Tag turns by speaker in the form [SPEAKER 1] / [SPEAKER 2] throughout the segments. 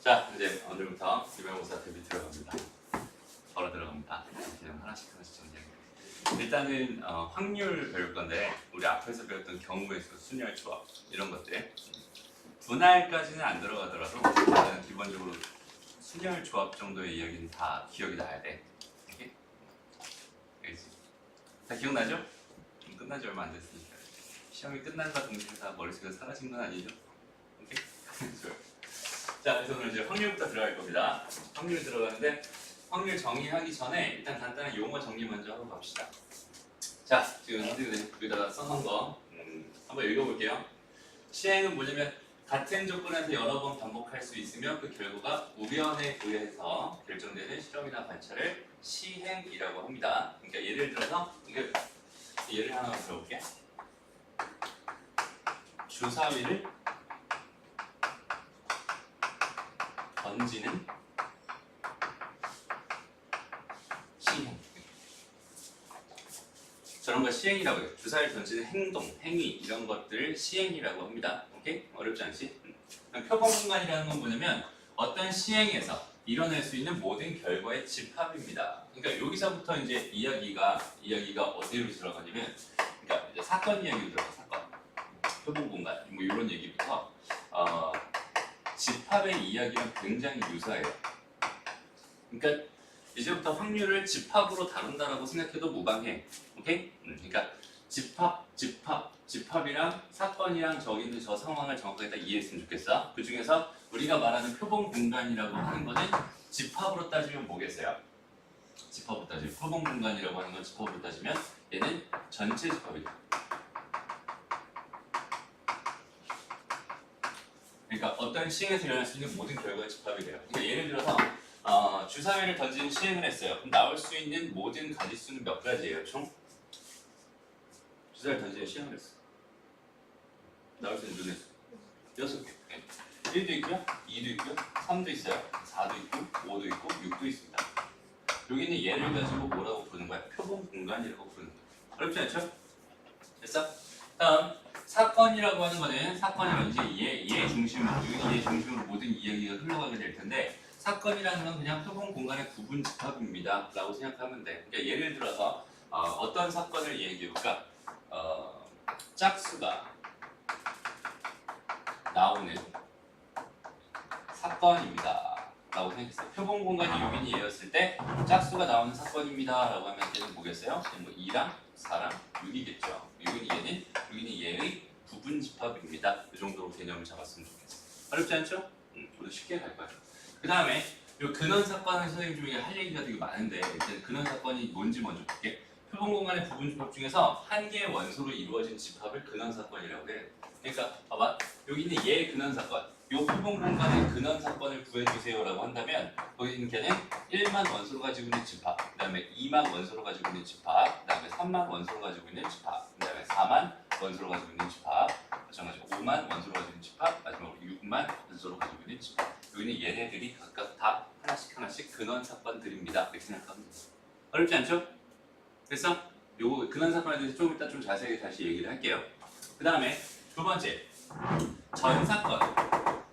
[SPEAKER 1] 자, 이제 오늘부터 기말고사 대비 들어갑니다. 바로 들어갑니다. 그냥 하나씩 정리해볼게요. 일단은 확률 배울 건데 우리 앞에서 배웠던 경우의 수, 순열 조합 이런 것들 분할까지는 안 들어가더라도 일단은 기본적으로 순열 조합 정도의 이야기는 다 기억이 나야 돼. 오케이? 알겠지? 다 기억나죠? 끝난 지 얼마 안 됐으니까 시험이 끝난과 동시에 다 머릿속에 사라진 건 아니죠? 오케이? 좋아요. 자, 그래서 오늘 이제 확률부터 들어갈 겁니다. 확률 들어가는데 확률 정의하기 전에 일단 간단한 용어 정리 먼저 하고 갑시다. 자, 지금 선생님들 여기다가 써놓은 거 한번 읽어볼게요. 시행은 뭐냐면 같은 조건에서 여러 번 반복할 수 있으며 그 결과가 우연에 의해서 결정되는 실험이나 관찰을 시행이라고 합니다. 그러니까 예를 들어서 예를 하나 들어볼게. 주사위를 던지는 시행. 저런 걸 시행이라고 해요. 주사위를 던지는 행동, 행위 이런 것들을 시행이라고 합니다. 오케이? 어렵지 않지? 표본 공간이라는 건 뭐냐면 어떤 시행에서 이뤄낼 수 있는 모든 결과의 집합입니다. 그러니까 여기서부터 이제 이야기가 어디로 들어가냐면, 그러니까 이제 사건 이야기로 들어가. 사건, 표본 공간, 뭐 이런 얘기부터 집합의 이야기랑 굉장히 유사해요. 그러니까 이제부터 확률을 집합으로 다룬다라고 생각해도 무방해. 오케이? 그러니까 집합이랑 사건이랑 저기 있는 저 상황을 정확하게 딱 이해했으면 좋겠어. 그 중에서 우리가 말하는 표본 공간이라고 하는 거는 집합으로 따지면 뭐겠어요? 집합으로 따지면 표본 공간이라고 하는 건 집합으로 따지면 얘는 전체 집합이다. 그러니까 어떤 시행에서 일어날 수 있는 모든 결과의 집합이래요. 그러니까 예를 들어서 주사위를 던지는 시행을 했어요. 그럼 나올 수 있는 모든 가지수는 몇 가지예요, 총? 주사위를 던지는 시행을 했어. 나올 수 있는 눈의 수 6개. 1도 있고요, 2도 있고요, 3도 있어요, 4도 있고, 5도 있고, 6도 있습니다. 여기는 얘를 가지고 뭐라고 부르는 거야? 표본 공간이라고 부르는 거야. 어렵지 않죠? 됐어? 다음 사건이라고 하는 거는 사건이라는 이제 얘 중심으로 모든 이야기가 흘러가게 될 텐데, 사건이라는 건 그냥 표본 공간의 구분 집합입니다 라고 생각하면 돼. 그러니까 예를 들어서 어떤 사건을 얘기해볼까? 짝수가 나오는 사건입니다 라고 생각했어요. 표본 공간이 여기는 얘였을 때 짝수가 나오는 사건입니다 라고 하면 얘는 뭐겠어요? 뭐 2랑 4랑 6이겠죠. 여기는 얘의 부분 집합입니다. 이 정도로 개념을 잡았으면 좋겠어. 어렵지 않죠? 우리 쉽게 갈 거예요. 그 다음에 이 근원 사건은 선생님 중에 할 얘기가 되게 많은데, 일단 근원 사건이 뭔지 먼저 볼게. 표본 공간의 부분 집합 중에서 한 개의 원소로 이루어진 집합을 근원 사건이라고 해. 그러니까 봐봐, 여기 있는 얘 근원 사건, 이 표본 공간의 근원 사건을 구해주세요라고 한다면 거기 있는 걔는 1만 원소로 가지고 있는 집합, 그 다음에 2만 원소로 가지고 있는 집합, 그 다음에 3만 원소로 가지고 있는 집합, 그 다음에 4만 원소로 가지고 있는 집합, 마찬가지로 5만 원소로 가지고 있는 집합, 마지막으로 6만 원소로 가지고 있는 집합. 여기는 얘네들이 각각 다 하나씩 근원 사건들입니다. 이렇게 생각하면 돼요. 어렵지 않죠? 그래서 요 근원 사건에 대해서 조금 이따 좀 자세하게 다시 얘기를 할게요. 그 다음에 두 번째,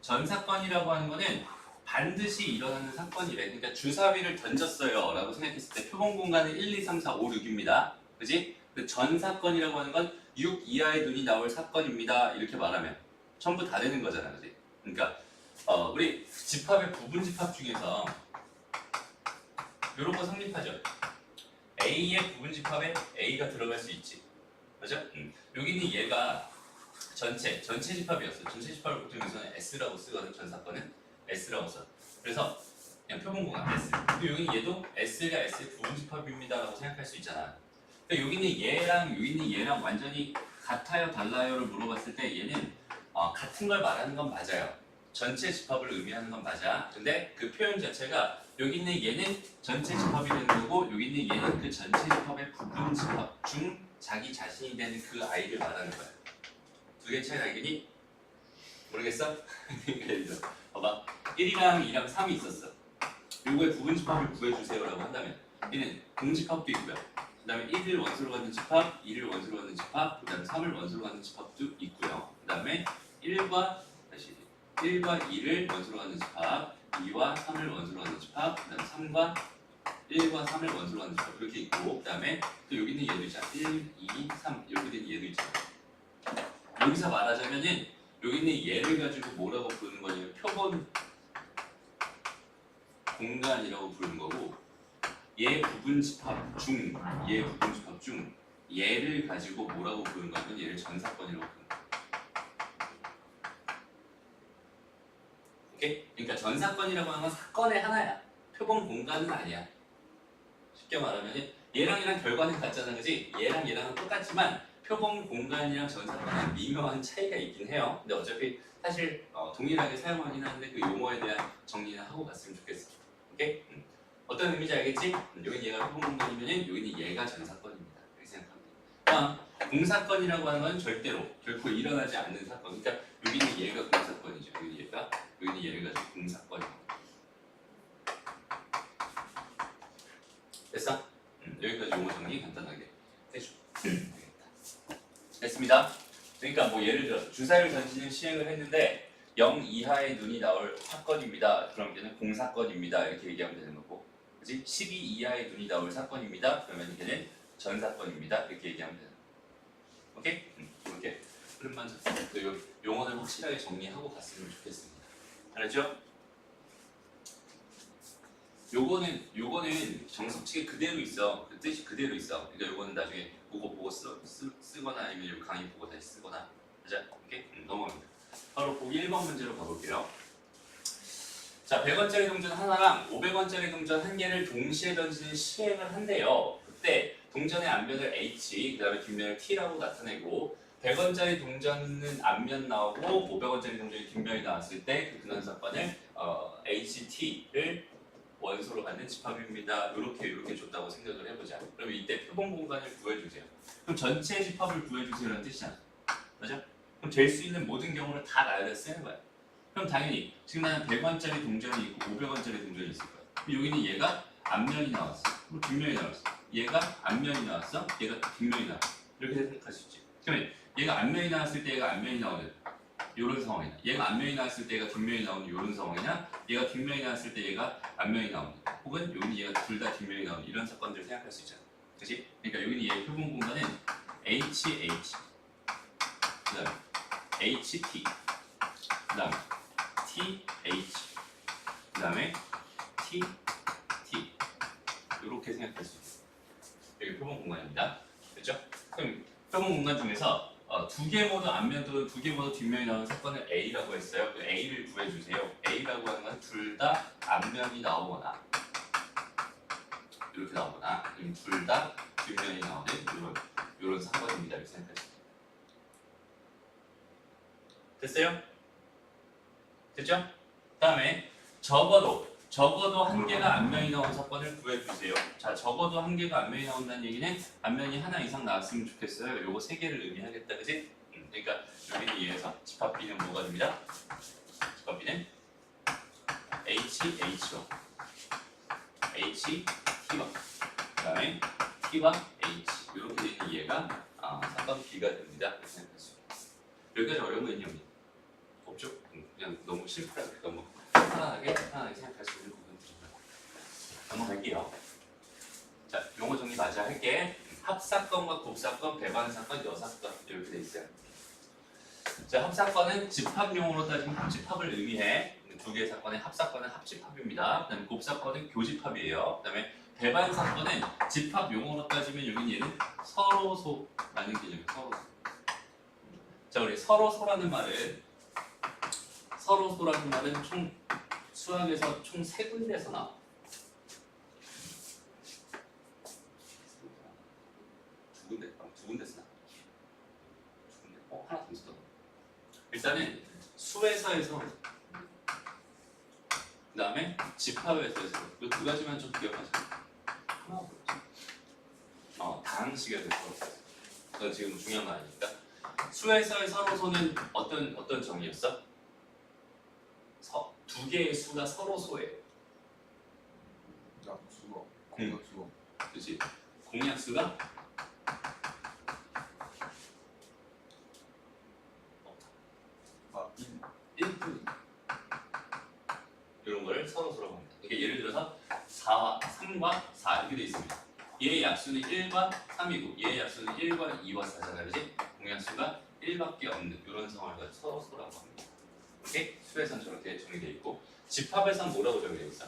[SPEAKER 1] 전사건이라고 하는 거는 반드시 일어나는 사건이래. 그러니까 주사위를 던졌어요 라고 생각했을 때 표본 공간은 1, 2, 3, 4, 5, 6입니다. 그지? 그 전사건이라고 하는 건 6 이하의 눈이 나올 사건입니다. 이렇게 말하면 전부 다 되는 거잖아. 그지? 그러니까 우리 집합의 부분 집합 중에서 이런 거 성립하죠. A의 부분 집합에 A가 들어갈 수 있지. 그죠? 여기는 얘가 전체 집합이었어요. 전체 집합을 보통 여기서는 S라고 쓰거든. 전사건은 S라고 써. 그래서 그냥 표본 공간 S. 그리고 여기 얘도 S가 S의 부분 집합입니다 라고 생각할 수 있잖아. 그러니까 여기는 얘랑 완전히 같아요 달라요를 물어봤을 때 얘는 같은 걸 말하는 건 맞아요. 전체 집합을 의미하는 건 맞아. 근데 그 표현 자체가 여기 있는 얘는 전체 집합이 되는 거고, 여기 있는 얘는 그 전체 집합의 부분 집합 중 자기 자신이 되는 그 아이를 말하는 거야. 두 개 차이 나겠니? 모르겠어? 봐봐, 1이랑 2랑 3이 있었어. 요거의 부분 집합을 구해주세요 라고 한다면 얘는 공집합도 있고요, 그 다음에 1을 원소로 갖는 집합, 2를 원소로 갖는 집합, 그 다음에 3을 원소로 갖는 집합도 있고요. 그 다음에 1과 2를 원소로 갖는 집합, 2와 3을 원소로 하는 집합, 그 다음에 3과 1과 3을 원소로 하는 집합 이렇게 있고, 그 다음에 또 여기 있는 얘도 있잖아. 1, 2, 3 이렇게 된 얘도 있잖아. 여기서 말하자면은 여기 있는 얘를 가지고 뭐라고 부르는 거냐면 표본 공간이라고 부르는 거고, 얘 부분 집합 중, 얘 부분 집합 중 얘를 가지고 뭐라고 부르는 거냐면 얘를 전사건이라고 부르는 거야. 오케이? 그러니까 전사건이라고 하는 건 사건의 하나야. 표본 공간은 아니야. 쉽게 말하면 얘랑 얘랑 결과는 같잖아, 그지? 얘랑 얘랑은 똑같지만 표본 공간이랑 전사건은 미묘한 차이가 있긴 해요. 근데 어차피 사실 동일하게 사용하긴 하는데 그 용어에 대한 정리는 하고 갔으면 좋겠어. 오케이? 어떤 의미인지 알겠지? 여기는 얘가 표본 공간이면 여기는 얘가 전사건입니다. 이렇게 생각하면 돼. 공사건이라고 하는 건 결코 일어나지 않는 사건. 그러니까 여기는 얘가 공사건이죠. 여기는 얘가 공사건이고. 됐어? 여기까지 용어 정리 간단하게 해줘. 됐습니다. 그러니까 뭐 예를 들어서 주사율 전지는 시행을 했는데 0 이하의 눈이 나올 사건입니다. 그럼 얘는 공사건입니다. 이렇게 얘기하면 되는 거고, 그렇지? 12 이하의 눈이 나올 사건입니다. 그러면 얘는 전사건입니다. 이렇게 얘기하면 되는 거고. 오케이? 이렇게 흐름만 그 용어를 확실하게 정리하고 갔으면 좋겠습니다. 알았죠? 요거는 정석칙에 그대로 있어. 그 뜻이 그대로 있어. 그러니까 요거는 나중에 그거 보고 쓰거나 아니면 요 강의 보고 다시 쓰거나 하자. 오케이? 넘어갑니다. 바로 보기 1번 문제로 가볼게요. 자, 100원짜리 동전 하나랑 500원짜리 동전 한 개를 동시에 던지는 시행을 한대요. 그때 동전의 앞면을 H, 그 다음에 뒷면을 T라고 나타내고 100원짜리 동전은 앞면 나오고 500원짜리 동전이 뒷면이 나왔을 때 그 근원사건을 HT를 원소로 갖는 집합입니다. 이렇게 줬다고 생각을 해보자. 그럼 이때 표본 공간을 구해주세요. 그럼 전체 집합을 구해주세요라는 뜻이잖아. 맞아? 그럼 될 수 있는 모든 경우를 다 나열해 쓰는 거야. 그럼 당연히 지금 나는 100원짜리 동전이 있고 500원짜리 동전이 있을 거야. 그럼 여기는 얘가 앞면이 나왔어. 그리고 뒷면이 나왔어. 얘가 앞면이 나왔어. 얘가 뒷면이 나왔어. 이렇게 생각할 수 있지. 그러면 얘가 앞면이 나왔을 때 얘가 앞면이 나오는 이런 상황이나, 얘가 앞면이 나왔을 때 얘가 뒷면이 나오는 이런 상황이나, 얘가 뒷면이 나왔을 때 얘가 앞면이 나오는, 혹은 여기는 얘가 둘 다 뒷면이 나오는 이런 사건들을 생각할 수 있잖아. 그렇지? 그러니까 여기는 얘의 표본 공간은 HH, 그다음에 HT, 그다음에 TH, 그다음에 TT 이렇게 생각할 수 있어요. 여기 표본 공간입니다. 됐죠? 그럼 표본 공간 중에서 두 개 모두 앞면 또는 두 개 모두 뒷면이 나오는 사건을 A라고 했어요. 그 A를 구해주세요. A라고 하는 건 둘 다 앞면이 나오거나 이렇게 나오거나, 아니면 둘 다 뒷면이 나오는 이런 사건입니다. 이렇게 생각하시면 됐어요? 됐죠? 다음에 적어도 한 개가 앞면이 나온 사건을 구해주세요. 자, 적어도 한 개가 앞면이 나온다는 얘기는 앞면이 하나 이상 나왔으면 좋겠어요. 요거 세 개를 의미하겠다, 그지? 그러니까 여기는 이해해서 집합 B는 뭐가 됩니다? 집합 B는 HH와 HT와 그다음에 T와 H 이렇게 되는 이해가 사건 B가 됩니다. 이렇게 생각할 수 있습니다. 여기까지 어려운 거 있냐? 없죠? 그냥 너무 심플하게 너무 편안하게 생각할 수 있는 부분들입니다. 넘어갈게요. 자, 용어 정리 마저 할게. 합사건과 곱사건, 배반사건, 여사건 이렇게 돼 있어요. 자, 합사건은 집합용어로 따지면 합집합을 의미해. 두 개의 사건의 합사건은 합집합입니다. 그다음에 곱사건은 교집합이에요. 그다음에 배반사건은 집합용어로 따지면 여기는 얘는 서로소라는 개념이에요. 서로소. 자, 우리 서로소라는 말은 총 수학에서 총 세 군데에서 나와. 두 군데서 나와. 하나 더 있어. 일단은 수에서에서, 그 다음에 집합에서에서 이 두 가지만 좀 기억하세요. 하나 없죠. 다항식에 대해서. 그건 지금 중요한 거 아니니까. 수에서의 서로소는 어떤 정의였어? 두 개의 수가 서로소예요.
[SPEAKER 2] 약수가, 공약수가.
[SPEAKER 1] 그렇지. 공약수가 없다. 1뿐. 이런 걸 서로서로 합니다. 그러니까 예를 들어서 3과 4 이렇게 돼 있습니다. 얘의 약수는 1과 3이고 얘의 약수는 1과 2와 4잖아요. 그지? 공약수가 1밖에 없는 이런 상황을 가지고 서로라고 합니다. 이렇게 수에선 저렇게 정의되어 있고 집합에선 뭐라고 정의되어 있어?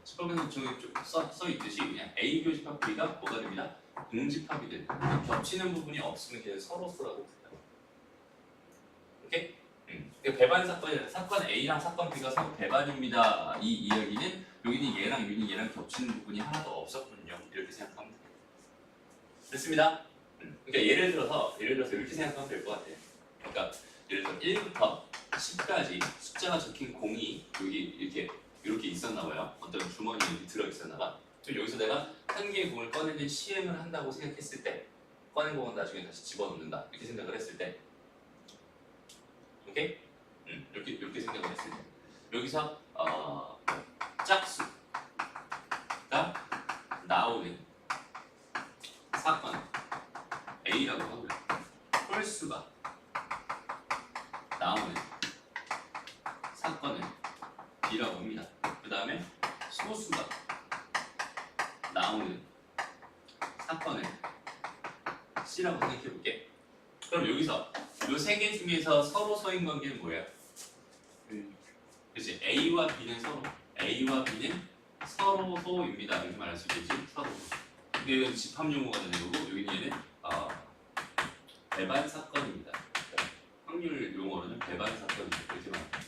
[SPEAKER 1] 집합에선 저기 써 있듯이 그냥 A 교집합 B가 뭐가 됩니다? 공집합이 됩니다. 겹치는 부분이 없으면 걔는 서로라고 불러요. 오케이? 배반 사건 A랑 사건 B가 서로 배반입니다. 이 이야기는 여기는 얘랑 겹치는 부분이 하나도 없었군요. 이렇게 생각하면 돼요. 됐습니다. 그러니까 예를 들어서 이렇게 생각하면 될 것 같아요. 그러니까 예를 들어 1부터 10까지 숫자가 적힌 공이 여기 이렇게 있었나 봐요. 어떤 주머니에 이렇게 들어 있었나 봐. 그럼 여기서 내가 한 개의 공을 꺼내는 시행을 한다고 생각했을 때 꺼낸 공은 나중에 다시 집어넣는다. 이렇게 생각을 했을 때 오케이? 이렇게 생각을 했을 때 여기서 짝수가 나오는 사건 A라고 하고요. 홀수가 나오는 사건을 B라고 합니다. 그 다음에 소수가 나오는 사건을 C라고 생각해 볼게. 그럼 여기서 이 세 개 중에서 서로 서인 관계는 뭐예요? 그렇지. A와 B는 서로소입니다. 이렇게 말할 수 있겠지. 서로소. 근데 이건 집합 용어가 되는 거고 여기는 얘는 배반 사건입니다. 확률 용어로는 배반 사건입니다. 이렇게 말합니다.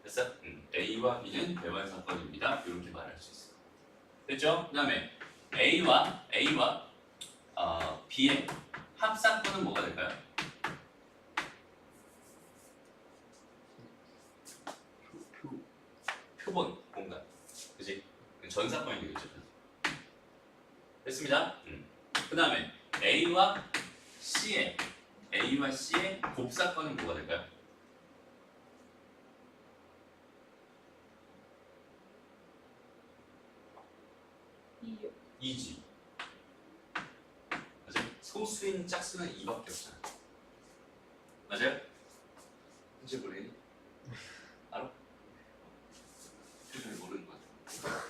[SPEAKER 1] 됐어? A와 B는 배반 사건입니다. 이렇게 말할 수 있어요. 됐죠? 그 다음에 A와 B의 합사건은 뭐가 될까요? 표본 공간. 그치? 전사건이 되겠죠. 됐습니다. 그 다음에 A와 C의 곱사건은 뭐가 될까요? 이지. 맞아요? 소수인 짝수는 2밖에 없잖아. 맞아요? 이제 모르겠니? 알아? 표정이 모르는 것 같아.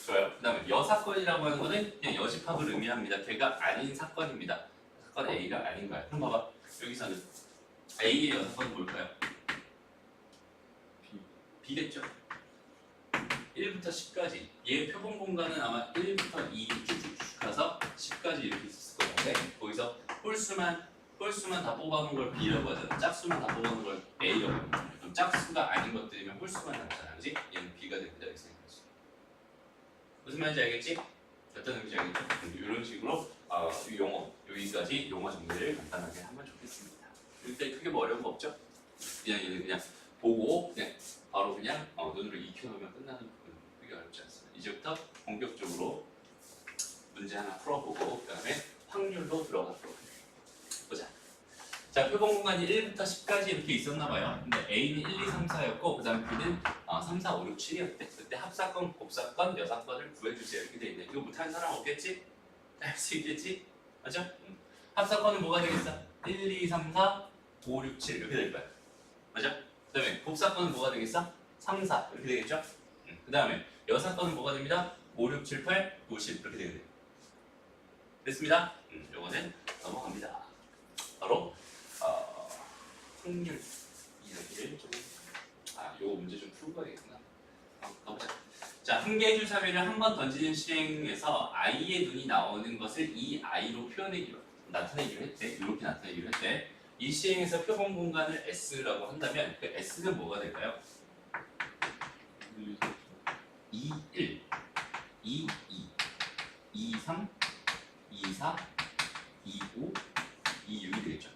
[SPEAKER 1] 좋아요. 그 다음에 여사건이라고 하는 거는 그냥 여집합을 의미합니다. 걔가 아닌 사건입니다. 사건 A가 아닌 거야. 그럼 봐봐. 여기서는 A의 여사건은 뭘까요? B겠죠? 1부터 10까지. 얘 표본 공간은 아마 1부터 2 이렇게 쭉 가서 10까지 이렇게 있었을 것 같은데 거기서 홀수만 다 뽑아놓은 걸 B라고 하잖아. 짝수만 다 뽑아놓은 걸 A라고 합니다. 그럼 짝수가 아닌 것들이면 홀수만 남잖아. 그지? 얘는 B가 됩니다. 이렇게 생각했어. 무슨 말인지 알겠지? 어떤 의미인지 알겠죠? 이런 식으로 이 용어, 여기까지 용어 정리를 간단하게 하면 좋겠습니다. 일단 크게 뭐 어려운 거 없죠? 그냥 얘는 그냥 보고 그냥 바로 그냥 눈으로 익혀놓으면 끝나는 부분 크게 어렵지 않습니다. 이제부터 본격적으로 문제 하나 풀어보고 그 다음에 확률로 들어가도록 보자. 자, 표본 공간이 1부터 10까지 이렇게 있었나 봐요. 근데 A는 1, 2, 3, 4였고 그 다음 B는 3, 4, 5, 6, 7이었대. 그때 합사건, 곱사건, 여사건을 구해주세요. 이렇게 돼 있네. 이거 못하는 사람 없겠지? 할 수 있겠지? 맞죠? 합사건은 뭐가 되겠어? 1, 2, 3, 4, 5, 6, 7 이렇게 될 거야. 맞죠? 그 다음에 곱사건은 뭐가 되겠어? 3, 4 이렇게 되겠죠? 그 다음에 여사건은 뭐가 됩니다? 5, 6, 7, 8, 9, 10 이렇게 되겠네. 됐습니다? 요거는 넘어갑니다. 바로 확률 이야기를 좀 요거 문제 좀 풀고 가야겠구나. 가보자. 자, 한 개의 줄 사비를 한 번 던지는 시행에서 i의 눈이 나오는 것을 이 i로 나타내기로 했대. 이렇게 나타내기로 했대. 이 시행에서 표본 공간을 S라고 한다면 그 S는 뭐가 될까요? 2, 1, 2, 2, 2, 3, 2, 4, 2, 5, 2, 6이 되겠죠.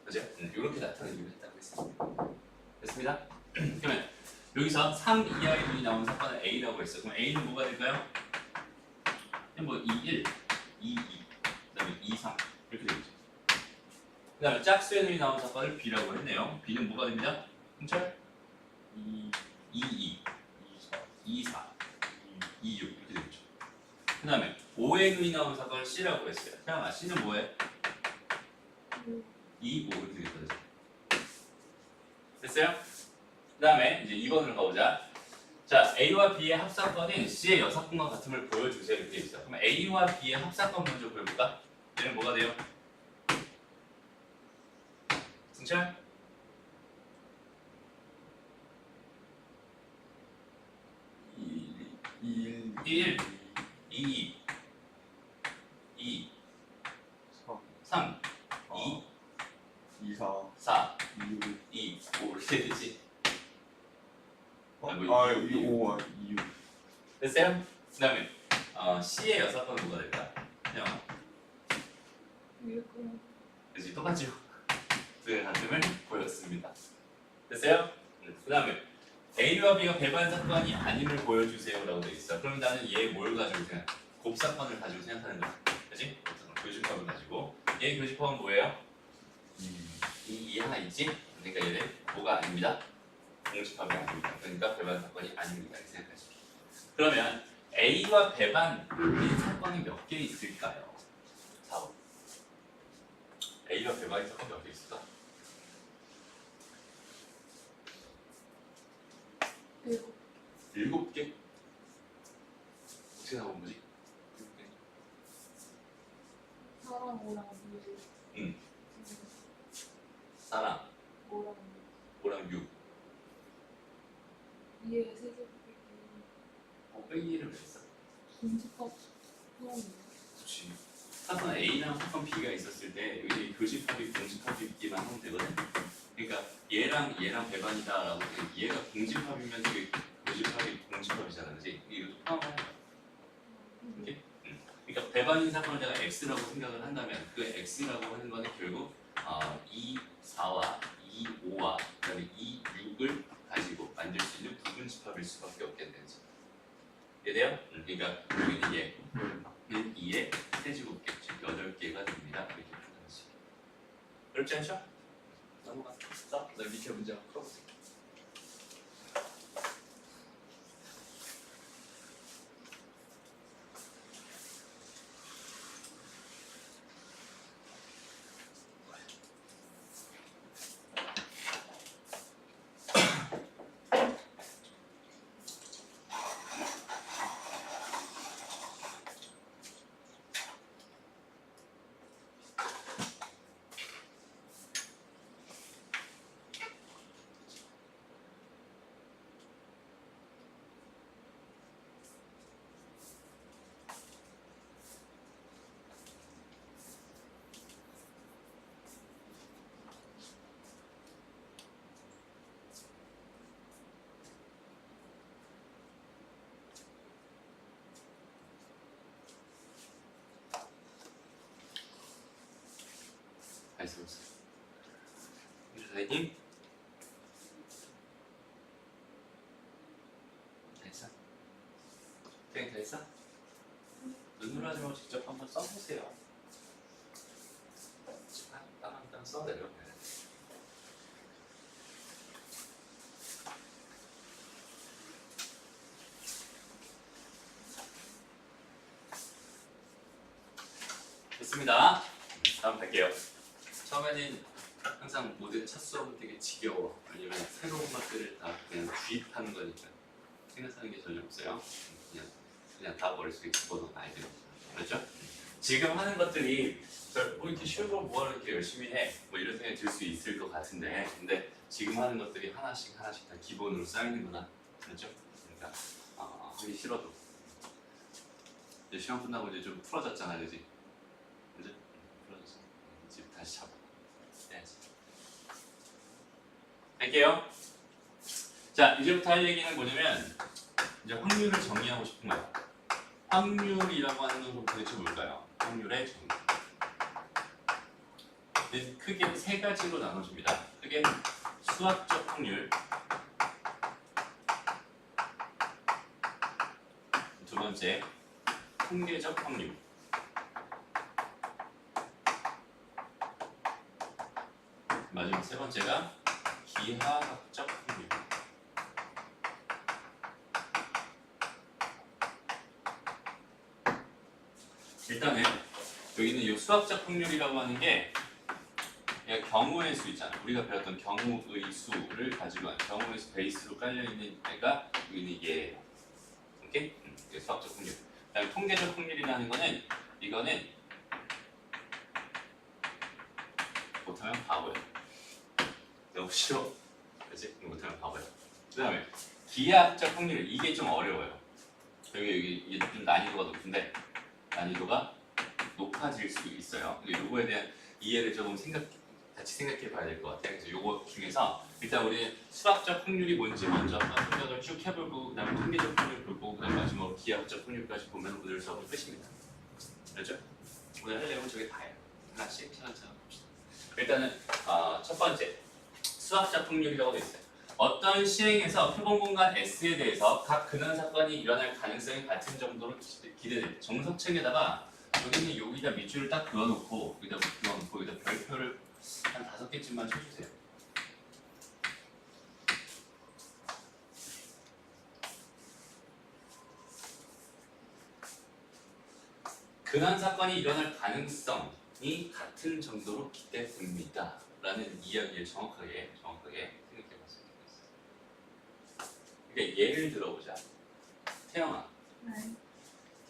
[SPEAKER 1] 그죠? 이렇게 나타내기로 했다고 했습니다. 됐습니다? 그러면 여기서 3 이하의 눈이 나오는 사건은 A라고 했어. 그럼 A는 뭐가 될까요? 뭐 2, 1, 2, 2, 그 다음에 2, 3 이렇게 되겠죠. 그 다음에 짝수의 눈이 나오는 사건을 B라고 했네요. B는 뭐가 됩니다? 홍철? 2, 2, 2, 4, 2, 6 이렇게 되겠죠. 그 다음에 5의 눈이 나오는 사건을 C라고 했어요. 태양아, C는 뭐해? 2, 5 이렇게 되거든요. 됐어요? 그 다음에 이제 2번으로 가보자. 자, A와 B의 합사건인 C의 여사건과 같음을 보여주세요. 이렇게 있어. 그럼 A와 B의 합사건 먼저 보여볼까? 얘는 뭐가 돼요? 승철? 1, 2, 2, 3, 2,
[SPEAKER 2] 2, 4,
[SPEAKER 1] 4,
[SPEAKER 2] 2,
[SPEAKER 1] 2, 5 이렇게 되지.
[SPEAKER 2] 6.
[SPEAKER 1] 뭐
[SPEAKER 2] 2, 5, 2, 6.
[SPEAKER 1] 됐어요? 그 다음에 C의 여사건은 뭐가 될까? 그냥 그렇지, 똑같죠? 두 개의 같음을 보였습니다. 됐어요? 그 다음에 A와 B가 배반 사건이 아님을 보여주세요 라고 되어 있어. 그럼 나는 얘 뭘 가지고 생각? 곱사건을 가지고 생각하는 거야. 그치? 교집합을 가지고. 얘 교집합은 뭐예요? 이 이해가 있지? 그러니까 얘는 뭐가 아닙니다. 공집합이 아닙니다. 그러니까 배반 사건이 아닙니다. 이렇게 생각하시죠. 그러면 A와 배반인 사건이 몇 개 있을까요? 4번. A와 배반인 사건이 몇 개 있을까? 7개? 어떻게 나온 거지?
[SPEAKER 3] 사랑 오랑 유.
[SPEAKER 1] 응. 사랑,
[SPEAKER 3] 오랑
[SPEAKER 1] 5랑 6.
[SPEAKER 3] 위에 세개 빼기.
[SPEAKER 1] 빼기를 왜 했어?
[SPEAKER 3] 김치밥 포함이에요.
[SPEAKER 1] 그렇지. 사건 A랑 사건 B가 있었을 때 여기 교집합이 공집합이 있기만 하면 되거든. 그러니까 얘랑 배반이다라고 해. 얘가 공집합이면 이게 교집합이 공집합이잖아, 그렇지? 이것도 포함하는 거야. 이렇게? 그러니까 배반인 사건을 내가 X라고 생각을 한다면 그 X라고 하는 거는 결국 2, 4와 2, 5와 그다음에 2, 6을 가지고 만들 수 있는 부분집합일 수밖에 없겠는지. 이해돼요? 그러니까 여기는 얘는 2의 세제곱계, 즉 8개가 됩니다. 이렇게 표현하시죠. 그렇지 않죠? 넘어가. 자, 너 밑에 문제 한번 풀어보세요. 나이스 보세요. 선생님 됐어? 선생님 됐어? 눈으로 하지 말고 직접 한번 써보세요. 땅땅땅 써내려. 됐습니다. 다음 갈게요. 처음에는 항상 모든 첫 수업은 되게 지겨워. 왜냐면 새로운 것들을 다 그냥 주입하는 거니까 생각하는 게 전혀 없어요. 그냥 다 머릿속에 집어넣은 아이들입니다. 그렇죠? 지금 하는 것들이 뭐 이렇게 쉬운 걸 뭐하러 이렇게 열심히 해? 뭐 이런 생각이 들 수 있을 것 같은데 근데 지금 하는 것들이 하나씩 다 기본으로 쌓이는구나. 그렇죠? 그러니까 하기 싫어도 이제 시험 끝나고 이제 좀 풀어졌잖아, 그지? 그죠? 풀어졌어. 이제 다시 잡아. 해야지. 할게요. 자, 이제부터 할 얘기는 뭐냐면 이제 확률을 정의하고 싶은 거야. 확률이라고 하는 건 도대체 뭘까요? 확률의 정의. 크게 세 가지로 나눠집니다. 크게 수학적 확률, 두 번째 통계적 확률, 마지막 세 번째가 기하학적 확률. 일단은 여기는 이 수학적 확률이라고 하는 게 얘가 경우의 수 있잖아. 우리가 배웠던 경우의 수를 가지고 경우의 수 베이스로 깔려 있는 애가 여기는 얘예요. 오케이? 이게 수학적 확률. 그다음에 통계적 확률이라는 거는 이거는 못하면 바보야. 너무 싫어. 그렇지? 못하면 바보야. 그다음에 기하학적 확률 이게 좀 어려워요. 여기 이게 좀 난이도가 높은데 난이도가 높아질 수 있어요. 요거에 대한 이해를 조금 같이 생각해 봐야 될 것 같아요. 그래서 요거 중에서 일단 우리 수학적 확률이 뭔지 먼저 생각을 쭉 해보고 그다음에 통계적 확률 보고 그다음에 마지막으로 기하학적 확률까지 보면 오늘 수업은 끝입니다. 그렇죠? 오늘 할 내용은 저게 다예요. 하나씩 차근차근 봅시다. 일단은 첫 번째 수학적 확률이라고 되어 있어요. 어떤 시행에서 표본 공간 S에 대해서 각 근원 사건이 일어날 가능성이 같은 정도로 기대됩니다. 정석책에다가 여기는 여기다 밑줄을 딱 그어놓고 여기다 별표를 한 5개쯤만 쳐주세요. 근원 사건이 일어날 가능성이 같은 정도로 기대됩니다. 라는 이야기를 정확하게 생각해 봤으면 좋겠어요. 그러니까 예를 들어보자. 태영아,
[SPEAKER 3] 네.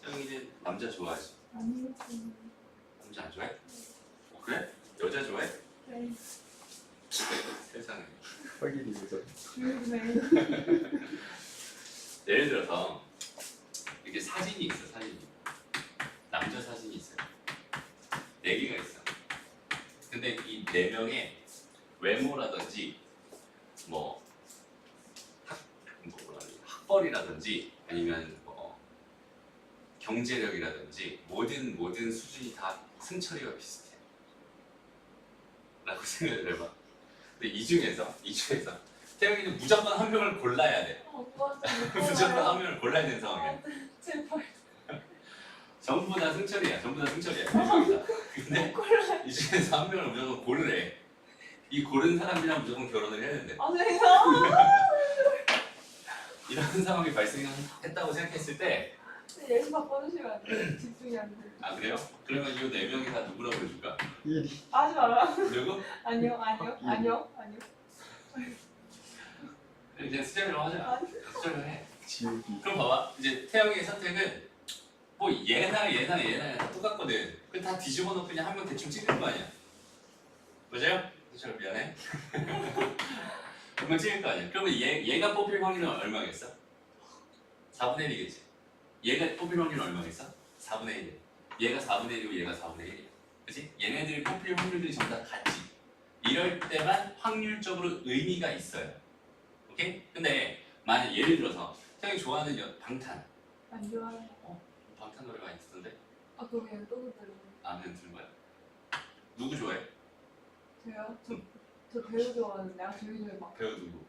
[SPEAKER 1] 태영이는 남자 좋아하지?
[SPEAKER 3] 아니요.
[SPEAKER 1] 남자 안 좋아해? 그래? 여자 좋아해?
[SPEAKER 3] 네.
[SPEAKER 1] 세상에.
[SPEAKER 2] 확인이 되죠.
[SPEAKER 3] 네.
[SPEAKER 1] 예를 들어서 이렇게 사진이 있어. 남자 사진이 있어요. 4개가 있어. 근데 이 4명의 외모라든지 학벌이라든지 아니면 경제력이라든지 모든 수준이 다 승철이가 비슷해. 라고 생각을 해봐. 근데 이 중에서 태영이는 무조건 한 명을 골라야 돼.
[SPEAKER 3] 맞아.
[SPEAKER 1] 무조건 한 명을 골라야 되는 상황이야.
[SPEAKER 3] 제발.
[SPEAKER 1] 전부 다 승철이야. 대박이다. 근데 이 중에서 한 명을 무조건 고르래. 이 고른 사람이랑 무조건 결혼을 해야 된대.
[SPEAKER 3] 아, 죄송해요.
[SPEAKER 1] 이런 상황이 발생했다고 생각했을 때,
[SPEAKER 3] 예시 바꿔주시면 안 돼요? 집중이 안 돼.
[SPEAKER 1] 아 그래요? 그러면 이 4명이 다 누구라고 해줄까?
[SPEAKER 2] 1이
[SPEAKER 3] 하지 마라.
[SPEAKER 1] 누구?
[SPEAKER 3] 아니요.
[SPEAKER 1] 그냥 수정이라고 하자.
[SPEAKER 3] 아니.
[SPEAKER 1] 수정을 해.
[SPEAKER 2] 지우기.
[SPEAKER 1] 그럼 봐봐. 이제 태영이의 선택은 뭐 얘나 다 똑같거든. 그 다 뒤집어 놓고 그냥 한 명 대충 찍을 거 아니야. 맞아요? 저 미안해. 한번 찍을 거 아니야. 그러면 얘가 뽑힐 확률은 얼마겠어? 4분의 1이겠지. 얘가 뽑힐 확률은 얼마겠어? 4분의 1. 얘가 4분의 1이고 얘가 4분의 1이야. 그치? 얘네들이 뽑힐 확률들이 전부 다 같지. 이럴 때만 확률적으로 의미가 있어요. 오케이? 근데 만약 예를 들어서 태영이 좋아하는 방탄.
[SPEAKER 3] 안 좋아해요.
[SPEAKER 1] 방탄 노래 많이 듣던데?
[SPEAKER 3] 아, 그러면 또 그대로.
[SPEAKER 1] 아는 들은 거야. 누구 좋아해?
[SPEAKER 3] 저요? 저 배우 좋아하는데 배우 중에 막.
[SPEAKER 1] 배우 누구?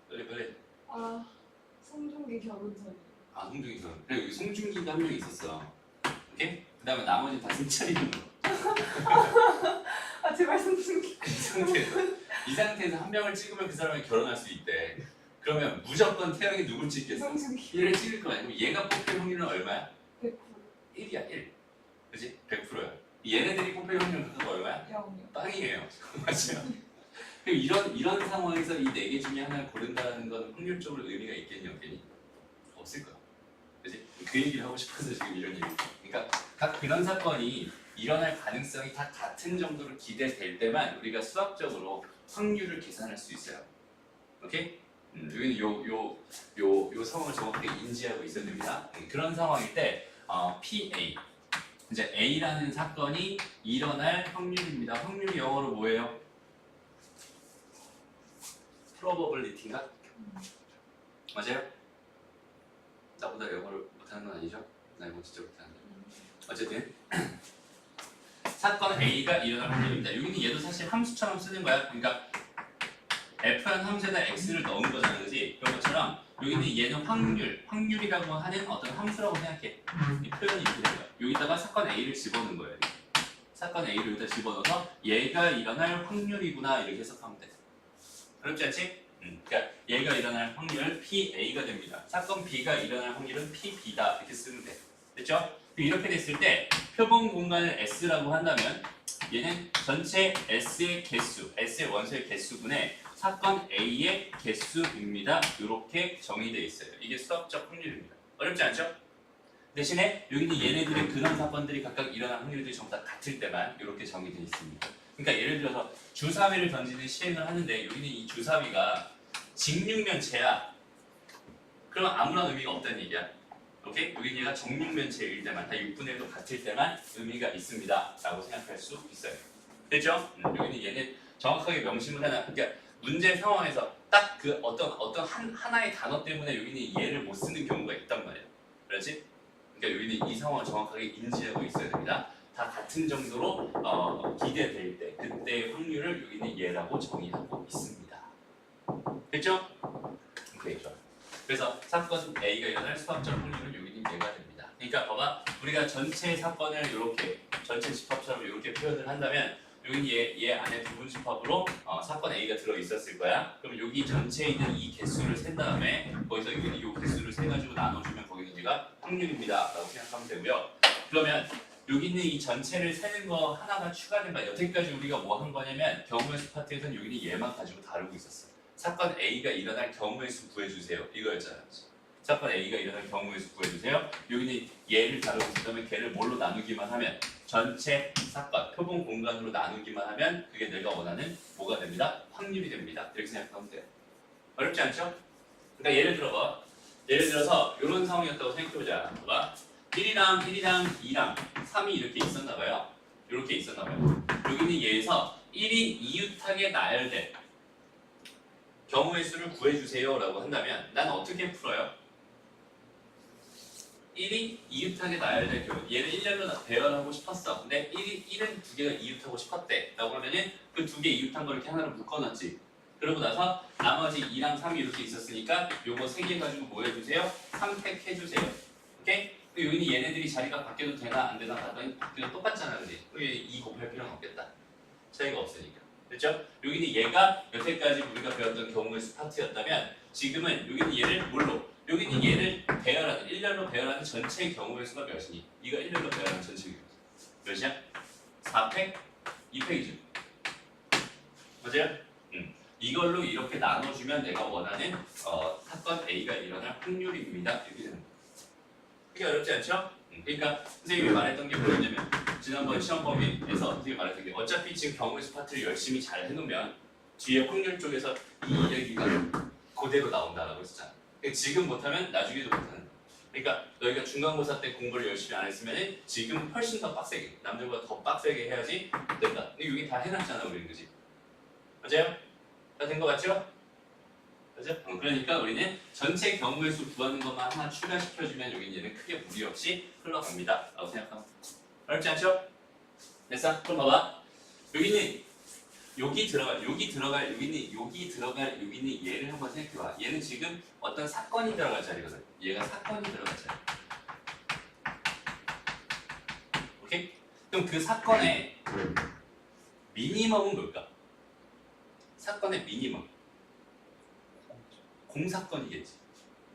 [SPEAKER 1] 빨리.
[SPEAKER 3] 송중기 결혼 전이.
[SPEAKER 1] 송중기 선. 그래 여기 송중기가 한 명 있었어. 오케이? 그 다음에 나머지 다 승철이는 거.
[SPEAKER 3] 아, 제발 송중기.
[SPEAKER 1] 이 상태에서 한 명을 찍으면 그 사람이 결혼할 수 있대. 그러면 무조건 태영이 누굴 찍겠어?
[SPEAKER 3] 송중기.
[SPEAKER 1] 얘를 찍을 거야. 그럼 얘가 뽑힐 확률은 얼마야?
[SPEAKER 3] 100%.
[SPEAKER 1] 1이야 1. 그치? 100%야. 얘네들이 뽑힐 확률은 그거 얼마야?
[SPEAKER 3] 0이요.
[SPEAKER 1] 빵이에요. 맞아요. 그럼 이런 상황에서 이 4개 중에 하나를 고른다는 건 확률적으로 의미가 있겠니 없겠니? 없을 거야. 그치? 그 얘기를 하고 싶어서 지금 이런 얘기. 그러니까 각 근원 사건이 일어날 가능성이 다 같은 정도로 기대될 때만 우리가 수학적으로 확률을 계산할 수 있어요. 오케이? 여기는 요 상황을 정확하게 인지하고 있어야 됩니다. 그런 상황일 때 PA 이제 A라는 사건이 일어날 확률입니다. 확률이 영어로 뭐예요? probability인가? 맞아요? 나보다 영어를 못하는 건 아니죠? 나 영어 진짜 못하는데. 어쨌든 사건 A가 일어날 확률입니다. 여기는 얘도 사실 함수처럼 쓰는 거야. 그러니까 F라는 함수에다 X를 넣은 거잖아, 그지? 그런 것처럼 여기는 얘는 확률이라고 하는 어떤 함수라고 생각해. 이 표현이 이렇게 된 거야. 여기다가 사건 A를 집어넣은 거예요. 사건 A를 여기다 집어넣어서 얘가 일어날 확률이구나 이렇게 해석하면 돼. 그렇지 않지? 그러니까 얘가 일어날 확률 PA가 됩니다. 사건 B가 일어날 확률은 PB다 이렇게 쓰면 돼. 됐죠? 이렇게 됐을 때 표본 공간을 S라고 한다면 얘는 전체 S의 개수, S의 원소의 개수분의 사건 A의 개수입니다. 이렇게 정의되어 있어요. 이게 수학적 확률입니다. 어렵지 않죠? 대신에 여기는 얘네들의 근원 사건들이 각각 일어난 확률들이 전부 다 같을 때만 이렇게 정의되어 있습니다. 그러니까 예를 들어서 주사위를 던지는 시행을 하는데 여기는 이 주사위가 직육면체야. 그럼 아무런 의미가 없다는 얘기야. 오케이? 여기는 얘가 정육면체일 때만, 다 6분의 1도 같을 때만 의미가 있습니다. 라고 생각할 수 있어요. 됐죠? 여기는 얘는 정확하게 명심을 해놔. 그러니까 문제 상황에서 딱 그 어떤 하나의 단어 때문에 여기는 얘를 못 쓰는 경우가 있단 말이야. 그렇지? 그러니까 여기는 이 상황을 정확하게 인지하고 있어야 됩니다. 다 같은 정도로 기대될 때 그때의 확률을 여기는 얘라고 정의하고 있습니다. 됐죠? 오케이, 좋아. 그래서 사건 A가 일어날 수학적 확률은 여기는 얘가 됩니다. 그러니까 봐봐, 우리가 전체 사건을 이렇게 전체 집합처럼 이렇게 표현을 한다면 여기는 얘 안에 부분 집합으로 사건 A가 들어 있었을 거야. 그럼 여기 전체에 있는 이 개수를 센 다음에 거기서 여기는 이 개수를 세 가지고 나눠주면 거기는 얘가 확률입니다라고 생각하면 되고요. 그러면 여기 있는 이 전체를 세는 거 하나가 추가된 거야. 여태까지 우리가 뭐 한 거냐면 경우의 수 파트에서는 여기는 얘만 가지고 다루고 있었어. 사건 A가 일어날 경우의 수 구해주세요. 이거였잖아. 사건 A가 일어날 경우의 수 구해주세요. 여기는 얘를 다루고 있다면 걔를 뭘로 나누기만 하면 전체 사건, 표본 공간으로 나누기만 하면 그게 내가 원하는 뭐가 됩니다? 확률이 됩니다. 이렇게 생각하면 돼요. 어렵지 않죠? 그러니까 예를 들어봐. 예를 들어서 이런 상황이었다고 생각해보자. 봐봐. 1이랑 2랑 3이 이렇게 있었나 봐요. 이렇게 있었나 봐요. 여기는 얘에서 1이 이웃하게 나열된 경우의 수를 구해주세요 라고 한다면 난 어떻게 풀어요? 1이 이웃하게 나열될 경우 얘를 1렬로 배열하고 싶었어. 근데 1은 두 개가 이웃하고 싶었대 라고 하면은 그 두 개 이웃한 걸 이렇게 하나로 묶어놨지. 그러고 나서 나머지 2랑 3이 이렇게 있었으니까 요거 3개 가지고 뭐 해주세요? 선택해주세요. 오케이? 여기는 얘네들이 자리가 바뀌어도 되나 안 되나 봤더니 바뀌어도 똑같잖아. 근데 2 곱할 필요는 없겠다. 차이가 없으니까. 그렇죠? 여기는 얘가 여태까지 우리가 배웠던 경우의 수 파트였다면 지금은 여기는 얘를 뭘로? 여기는 얘를 배열하는 1렬로 배열하는 전체의 경우의 수가 몇이니? 이거 1렬로 배열하는 전체의 경우 수 몇이야? 4팩? 2팩이죠. 맞아요? 이걸로 이렇게 나눠주면 내가 원하는 사건 A가 일어날 확률입니다. 이렇게 되는 거예요. 그게 어렵지 않죠? 그러니까 선생님이 말했던 게 뭐였냐면 지난번 시험 범위에서 선생님이 말했던 게 어차피 지금 경우의 수 파트를 열심히 잘 해놓으면 뒤에 확률 쪽에서 이 얘기가 그대로 나온다라고 했었잖아. 그러니까 지금 못하면 나중에도 못하는 거야. 그러니까 너희가 중간고사 때 공부를 열심히 안 했으면 지금 훨씬 더 빡세게 남들보다 더 빡세게 해야지 된다. 근데 여기 다 해놨잖아 우리는. 그지? 맞아요? 다 된 거 맞죠? 그죠? 그러니까 우리는 전체 경우의 수 구하는 것만 하나 추가시켜주면 여기는 얘는 크게 무리 없이 흘러갑니다 라고 생각하면 어렵지 않죠? 됐어? 그럼 봐봐. 여기는 여기 들어갈, 여기는 얘를 한번 생각해봐. 얘는 지금 어떤 사건이 들어갈 자리거든. 얘가 사건이 들어갈 자리. 오케이? 그럼 그 사건의 미니멈은 뭘까? 사건의 미니멈. 공사건이겠지.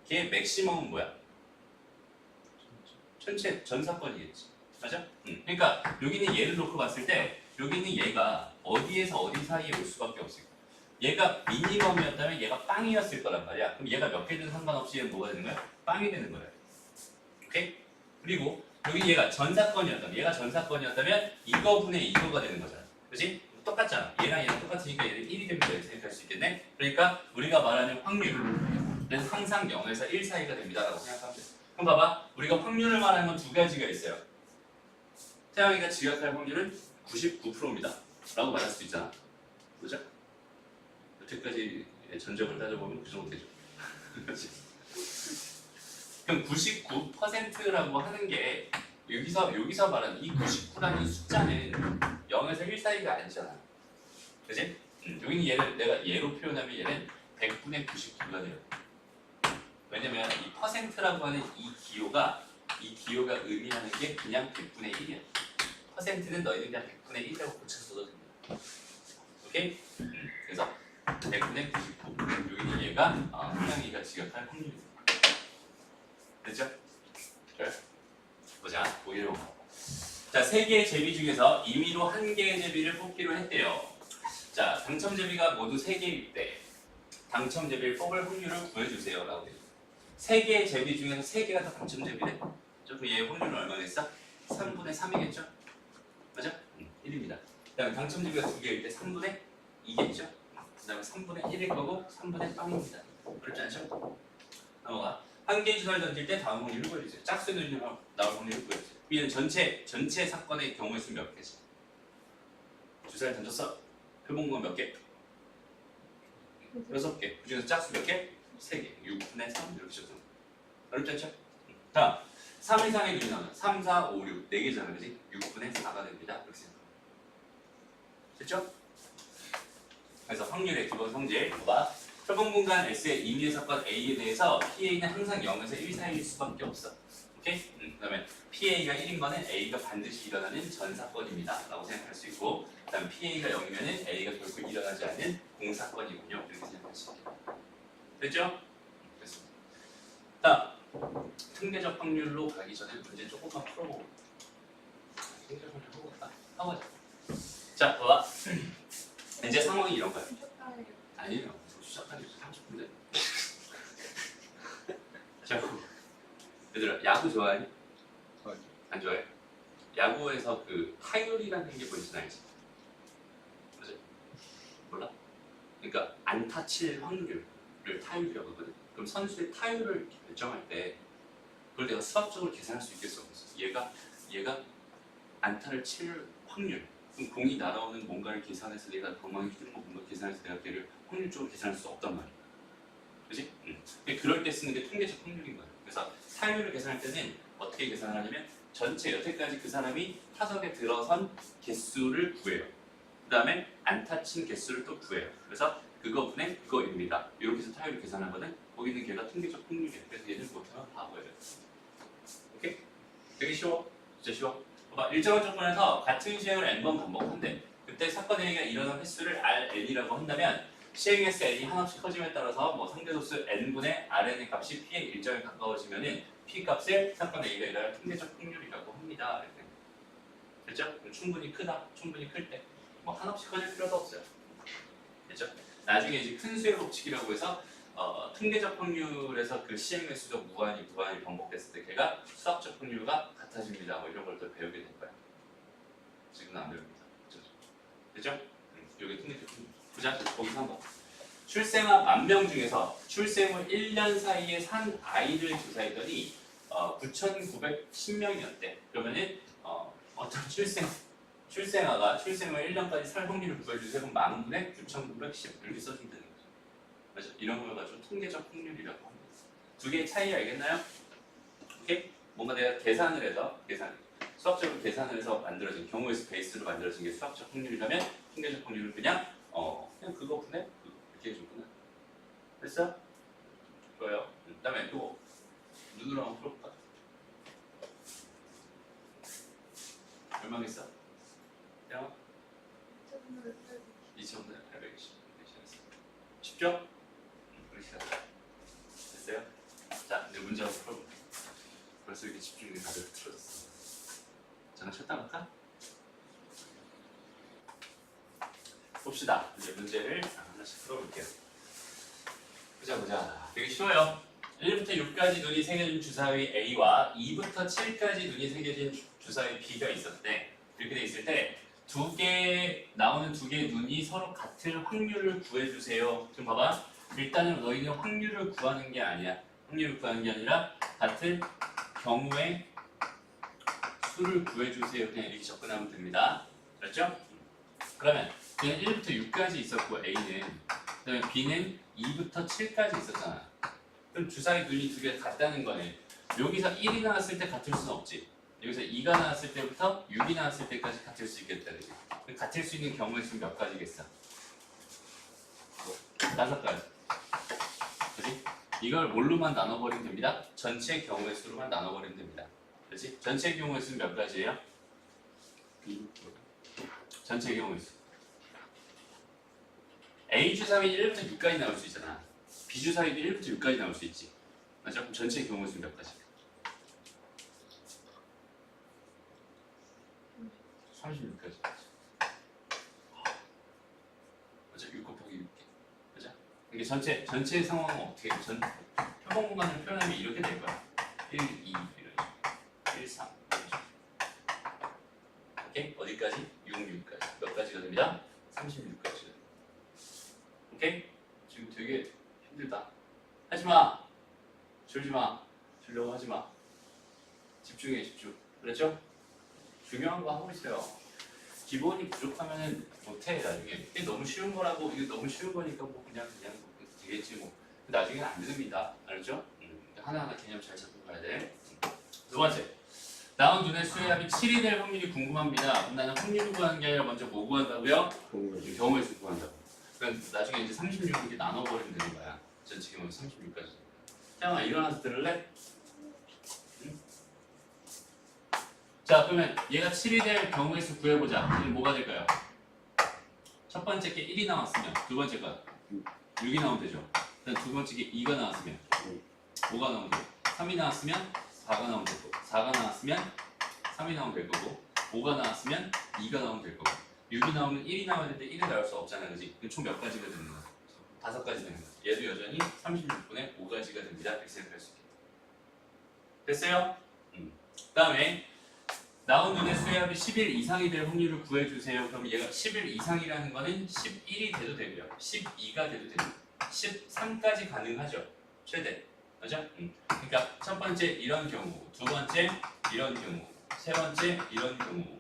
[SPEAKER 1] 걔의 맥시멈은 뭐야? 전체 전 사건이겠지. 맞아? 그러니까 여기는 얘를 놓고 봤을 때 여기는 얘가 어디에서 어디 사이에 올 수밖에 없을 거야. 얘가 미니멈이었다면 얘가 빵이었을 거란 말이야. 그럼 얘가 몇 개든 상관없이 얘는 뭐가 되는 거야? 빵이 되는 거야. 오케이? 그리고 여기 얘가 전사건이었다면 이거분의 이거가 되는 거잖아. 그렇지? 똑같잖아. 얘랑 얘랑 똑같으니까 얘는 1이 됩니다. 이렇게 생각할 수 있겠네. 그러니까 우리가 말하는 확률은 항상 0에서 1 사이가 됩니다. 라고 생각하면 돼. 그럼 봐봐. 우리가 확률을 말하는 건 두 가지가 있어요. 태양이가 지각할 확률은 99%입니다. 라고 말할 수 있잖아. 그죠? 여태까지 전적을 따져보면 그 정도 되죠. 그렇지? 그럼 99%라고 하는 게 여기서 말하는 이 99라는 숫자는 0에서 1 사이가 아니잖아. 그지? 여기는 얘를 내가 얘로 표현하면 얘는 100분의 99가 돼요. 왜냐면 이 퍼센트라고 하는 이 기호가 의미하는 게 그냥 100분의 1이야. 퍼센트는 너희들 그냥 100분의 1이라고 고쳐서도 됩니다. 오케이? 그래서 100분의 99. 여기는 얘가 태양이가 지각할 확률입니다. 됐죠? 좋아요. 보자. 오히려 자, 3개의 제비 중에서 임의로 1개의 제비를 뽑기로 했대요. 자, 당첨 제비가 모두 3개일 때 당첨 제비를 뽑을 확률을 구해주세요 라고 돼요. 3개의 제비 중에서 3개가 다 당첨 제비래. 그럼 얘 확률은 얼마 됐어? 3분의 3이겠죠? 맞아? 1입니다. 그 다음에 당첨 제비가 2개일 때 3분의 2겠죠? 그 다음에 3분의 1일 거고 3분의 0입니다. 그렇지 않죠? 넘어가. 1개의 주사를 던질 때 다음 확률을 구해주세요. 짝수의 눈이 나올 확률을 구해주세요. B는 전체 사건의 경우의 수 몇 개지? 주사를 던졌어. 표본 건 몇 개? 6개. 그 중에서 짝수 몇 개? 3개. 6분의 3 이렇게 적용. 어렵지 않죠? 다음 3 이상의 눈이 나오면 3, 4, 5, 6 4개잖아, 그지? 6분의 4가 됩니다. 이렇게 생각합니다. 됐죠? 그래서 확률의 기본 성질 봐봐. 표본 공간 S의 임의의 사건 A에 대해서 PA는 항상 0에서 1 사이일 수밖에 없어. 오케이? 그 다음에 PA가 1인 거는 A가 반드시 일어나는 전 사건입니다 라고 생각할 수 있고, 그 다음에 PA가 0이면 A가 결코 일어나지 않는 공사건이군요. 이렇게 생각할 수 있겠다. 됐죠? 됐습니다. 다음 통계적 확률로 가기 전에 문제 조금만 풀어보고 통계적 확률 해볼까? 하보자. 자, 봐봐. 이제 상황이 이런 거야. 아니에요. 시작하기 30분 전. 자, 얘들아, 야구 좋아하니? 안 좋아해? 야구에서 그 타율이라는 게 뭔지 알지? 그지? 몰라? 그러니까 안타 칠 확률을 타율이라고 하거든. 그럼 선수의 타율을 결정할 때 그걸 내가 수학적으로 계산할 수 있겠어? 얘가 안타를 칠 확률. 그럼 공이 날아오는 뭔가를 계산해서 내가 방망이 휘두르는 뭔가 계산해서 내가 걔를 확률적으로 계산할 수 없단 말이야. 그지? 그럴 때 쓰는 게 통계적 확률인 거야. 그래서 타율을 계산할 때는 어떻게 계산을 하냐면 전체 여태까지 그 사람이 타석에 들어선 개수를 구해요. 그 다음에 안타 친 개수를 또 구해요. 그래서 그거 분의 그거입니다. 이렇게 해서 타율을 계산하거든. 거기는 걔가 통계적 확률이에요. 그래서 얘를 못하면 바보예요. 오케이? 되게 쉬워. 진짜 쉬워. 봐봐. 일정한 조건에서 같은 시행을 n번 반복한대. 그때 사건 A가 일어난 횟수를 Rn이라고 한다면 시행 횟수 n이 한없이 커짐에 따라서 뭐 상대소수 n분의 Rn의 값이 P의 일정에 가까워지면은 P 값을 사건 A가 일어날 통계적 확률이라고 합니다. 이렇게. 됐죠? 충분히 크다. 충분히 클 때. 뭐 한없이 커질 필요도 없어요. 됐죠? 나중에 이제 큰 수의 법칙이라고 해서 통계적 확률에서 그 시행 횟수가 무한히 반복됐을 때 걔가 수학적 확률과 같아집니다. 뭐 이런 걸 또 배우게 될 거야. 지금은 안 배웁니다. 됐죠? 여기 통계적 확률. 보자. 거기서 한번. 출생한 10,000명 중에서 출생 후 1년 사이에 산 아이를 조사했더니 9,910명이었대. 그러면은 어떤 출생아가 출생 후 1년까지 살 확률을 구해주세요. 그럼 10,000분의 9,910 이렇게 써주면 되는 거죠. 맞아? 이런 걸 가지고 통계적 확률이라고 합니다. 두 개의 차이 알겠나요? 오케이? 뭔가 내가 계산을 해서 수학적으로 계산을 해서 만들어진 경우의 수 베이스로 만들어진 게 수학적 확률이라면 통계적 확률은 그냥 그거 분해 이렇게 해줬구나. 됐어? 좋아요. 그다음에 또 눈으로 한번 풀어볼까? 얼마겠어? 2,820. 쉽죠? 그렇게 됐어요? 자, 이제 문제 한번 풀어볼게. 벌써 이렇게 집중력이 다들 틀어졌어. 잠깐 쉬었다 갈까? 봅시다. 이제 문제를 하나씩 풀어볼게요. 보자. 되게 쉬워요. 1부터 6까지 눈이 새겨진 주사위 A와 2부터 7까지 눈이 새겨진 주사위 B가 있었대. 이렇게 돼 있을 때 나오는 두 개의 눈이 서로 같은 확률을 구해주세요. 지금 봐봐. 일단은 너희는 확률을 구하는 게 아니야. 확률을 구하는 게 아니라 같은 경우의 수를 구해주세요. 그냥 이렇게 접근하면 됩니다. 그렇죠? 그러면 그냥 1부터 6까지 있었고 A는, 그 다음에 B는 2부터 7까지 있었잖아. 그럼 주사위 눈이 두 개 같다는 거네. 여기서 1이 나왔을 때 같을 수는 없지. 여기서 2가 나왔을 때부터 6이 나왔을 때까지 같을 수 있겠다. 그지? 같을 수 있는 경우의 수는 몇 가지겠어? 5가지. 그지? 이걸 뭘로만 나눠버리면 됩니다? 전체 경우의 수로만 나눠버리면 됩니다. 그렇지? 전체 경우의 수는 몇 가지예요? 전체 경우의 수. A 주사위 1부터 6까지 나올 수 있잖아. B 주사위도 1부터 6까지 나올 수 있지. 맞죠? 그럼 전체 경우의 수는 몇 가지? 36까지. 그죠? 6 곱하기 6개. 그죠? 이게 전체 상황은 어떻게 표본 공간을 표현하면 이렇게 될 거야. 1, 2 이런 식으로. 1, 3 이런 식으로. 오케이? 어디까지? 6, 6까지. 몇 가지가 됩니다? 36까지. 오케이? 지금 되게 힘들다. 하지마. 졸지마. 졸려고 하지마. 집중해, 집중. 그랬죠? 중요한 거 하고 있어요. 기본이 부족하면 못해 나중에. 이게 너무 쉬운 거라고 이게 너무 쉬운 거니까 뭐 그냥 뭐 되겠지 뭐. 나중에는 안 됩니다. 알죠? 하나하나 개념 잘 잡고 가야 돼. 두 번째, 나온 눈의 수의 합이 7이 될 확률이 궁금합니다. 그럼 나는 확률을 구하는 게 아니라 먼저 뭐 구한다고요? 경우의 수 구한다고. 그러니까 나중에 이제 36 이렇게 나눠버리면 되는 거야. 전체 경우 36까지. 태양아 일어나서 들을래? 응? 자 그러면 얘가 7이 될 경우의 수 구해보자. 그럼 뭐가 될까요? 첫 번째 게 1이 나왔으면 두 번째가 6이 나오면 되죠. 그다음 두 번째 게 2가 나왔으면 5가 나오면 되고 3이 나왔으면 4가 나오면 될 거고 4가 나왔으면 3이 나오면 될 거고 5가 나왔으면 2가 나오면 될 거고 6이 나오면 1이 나와야 되는데 1이 나올 수 없잖아 그지? 그럼 총 몇 가지가 되는 거야? 5가지 되는 거야. 얘도 여전히 36분의 5가지가 됩니다. 이렇게 생각할 수 있게 됐어요? 그 다음에 나온 눈의 수의 합이 11 이상이 될 확률을 구해주세요. 그럼 얘가 11 이상이라는 거는 11이 돼도 되고요. 12가 돼도 되고 13까지 가능하죠. 최대. 맞죠? 그러니까 첫 번째 이런 경우, 두 번째 이런 경우, 세 번째 이런 경우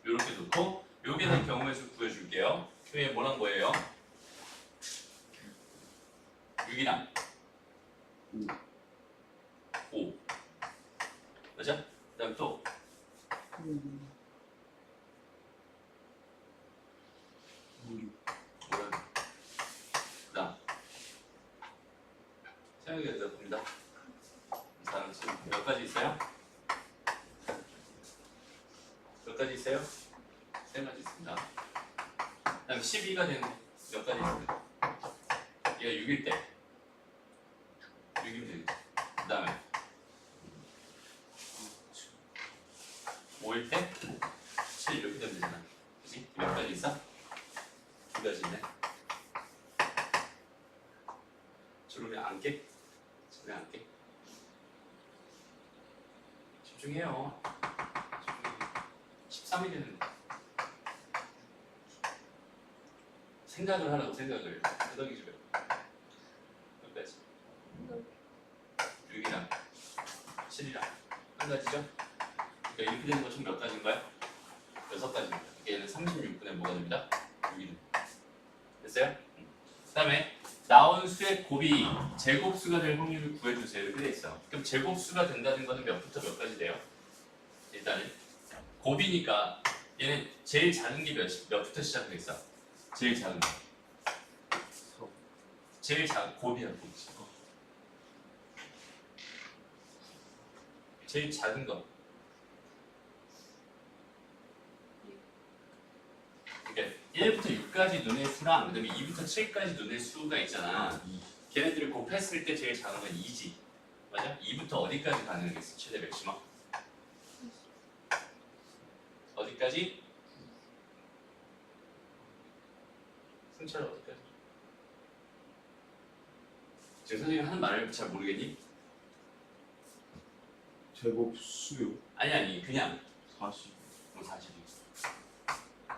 [SPEAKER 1] 이렇게 놓고 요게 된 경우의 수 구해줄게요. 그게 뭐란 거예요? 6이랑 5 맞죠? 그 다음 또 그다음 생각이 안 납니다. 이 사람 지금 몇 가지 있어요? 몇 가지 있어요? 3가지 있습니다. 그다음 12가 되는 몇 가지 있습니다. 얘가 6일 때 6이면 되겠지. 그다음에 5일 때 7 이렇게 되면 되잖아. 그치? 몇 가지 있어? 2가지네. 졸음이 안 깨? 졸음이 안 깨? 집중해요. 13이 되는데 생각을 하라고 생각을 끄덕이 줘요. 몇 가지? 6이랑 7이랑 한 가지죠? 그러니까 이렇게 되는 거 총 몇 가지인가요? 6가지입니다. 얘는 36분의 뭐가 됩니다? 6이 됩니다. 됐어요? 그 다음에 나온 수의 곱이 제곱수가 될 확률을 구해주세요. 이렇게 돼 있어. 그럼 제곱수가 된다는 거는 몇부터 몇 가지 돼요? 일단은 곱이니까 얘는 제일 작은 게 몇부터 시작돼 있어? 제일 작은 거. 제일 작은 곱이야 곱. 제일 작은 거. 그러니까 1부터 6까지 눈의 수랑 그다음에 2부터 7까지 눈의 수가 있잖아. 걔네들을 곱했을 때 제일 작은 건 2지. 맞아? 2부터 어디까지 가능하겠어? 최대 맥시멈? 어디까지? 승철 어디까지? 지금 선생님 하는 말을 잘 모르겠니?
[SPEAKER 2] 제곱 수요
[SPEAKER 1] 아니 그냥
[SPEAKER 2] 40
[SPEAKER 1] 뭐 40이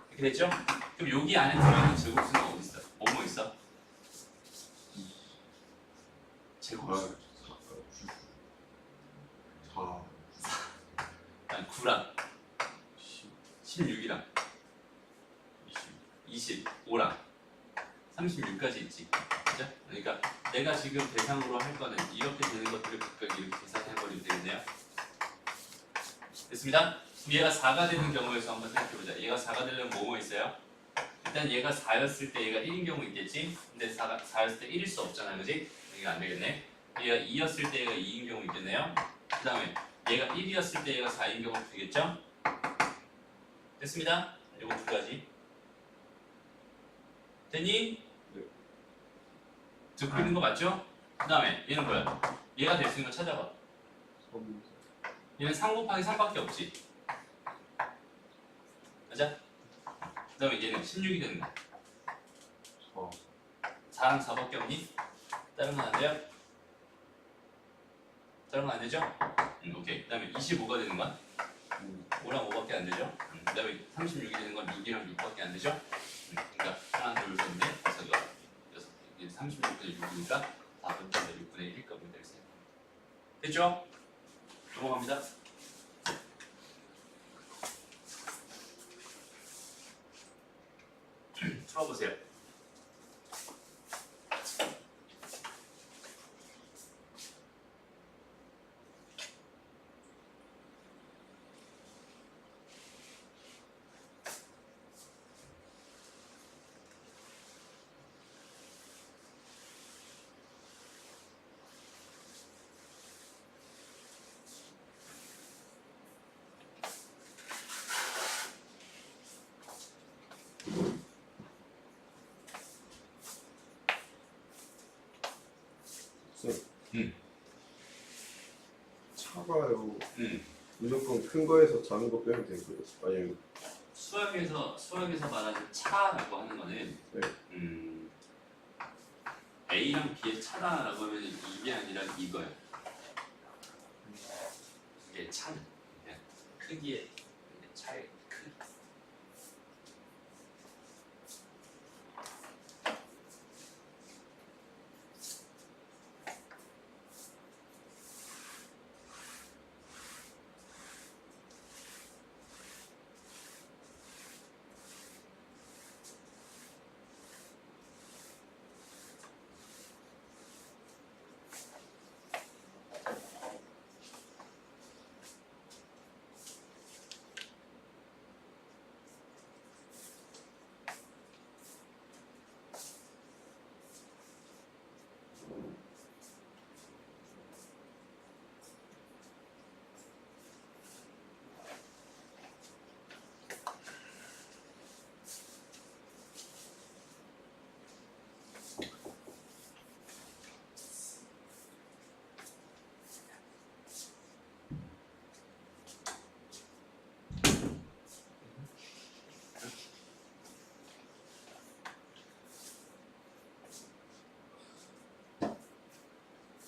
[SPEAKER 1] 이렇게 됐죠? 그럼 여기 안에 들어있는 제곱수는 어디 있어? 뭐뭐 있어? 제곱수
[SPEAKER 2] 4
[SPEAKER 1] 9랑
[SPEAKER 2] 10
[SPEAKER 1] 16이랑 25랑 36까지 있지. 그죠? 그러니까 내가 지금 대상으로 할 거는 이렇게 되는 것들을 각각 이렇게 계산해버리면 되겠네요. 됐습니다? 그럼 얘가 4가 되는 경우에서 한번 생각해보자. 얘가 4가 되려면 뭐뭐 있어요? 일단 얘가 4였을 때 얘가 1인 경우 있겠지? 근데 4였을 때 1일 수 없잖아. 그지? 이게 안 되겠네. 얘가 2였을 때 얘가 2인 경우 있겠네요. 그 다음에 얘가 1이었을 때 얘가 4인 경우 되겠죠? 됐습니다? 이거 두 가지. 됐니?
[SPEAKER 2] 네.
[SPEAKER 1] 듣고 있는 거 맞죠? 그 다음에 얘는 뭐야? 얘가 될 수 있는 거 찾아봐. 얘는 3 곱하기 3밖에 없지. 맞아? 그 다음에 얘는 16이 되는 거야. 4랑 4밖에 없니? 다른 건 안 돼요? 다른 건 안 되죠? 오케이. 그 다음에 25가 되는 건 5랑 5밖에 안 되죠? 그 다음에 36이 되는 건 6이랑 6밖에 안 되죠? 그러니까 하나, 둘, 셋, 넷, 다섯, 여섯. 이제 36분의 6이니까 4분의 6분의 1일 겁니다. 이렇게 생각하면. 됐죠? 넘어갑니다. 풀어보세요.
[SPEAKER 2] 차가요.
[SPEAKER 1] 음.
[SPEAKER 2] 무조건 큰 거에서 작은 거 빼면 되는 거예요. 아니면
[SPEAKER 1] 수학에서 말하는 차라고 하는 거는
[SPEAKER 2] 네.
[SPEAKER 1] A랑 B의 차다라고 하면 이게 아니라 이거예요. 이게 차는 그냥 크기의 차의 크기.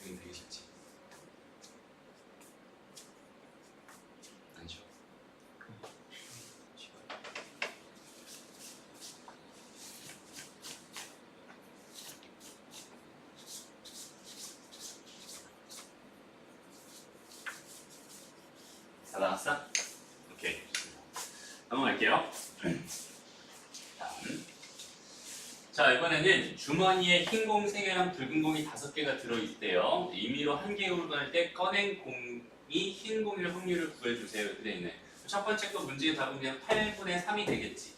[SPEAKER 1] 여기 되게 쉽지. 아니죠. 다 나왔어? 오케이. 넘어갈게요. 다음. 자, 이번에는 주머니에 흰 공 3개랑 붉은 공이 5개가 들어있대요. 임의로 한 개의 물건을 때 꺼낸 공이 흰 공일 확률을 구해주세요. 이렇게 돼 있네. 첫 번째 거 문제의 답은 그냥 8분의 3이 되겠지.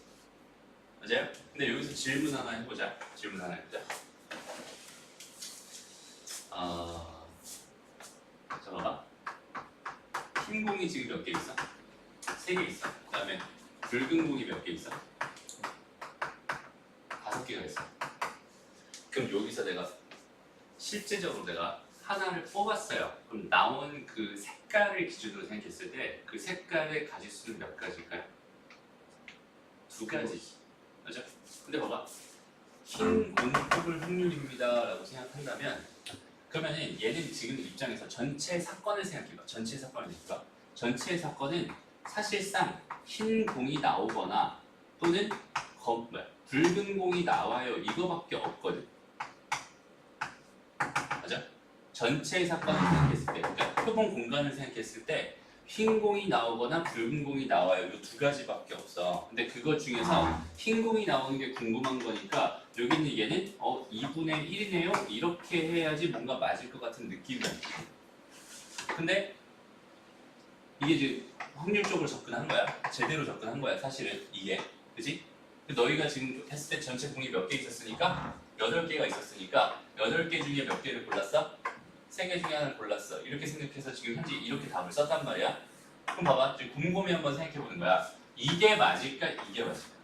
[SPEAKER 1] 맞아요? 근데 여기서 질문 하나 해보자. 자, 봐봐. 흰 공이 지금 몇 개 있어? 3개 있어. 그 다음에 붉은 공이 몇 개 있어? 5개가 있어. 그럼 여기서 내가 실제적으로 내가 하나를 뽑았어요. 그럼 나온 그 색깔을 기준으로 생각했을 때 그 색깔의 가지수는 몇 가지일까요? 2가지. 맞죠? 근데 봐봐. 흰 공 뽑을 확률입니다 라고 생각한다면 그러면은 얘는 지금 입장에서 전체 사건을 생각해봐. 전체 사건은 사실상 흰 공이 나오거나 또는 붉은 공이 나와요. 이거밖에 없거든. 맞아? 전체 사건을 생각했을 때, 그러니까 표본 공간을 생각했을 때 흰 공이 나오거나 붉은 공이 나와요. 이 2가지밖에 없어. 근데 그거 중에서 흰 공이 나오는 게 궁금한 거니까 여기 있는 얘는 2분의 1이네요. 이렇게 해야지 뭔가 맞을 것 같은 느낌이야. 근데 이게 이제 확률적으로 접근한 거야. 제대로 접근한 거야. 사실은 이게. 그지? 너희가 지금 했을 때 전체 공이 몇 개 있었으니까 8개가 있었으니까 8개 중에 몇 개를 골랐어? 3개 중에 하나를 골랐어. 이렇게 생각해서 지금 현재 이렇게 답을 썼단 말이야. 그럼 봐봐. 지금 곰곰이 한번 생각해 보는 거야. 이게 맞을까? 이게 맞을까?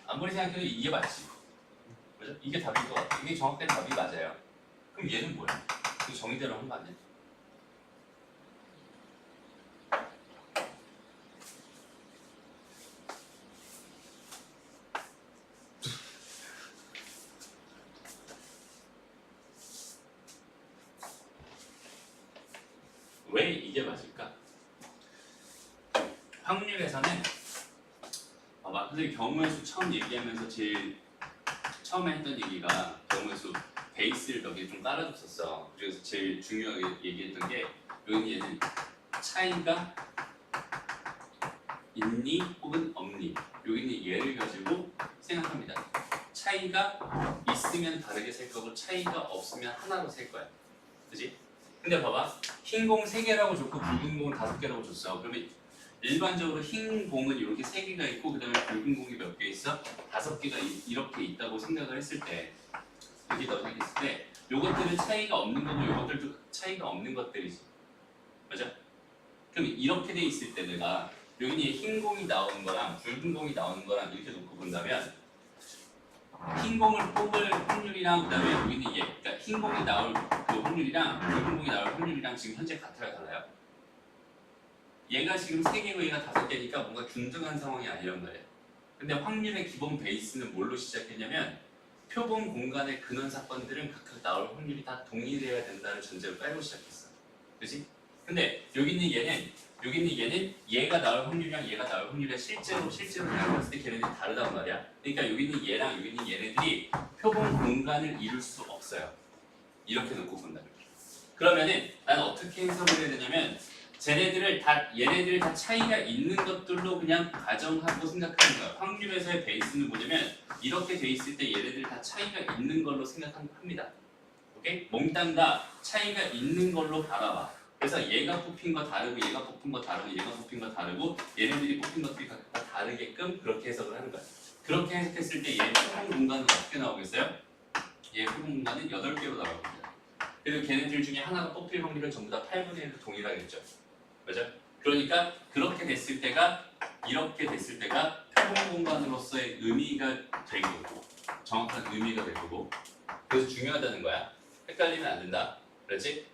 [SPEAKER 1] 아무리 생각해도 이게 맞지. 그죠? 이게 답인 것 같아. 이게 정확한 답이 맞아요. 그럼 얘는 뭐야? 그 정의대로 한 거 아니야? 왜 이게 맞을까? 확률에서는 봐봐, 근데 경우의 수 처음 얘기하면서 제일 처음에 했던 얘기가 경우의 수 베이스를 몇 개 좀 깔아줬었어. 그래서 제일 중요하게 얘기했던 게 여기 얘는 차이가 있니 혹은 없니, 여기는 얘를 가지고 생각합니다. 차이가 있으면 다르게 셀 거고 차이가 없으면 하나로 셀 거야. 그지? 근데 봐봐, 흰 공 3개라고 줬고 붉은 공은 5개라고 줬어. 그러면 일반적으로 흰 공은 이렇게 3개가 있고 그 다음에 붉은 공이 몇 개 있어? 5개가 이렇게 있다고 생각을 했을 때, 이렇게 넣었을 때 요것들은 차이가 없는 거고 요것들도 차이가 없는 것들이지. 맞아? 그럼 이렇게 돼 있을 때 내가 여기는 흰 공이 나오는 거랑 붉은 공이 나오는 거랑 이렇게 놓고 본다면 흰 공을 뽑을 확률이랑 그다음에 여기는 얘, 그러니까 흰 공이 나올 그 확률이랑 붉은 공이 나올 확률이랑 지금 현재 같아요, 달라요? 얘가 지금 3개고 얘가 5개니까 뭔가 균등한 상황이 아니란 말이에요. 근데 확률의 기본 베이스는 뭘로 시작했냐면 표본 공간의 근원 사건들은 각각 나올 확률이 다 동일해야 된다는 전제를 깔고 시작했어. 그렇지? 근데 여기 있는 얘는 얘가 나올 확률이랑 얘가 나올 확률이 실제로 나왔을 때 걔네들이 다르단 말이야. 그러니까 여기 있는 얘랑 여기 있는 얘네들이 표본 공간을 이룰 수 없어요. 이렇게 놓고 본다면. 그러면은 난 어떻게 해석을 해야 되냐면 얘네들 다 차이가 있는 것들로 그냥 가정하고 생각하는 거야. 확률에서의 베이스는 뭐냐면 이렇게 돼 있을 때 얘네들 다 차이가 있는 걸로 생각합니다. 오케이? 몽땅 다 차이가 있는 걸로 바라봐. 그래서 얘가 뽑힌 거 다르고 얘가 뽑힌 거 다르고 얘가 뽑힌 거 다르고 얘네들이 뽑힌 것들이 각각 다 다르게끔 그렇게 해석을 하는 거야. 그렇게 해석했을 때 얘 표본 공간은 어떻게 나오겠어요? 얘 표본 공간은 8개로 나올 겁니다. 그리고 걔네들 중에 하나가 뽑힐 확률은 전부 다 8분의 1로 동일하겠죠. 맞아? 그러니까 그렇게 됐을 때가 이렇게 됐을 때가 표본 공간으로서의 의미가 되고 정확한 의미가 될 거고, 그래서 중요하다는 거야. 헷갈리면 안 된다. 그렇지?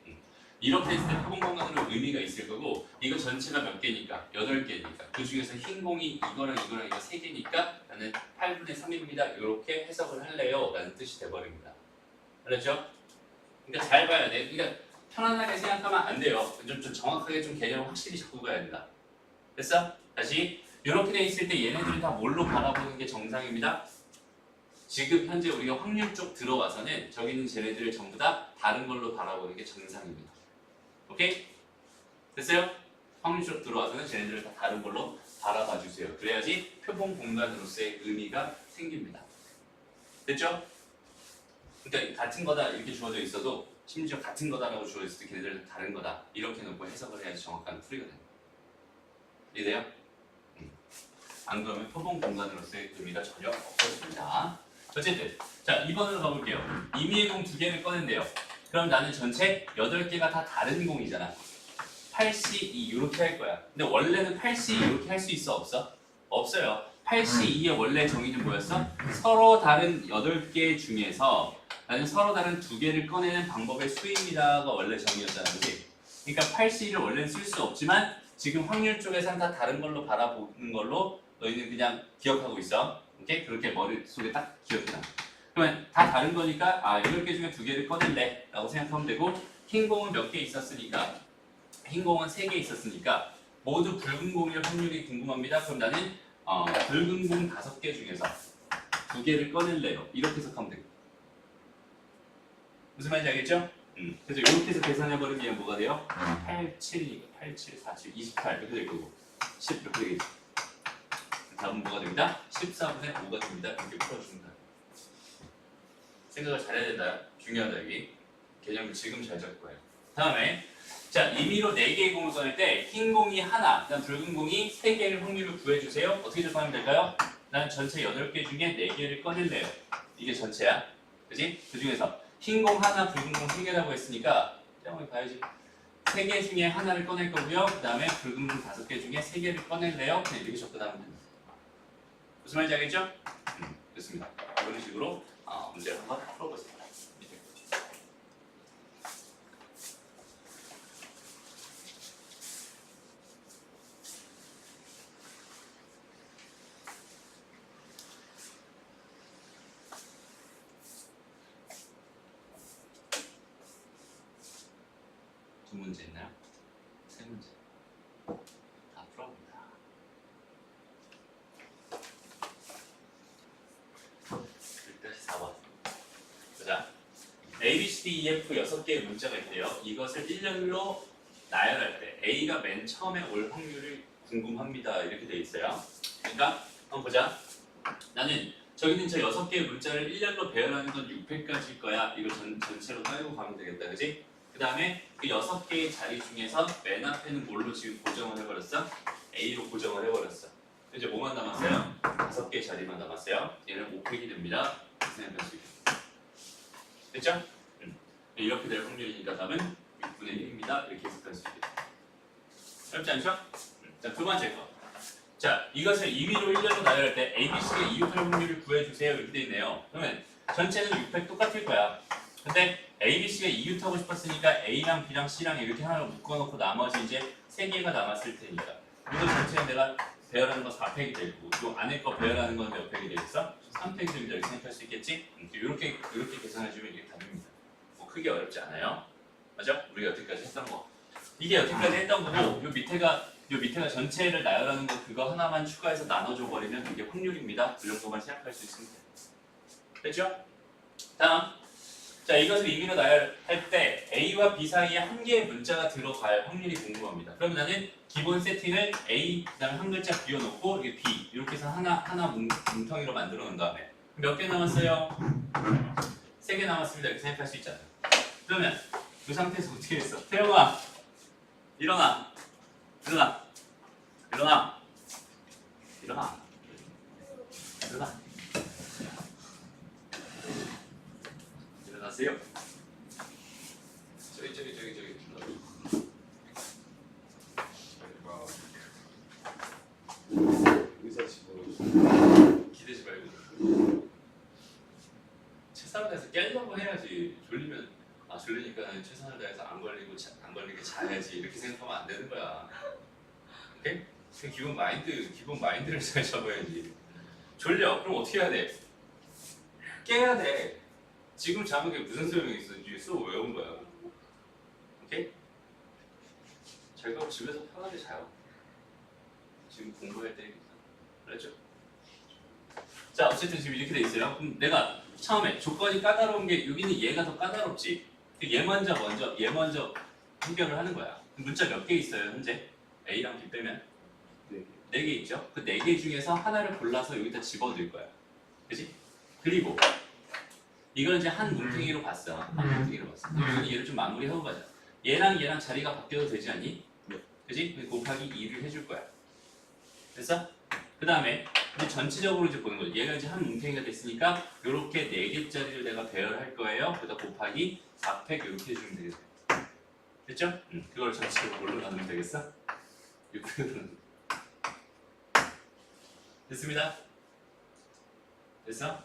[SPEAKER 1] 이렇게 했을 때 표본 공간으로 의미가 있을 거고, 이거 전체가 몇 개니까? 8개니까. 그 중에서 흰 공이 이거랑 이거 3개니까 나는 8분의 3입니다. 이렇게 해석을 할래요. 라는 뜻이 돼버립니다. 알았죠? 그러니까 잘 봐야 돼. 그러니까 편안하게 생각하면 안 돼요. 좀 정확하게 좀 개념을 확실히 잡고 가야 된다. 됐어? 다시. 이렇게 돼 있을 때 얘네들이 다 뭘로 바라보는 게 정상입니다. 지금 현재 우리가 확률 쪽 들어와서는 저기 있는 쟤네들을 전부 다 다른 걸로 바라보는 게 정상입니다. 오케이? 됐어요? 확률 쪽 들어와서는 쟤네들을 다 다른 걸로 바라봐 주세요. 그래야지 표본 공간으로서의 의미가 생깁니다. 됐죠? 그러니까 같은 거다 이렇게 주어져 있어도 심지어 같은 거다라고 주어져 있을 때 걔네들은 다른 거다 이렇게 놓고 해석을 해야지 정확한 풀이가 됩니다. 이해돼요? 안 그러면 표본 공간으로서의 의미가 전혀 없어집니다. 어쨌든 자 2번으로 가볼게요. 임의의 공 2개를 꺼낸대요. 그럼 나는 전체 8개가 다 다른 공이잖아. 8C2 이렇게 할 거야. 근데 원래는 8C 이렇게 할 수 있어? 없어? 없어요. 8C2의 원래 정의는 뭐였어? 서로 다른 8개 중에서 나는 서로 다른 2개를 꺼내는 방법의 수입니다가 원래 정의였잖아. 그치? 그러니까 8C를 원래는 쓸 수 없지만 지금 확률 쪽에선 다 다른 걸로 바라보는 걸로 너희는 그냥 기억하고 있어. 오케이? 그렇게 머릿속에 딱 기억해놔. 그러면 다 다른 거니까 8개 중에 2개를 꺼낼래 라고 생각하면 되고, 흰 공은 몇 개 있었으니까 흰 공은 3개 있었으니까 모두 붉은 공일 확률이 궁금합니다. 그럼 나는 붉은 공 5개 중에서 2개를 꺼낼래요. 이렇게 해석하면 되고. 무슨 말인지 알겠죠? 그래서 이렇게 해서 계산해버리면 뭐가 돼요? 8, 7이니까 8, 7, 4, 7, 28 이렇게 될 거고 10 이렇게 되겠죠. 답은 뭐가 됩니다? 14분의 5가 됩니다. 이렇게 풀어줍니다. 생각을 잘해야 된다. 중요하다 여기. 개념을 지금 잘 잡을 거예요. 다음에 자 임의로 4개의 공을 꺼낼 때 흰 공이 하나, 그다음 붉은 공이 3개를 확률을 구해주세요. 어떻게 접하면 될까요? 난 전체 8개 중에 4개를 꺼낼래요. 이게 전체야. 그지? 그 중에서 흰 공 하나, 붉은 공 3개라고 했으니까 짱을 봐야지. 3개 중에 하나를 꺼낼 거고요. 그 다음에 붉은 공 5개 중에 3개를 꺼낼래요. 그냥 이렇게 접근하면 됩니다. 무슨 말인지 알겠죠? 됐습니다. 이런 식으로 문제를 한번 풀어보겠습니다. 문제 있나요? 3문제 다 풀어봅니다. 일단 4번 보자. A, B, C, D, E, F 6개의 문자가 있대요. 이것을 일렬로 나열할 때 A가 맨 처음에 올 확률이 궁금합니다. 이렇게 돼 있어요. 그러니까 한번 보자. 나는 저기 있는 저 6개의 문자를 일렬로 배열하는 건 600까지일 거야. 이거 전체로 따지고 가면 되겠다. 그지? 그 다음에 그 6개의 자리 중에서 맨 앞에는 뭘로 지금 고정을 해버렸어? A로 고정을 해버렸어. 이제 뭐만 남았어요? 5개의 자리만 남았어요. 얘는 5팩이 됩니다. 생각할 수 있겠다. 됐죠? 이렇게 될 확률이니까 답은 6분의 1입니다. 이렇게 해석할 수 있겠다. 어렵지 않죠? 자, 두 번째 거. 자, 이것을 2위로 1년로 나열할 때 A, B, C의 이웃할 확률을 구해주세요. 이렇게 돼 있네요. 그러면 전체는 600 똑같을 거야. 근데 A, B, C가 이웃하고 싶었으니까 A랑 B랑 C랑 이렇게 하나로 묶어놓고 나머지 이제 3개가 남았을 테니까 이거 전체는 내가 배열하는 거 4팩이 되고 이 안에 거 배열하는 건 몇 팩이 되겠어? 3팩이 됩니다. 이렇게 생각할 수 있겠지? 이렇게 계산해주면 이게 답입니다. 뭐 크게 어렵지 않아요. 맞아? 우리가 여태까지 했던 거. 이게 여태까지 했던 거고 요 밑에가 전체를 나열하는 거 그거 하나만 추가해서 나눠줘 버리면 이게 확률입니다. 그 정도만 생각할 수 있습니다. 됐죠? 다음. 자, 이것을 임의로 나열할 때 A와 B 사이에 한 개의 문자가 들어갈 확률이 궁금합니다. 그럼 나는 기본 세팅을 A, 그 다음에 한 글자 비워놓고 이게 B 이렇게 해서 하나 뭉텅이로 만들어 놓은 다음에 몇 개 남았어요? 3개 남았습니다. 이렇게 생각할 수 있잖아요. 그러면 이 상태에서 어떻게 했어? 태영아 일어나 일어나 일어나 일어나 일어나 일어나세요. 저기
[SPEAKER 2] 의사 집어넣어.
[SPEAKER 1] 기대지 말고 최선을 다해서 깨려고 해야지. 졸리면 졸리니까 최선을 다해서 안 걸리게 자야지 이렇게 생각하면 안 되는 거야. 오케이? 그 기본 마인드를 잘 잡아야지. 졸려. 그럼 어떻게 해야 돼? 깨야 돼. 지금 자는 게 무슨 소용이 있어? 이제 수업 외운 거야. 오케이? 잘 가고 집에서 편하게 자요. 지금 공부할 때니까. 알았죠? 자, 어쨌든 지금 이렇게 돼 있어요. 그럼 내가 처음에 조건이 까다로운 게 여기는 얘가 더 까다롭지. 얘 먼저 해결을 하는 거야. 문자 몇 개 있어요, 현재? A랑 B 빼면? 4개 있죠? 그 4개 중에서 하나를 골라서 여기다 집어넣을 거야. 그지? 그리고 이걸 이제 한 뭉탱이로 봤어. 한 뭉탱이로 봤어. 그럼 얘를 좀 마무리하고 가자. 얘랑 자리가 바뀌어도 되지 않니? 그지? 곱하기 2를 해줄 거야. 됐어? 그 다음에 이제 전체적으로 이제 보는 거죠. 얘가 이제 한 뭉탱이가 됐으니까 이렇게 4개짜리를 내가 배열할 거예요. 그다음 곱하기 4팩 이렇게 해주면 되겠어. 됐죠? 그걸 전체적으로 뭘로 나누면 되겠어? 6팩으로. 됐습니다. 됐어?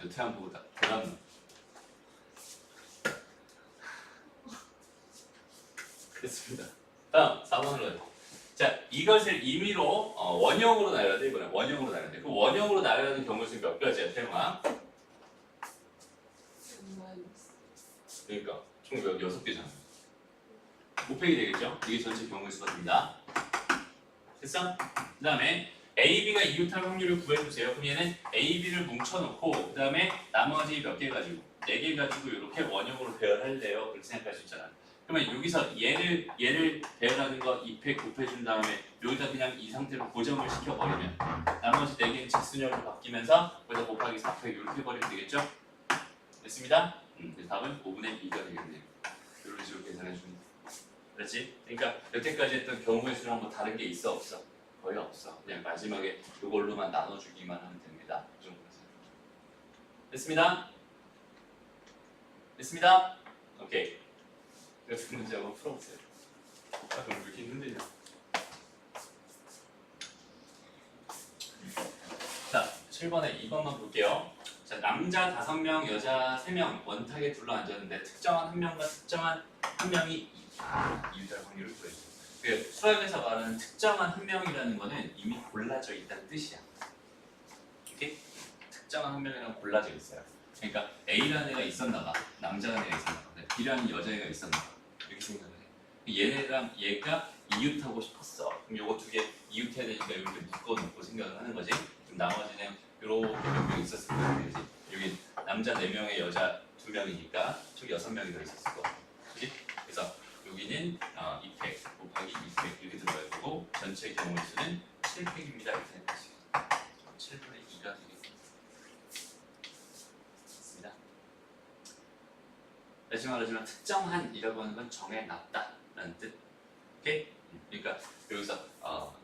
[SPEAKER 1] 여태 안 보고 대답. 됐습니다. 다음 4번으로 가요. 자, 이것을 임의로 원형으로 나열해야 돼. 이번에 원형으로 나열해야 돼. 그 원형으로 나열하는 경우 수는 몇 가지야, 태영아? 그러니까 총 6개잖아. 5팩이 되겠죠? 이게 전체 경우의 수가 됩니다. 됐어? 그 다음에 A, B가 이웃할 확률을 구해주세요. 그럼 얘는 A, B를 뭉쳐놓고 그 다음에 나머지 몇 개 가지고 4개 가지고 이렇게 원형으로 배열할래요. 그렇게 생각할 수 있잖아. 그러면 여기서 얘를 배열하는 거 2팩 곱해준 다음에 여기다 그냥 이 상태로 고정을 시켜버리면 나머지 4개는 직순열로 바뀌면서 거기다 곱하기 4팩 이렇게 해버리면 되겠죠? 됐습니다? 답은 5분의 2가 되겠네요. 이런 식으로 계산해줍니다. 그렇지? 그러니까 여태까지 했던 경우의 수랑 뭐 다른 게 있어 없어? 거의 없어. 그냥 마지막에 이걸로만 나눠주기만 하면 됩니다. 이 정도 됐습니다? 됐습니다? 오케이. 이거 두 문제 한번 풀어보세요. 그럼 왜 이렇게 힘드냐? 자, 7번에 2번만 볼게요. 자, 남자 5명, 여자 3명 원탁에 둘러앉았는데 특정한 한 명과 특정한 한 명이 이웃할 확률을 구해줘. 그 수학에서 말하는 특정한 한 명이라는 거는 이미 골라져 있다는 뜻이야. 오케이? 특정한 한 명이랑 골라져 있어요. 그러니까 A라는 애가 있었나 봐. 남자라는 애가 있었나 봐. B라는 여자애가 있었나 봐. 이렇게 생각을 해. 얘랑 얘가 이웃하고 싶었어. 그럼 요거 두 개 이웃해야 되니까 이렇게 묶어놓고 생각을 하는 거지. 그럼 나머지는 요렇게 몇 명 있었을 거야. 그지? 여기 남자 4명에 여자 2명이니까 총 6명이 들어있었을 거고. 그지? 그래서 여기는 2팩 곱하기 2팩 이렇게 들어가야 되고 전체 경우의 수는 7팩입니다. 이렇게 생각하시면 7분의 2가 되겠습니다. 다시 말하지만 특정한이라고 하는 건 정해놨다라는 뜻. 오케이? 그러니까 여기서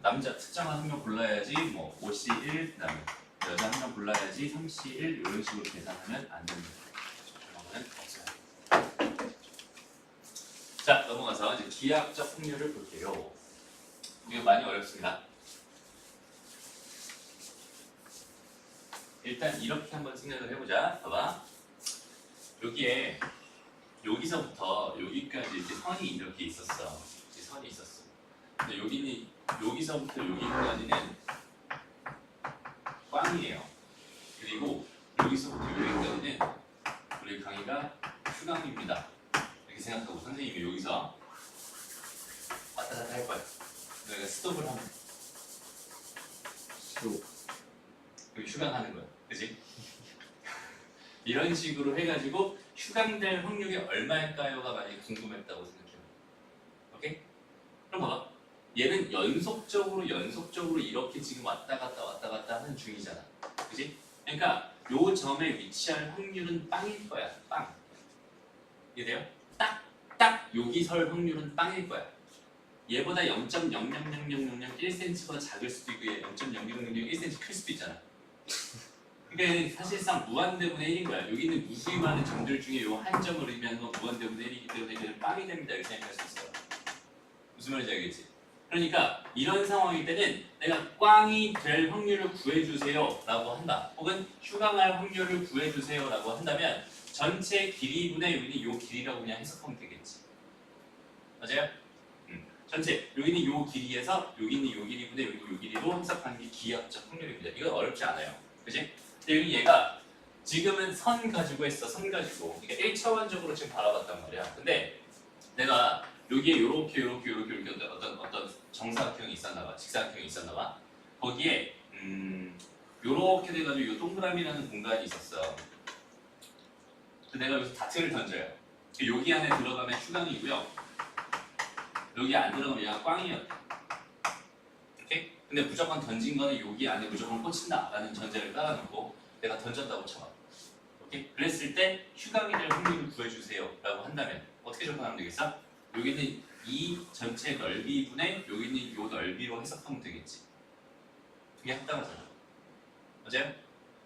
[SPEAKER 1] 남자 특정한 한 명 골라야지 뭐 5C1 그다음에 여자 한 명 골라야지 3C1 이런 식으로 계산하면 안 됩니다. 그런 거는 없어요. 자 넘어가서 이제 기하학적 확률을 볼게요. 이거 많이 어렵습니다. 일단 이렇게 한번 생각을 해보자. 봐봐. 여기에 여기서부터 여기까지 이렇게 선이 이렇게 있었어. 이렇게 선이 있었어. 근데 여기는 여기서부터 여기까지는 꽝이에요. 그리고 여기서부터 여기까지는 우리 강의가 휴강입니다. 이렇게 생각하고 선생님이 여기서 왔다 갔다 할 거야. 내가 스톱을 하면 여기 휴강하는 거야. 그지? 이런 식으로 해가지고 휴강될 확률이 얼마일까요가 만약에 궁금했다고 생각해요. 오케이? 그럼 봐봐. 얘는 연속적으로 이렇게 지금 왔다 갔다 하는 중이잖아. 그지? 그러니까 요 점에 위치할 확률은 빵일 거야. 빵. 이해돼요? 딱 여기 설 확률은 빵일 거야. 얘보다 0.0000001cm보다 작을 수도 있고 얘 0.00001cm 클 수도 있잖아. 그러니까 사실상 무한대분의 1인 거야. 여기는 무수히 많은 점들 중에 요 한 점을 의미하는 건 무한대분의 1이기 때문에 얘는 빵이 됩니다. 이렇게 생각할 수 있어요. 무슨 말인지 알겠지? 그러니까 이런 상황일 때는 내가 꽝이 될 확률을 구해주세요 라고 한다. 혹은 휴강할 확률을 구해주세요 라고 한다면 전체 길이분의 여기는 요 길이라고 그냥 해석하면 되겠지. 맞아요? 전체 여기는 요 길이에서 여기는 요 길이분의 여기는 요 길이로 해석하는 게 기하학적 확률입니다. 이건 어렵지 않아요. 그치? 근데 여기 얘가 지금은 선 가지고 했어. 선 가지고. 그러니까 1차원적으로 지금 바라봤단 말이야. 근데 내가 여기에 요렇게 어떤 정사각형이 있었나 봐. 직사각형이 있었나 봐. 거기에 요렇게 돼가지고 요 동그라미라는 공간이 있었어. 내가 여기서 다트를 던져요. 여기 안에 들어가면 휴강이고요. 여기 안 들어가면 얘가 꽝이었대. 오케이? 근데 무조건 던진 거는 여기 안에 무조건 꽂힌다라는 전제를 깔아놓고 내가 던졌다고 쳐봐. 오케이? 그랬을 때 휴강이 될 확률을 구해주세요 라고 한다면 어떻게 접근하면 되겠어? 여기는 이 전체 넓이분의 여기는 이 넓이로 해석하면 되겠지. 그게 합당하잖아. 맞아요?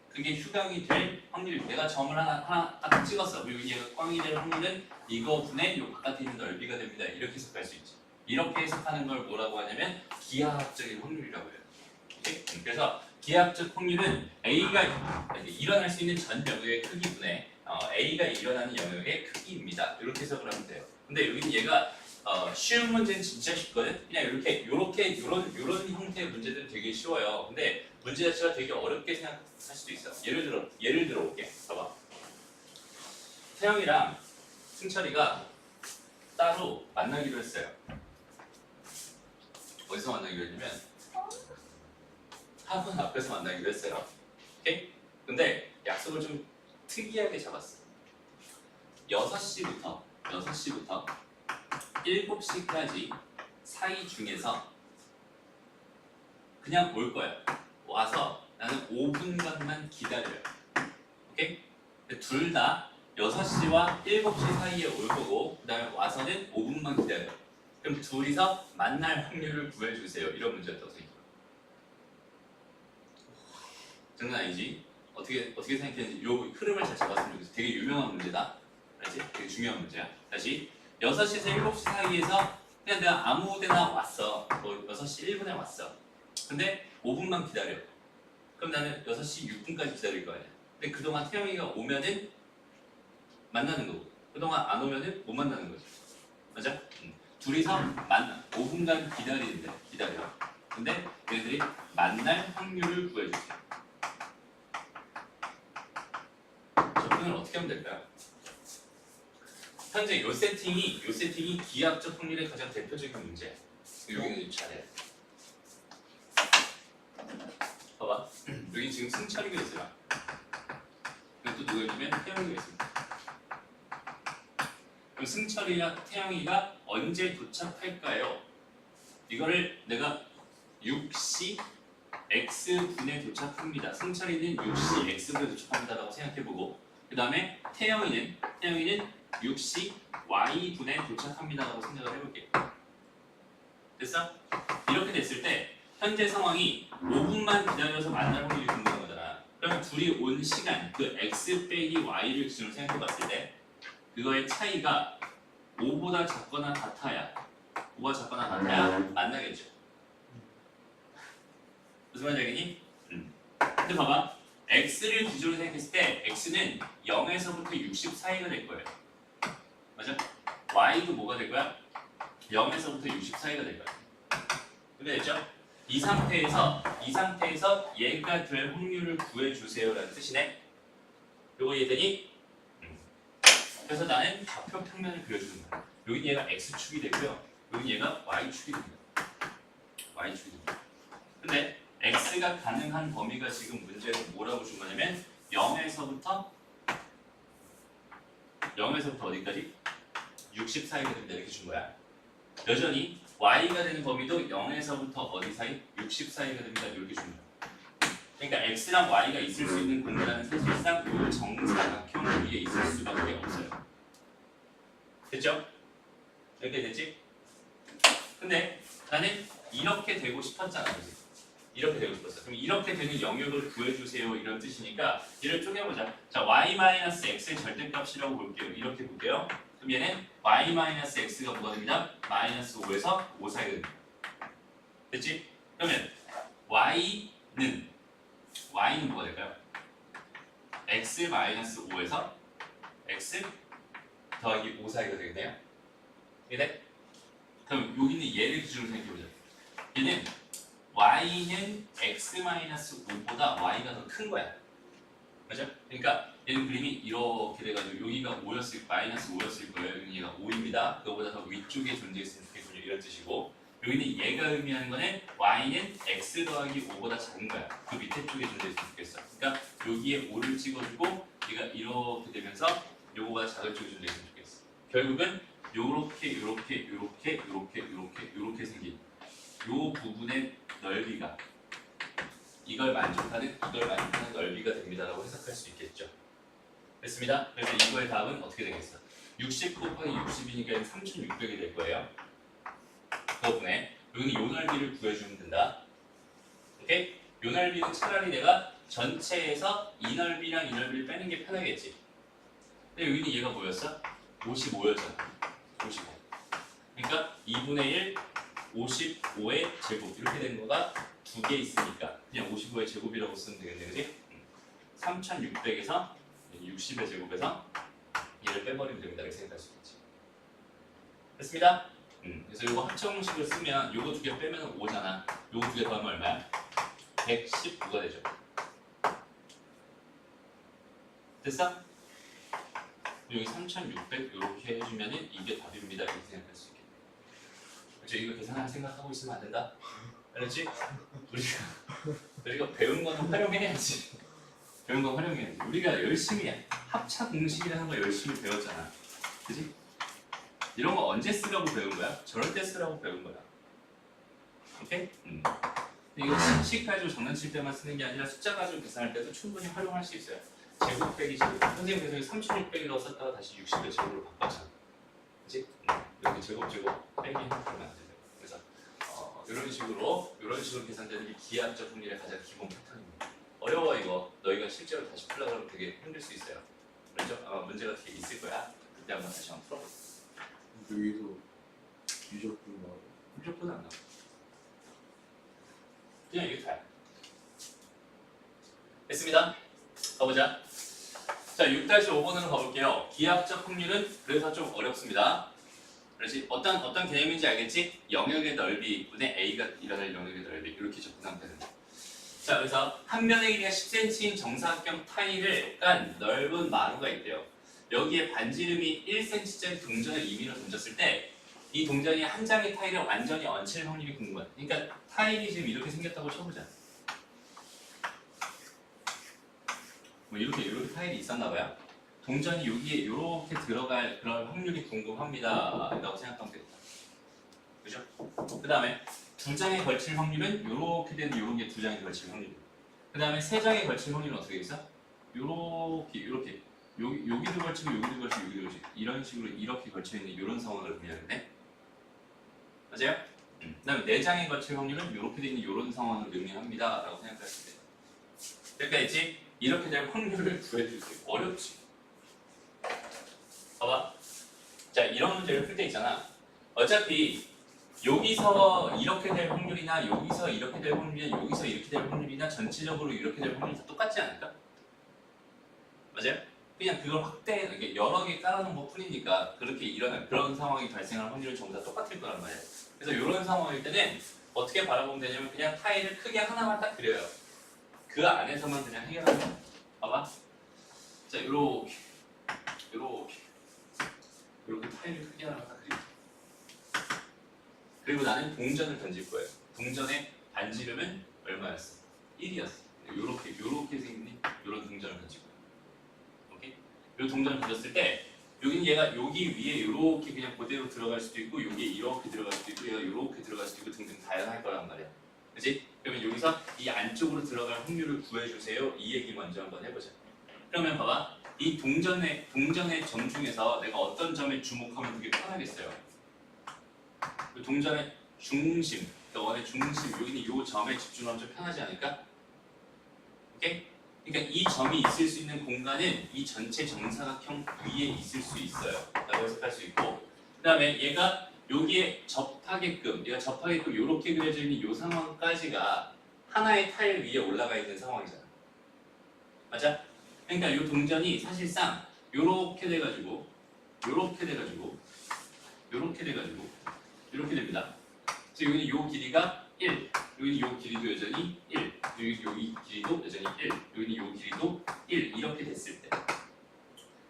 [SPEAKER 1] 그게 휴강이 될 확률. 내가 점을 하나 딱 찍었어. 그리고 얘가 꽝이 될 확률은 이거 분의 요 바깥에 있는 넓이가 됩니다. 이렇게 해석할 수 있지. 이렇게 해석하는 걸 뭐라고 하냐면 기하학적인 확률이라고 해요. 오케이? 그래서 기하학적 확률은 A가 일어날 수 있는 전 영역의 크기분의 A가 일어나는 영역의 크기입니다. 이렇게 해석을 하면 돼요. 근데 여기는 얘가 쉬운 문제는 진짜 쉽거든. 그냥 요런 형태의 문제들은 되게 쉬워요. 근데 문제 자체가 되게 어렵게 생각할 수도 있어. 예를 들어 볼게. 봐봐. 태영이랑 승철이가 따로 만나기로 했어요. 어디서 만나기로 했냐면 학원 앞에서 만나기로 했어요. 오케이? 근데 약속을 좀 특이하게 잡았어. 6시부터 7시까지 사이 중에서 그냥 올 거야. 와서 나는 5분간만 기다려요. 오케이? 둘 다 6시와 7시 사이에 올 거고 그 다음에 와서는 5분만 기다려요. 그럼 둘이서 만날 확률을 구해주세요. 이런 문제였다고 생각해요. 장난 아니지? 어떻게 생각했는지 요 흐름을 잘 잡았으면 좋겠어. 되게 유명한 문제다. 알지? 되게 중요한 문제야. 다시 6시에서 7시 사이에서 그냥 내가 아무 데나 왔어. 뭐 6시 1분에 왔어. 근데 5분만 기다려. 그럼 나는 6시 6분까지 기다릴 거 아니야. 근데 그동안 태영이가 오면은 만나는 거고 그동안 안 오면은 못 만나는 거지. 맞아? 둘이서 만나. 5분간 기다려. 근데 얘네들이 만날 확률을 구해주세요. 접근을 어떻게 하면 될까요? 현재 요 세팅이 기하학적 확률의 가장 대표적인 문제야. 여기는 잘해. 봐봐. 여기 지금 승철이가 있어요. 그리고 또 누가 있으면 태영이가 있습니다. 그럼 승철이와 태영이가 언제 도착할까요? 이거를 내가 6시 x분에 도착합니다. 승철이는 6시 x분에 도착합니다라고 생각해보고 그 다음에 태영이는 6시 y분에 도착합니다라고 생각을 해볼게. 됐어? 이렇게 됐을 때 현재 상황이 5분만 기다려서 만날 확률이 궁금한 거잖아. 그러면 둘이 온 시간 그 x 빼기 y를 기준으로 생각해봤을 때 그거의 차이가 5보다 작거나 같아야 5가 작거나 같아야 만나겠죠. 무슨 말인지 알겠니? 근데 봐봐. x를 기준으로 생각했을 때 x는 0에서부터 60 사이가 될 거예요. 맞아? y도 뭐가 될 거야? 0에서부터 60 사이가 될 거야. 그게 됐죠? 이 상태에서 얘가 될 확률을 구해주세요라는 뜻이네. 요거 이해되니? 그래서 나는 좌표 평면을 그려주는 거야. 여기 얘가 x축이 되고요. 여기 얘가 y축이 됩니다. y축이 됩니다. 근데 x가 가능한 범위가 지금 문제에서 뭐라고 준 거냐면 0에서부터 어디까지? 60 사이가 된다 이렇게 준 거야. 여전히 y가 되는 범위도 0에서부터 어디 사이? 60 사이가 됩니다 이렇게 준 거야. 그러니까 x랑 y가 있을 수 있는 공간은 사실상 이 정사각형 위에 있을 수밖에 없어요. 됐죠? 이렇게 됐지? 근데 나는 이렇게 되고 싶었잖아. 그치? 이렇게 되고 싶었어. 그럼 이렇게 되는 영역을 구해주세요 이런 뜻이니까 얘를 쪼개보자. 자, y-x의 절대값이라고 볼게요. 이렇게 볼게요. 그럼 얘는 y-x가 뭐가 됩니다? 마이너스 5에서 5 사이가 됩니다. 됐지? 그러면 y는 뭐가 될까요? x-5에서 x 더하기 5 사이가 되겠네요. 이해돼? 그럼 여기는 얘를 기준으로 생각해보자. 얘는 y는 x-5보다 y가 더 큰 거야. 맞죠? 그러니까 얘는 그림이 이렇게 돼가지고 여기가 5였을 마이너스 5였을 거예요. 여기 얘가 5입니다. 그거보다 더 위쪽에 존재했으면 좋겠군요. 이런 뜻이고 여기는 얘가 의미하는 거는 y는 x 더하기 5보다 작은 거야. 그 밑에 쪽에 존재했으면 좋겠어. 그러니까 여기에 5를 찍어주고 얘가 이렇게 되면서 요거보다 작은 쪽에 존재했으면 좋겠어. 결국은 요렇게 생긴 요 부분의 넓이가 이걸 만족하는 넓이가 됩니다라고 해석할 수 있겠죠. 됐습니다. 그래서 이거의 답은 어떻게 되겠어? 60 곱하기 60이니까 3600이 될 거예요. 그 부분에 여기는 요 넓이를 구해주면 된다. 오케이? 요 넓이는 차라리 내가 전체에서 이 넓이랑 이 넓이를 빼는 게 편하겠지. 근데 여기는 얘가 뭐였어? 55였잖아. 55. 그러니까 2분의 1 55의 제곱 이렇게 된 거가 두 개 있으니까 그냥 55의 제곱이라고 쓰면 되겠네, 그지? 3600에서 60의 제곱에서 얘를 빼버리면 됩니다. 이렇게 생각할 수 있지. 됐습니다? 그래서 이거 합성식을 쓰면 요거 두 개 빼면 5잖아. 요거 두 개 더하면 얼마야? 119가 되죠. 됐어? 여기 3600 이렇게 해주면은 이게 답입니다. 이렇게 생각할 수 있겠네. 그렇죠? 이거 계산할 생각하고 있으면 안 된다. 알았지? 우리가 배운 거는 활용해야지. 배운 건 활용해야지. 우리가 열심히 합차 공식이라는 거 열심히 배웠잖아. 그지? 이런 거 언제 쓰라고 배운 거야? 저럴 때 쓰라고 배운 거야. 오케이? 이거 식 가지고 장난칠 때만 쓰는 게 아니라 숫자 가지고 계산할 때도 충분히 활용할 수 있어요. 제곱 빼기 제곱. 선생님 그래서 3600이라고 썼다가 다시 60의 제곱으로 바꿨잖아. 그치? 이렇게 제곱 빼기 하면 안 되죠. 그래서 이런 식으로 계산되는 게 기하학적 확률의 가장 기본 패턴입니다. 어려워 이거. 너희가 실제로 다시 풀려고 하면 되게 힘들 수 있어요. 그렇죠? 아마 문제가 되게 있을 거야. 그때 한번 다시 한번 풀어보자.
[SPEAKER 2] 여기서 유적분 나와요.
[SPEAKER 1] 무조건 안 나와. 그냥 이게 다야. 됐습니다. 가보자. 자, 6-5번으로 가볼게요. 기하학적 확률은 그래서 좀 어렵습니다. 그렇지? 어떤 개념인지 알겠지? 영역의 넓이분의 A가 일어날 영역의 넓이 이렇게 접근하면 되는데. 자, 그래서 한 면의 길이가 10cm인 정사각형 타일을 깐 넓은 마루가 있대요. 여기에 반지름이 1cm짜리 동전을 이민을 던졌을 때 이 동전이 한 장의 타일에 완전히 얹힐 확률이 궁금하다. 그러니까 타일이 지금 이렇게 생겼다고 쳐보자. 뭐 이렇게 타일이 있었나 봐요. 동전이 여기에 이렇게 들어갈 그런 확률이 궁금합니다. 라고 생각하면 되겠다. 그죠? 그 다음에 두 장에 걸칠 확률은 이렇게 되는 이런 게 두 장에 걸칠 확률. 그 다음에 세 장에 걸칠 확률은 어떻게 있어? 이렇게 여기도 걸치고 여기도 걸치고 여기도 걸치고 이런 식으로 이렇게 걸쳐 있는 이런 상황을 의미하는데 맞아요? 그 다음에 네 장에 걸칠 확률은 이렇게 되는 이런 상황을 의미합니다. 라고 생각할 수 있어요. 여기까지 이렇게 될 확률을 구해주세요. 어렵지? 봐봐. 자, 이런 문제를 풀 때 있잖아. 어차피 여기서 이렇게 될 확률이나 여기서 이렇게 될 확률이나 여기서 이렇게 될 확률이나 전체적으로 이렇게 될 확률이 다 똑같지 않을까? 맞아요? 그냥 그걸 이렇게 여러 개 깔아놓은 것 뿐이니까 그렇게 일어날 그런 상황이 발생할 확률은 전부 다 똑같을 거란 말이야. 그래서 이런 상황일 때는 어떻게 바라보면 되냐면 그냥 타일을 크게 하나만 딱 그려요. 그 안에서만 그냥 해결하는 거야. 봐봐. 자, 요렇게 타일을 크게 하나만 딱 그릴게. 그리고 나는 동전을 던질 거예요. 동전의 반지름은 얼마였어? 1이었어. 요렇게 생긴 요런 동전을 던질 거예요. 오케이? 요 동전을 던졌을 때 여긴 얘가 여기 위에 요렇게 그냥 그대로 들어갈 수도 있고 여기에 이렇게 들어갈 수도 있고 얘가 요렇게 들어갈 수도 있고 등등 다양할 거란 말이야. 그치? 그러면 여기서 이 안쪽으로 들어갈 확률을 구해주세요. 이 얘기 먼저 한번 해보자. 그러면 봐봐. 이 동전의 점 중에서 내가 어떤 점에 주목하면 되게 편하겠어요. 그 동전의 중심, 그 원의 중심, 여기는 이 점에 집중하면 좀 편하지 않을까? 오케이? 그러니까 이 점이 있을 수 있는 공간은 이 전체 정사각형 위에 있을 수 있어요. 라고 해석할 수 있고 그 다음에 얘가 여기에 접하게끔 이렇게 그려져 있는 이 상황까지가 하나의 타일 위에 올라가 있는 상황이잖아. 맞아? 그러니까 이 동전이 사실상 이렇게 돼가지고 이렇게 됩니다. 그래서 여기는 이 길이가 1, 여기는 이 길이도 여전히 1, 여기 길이도 여전히 1, 여기는 이 길이도 1 이렇게 됐을 때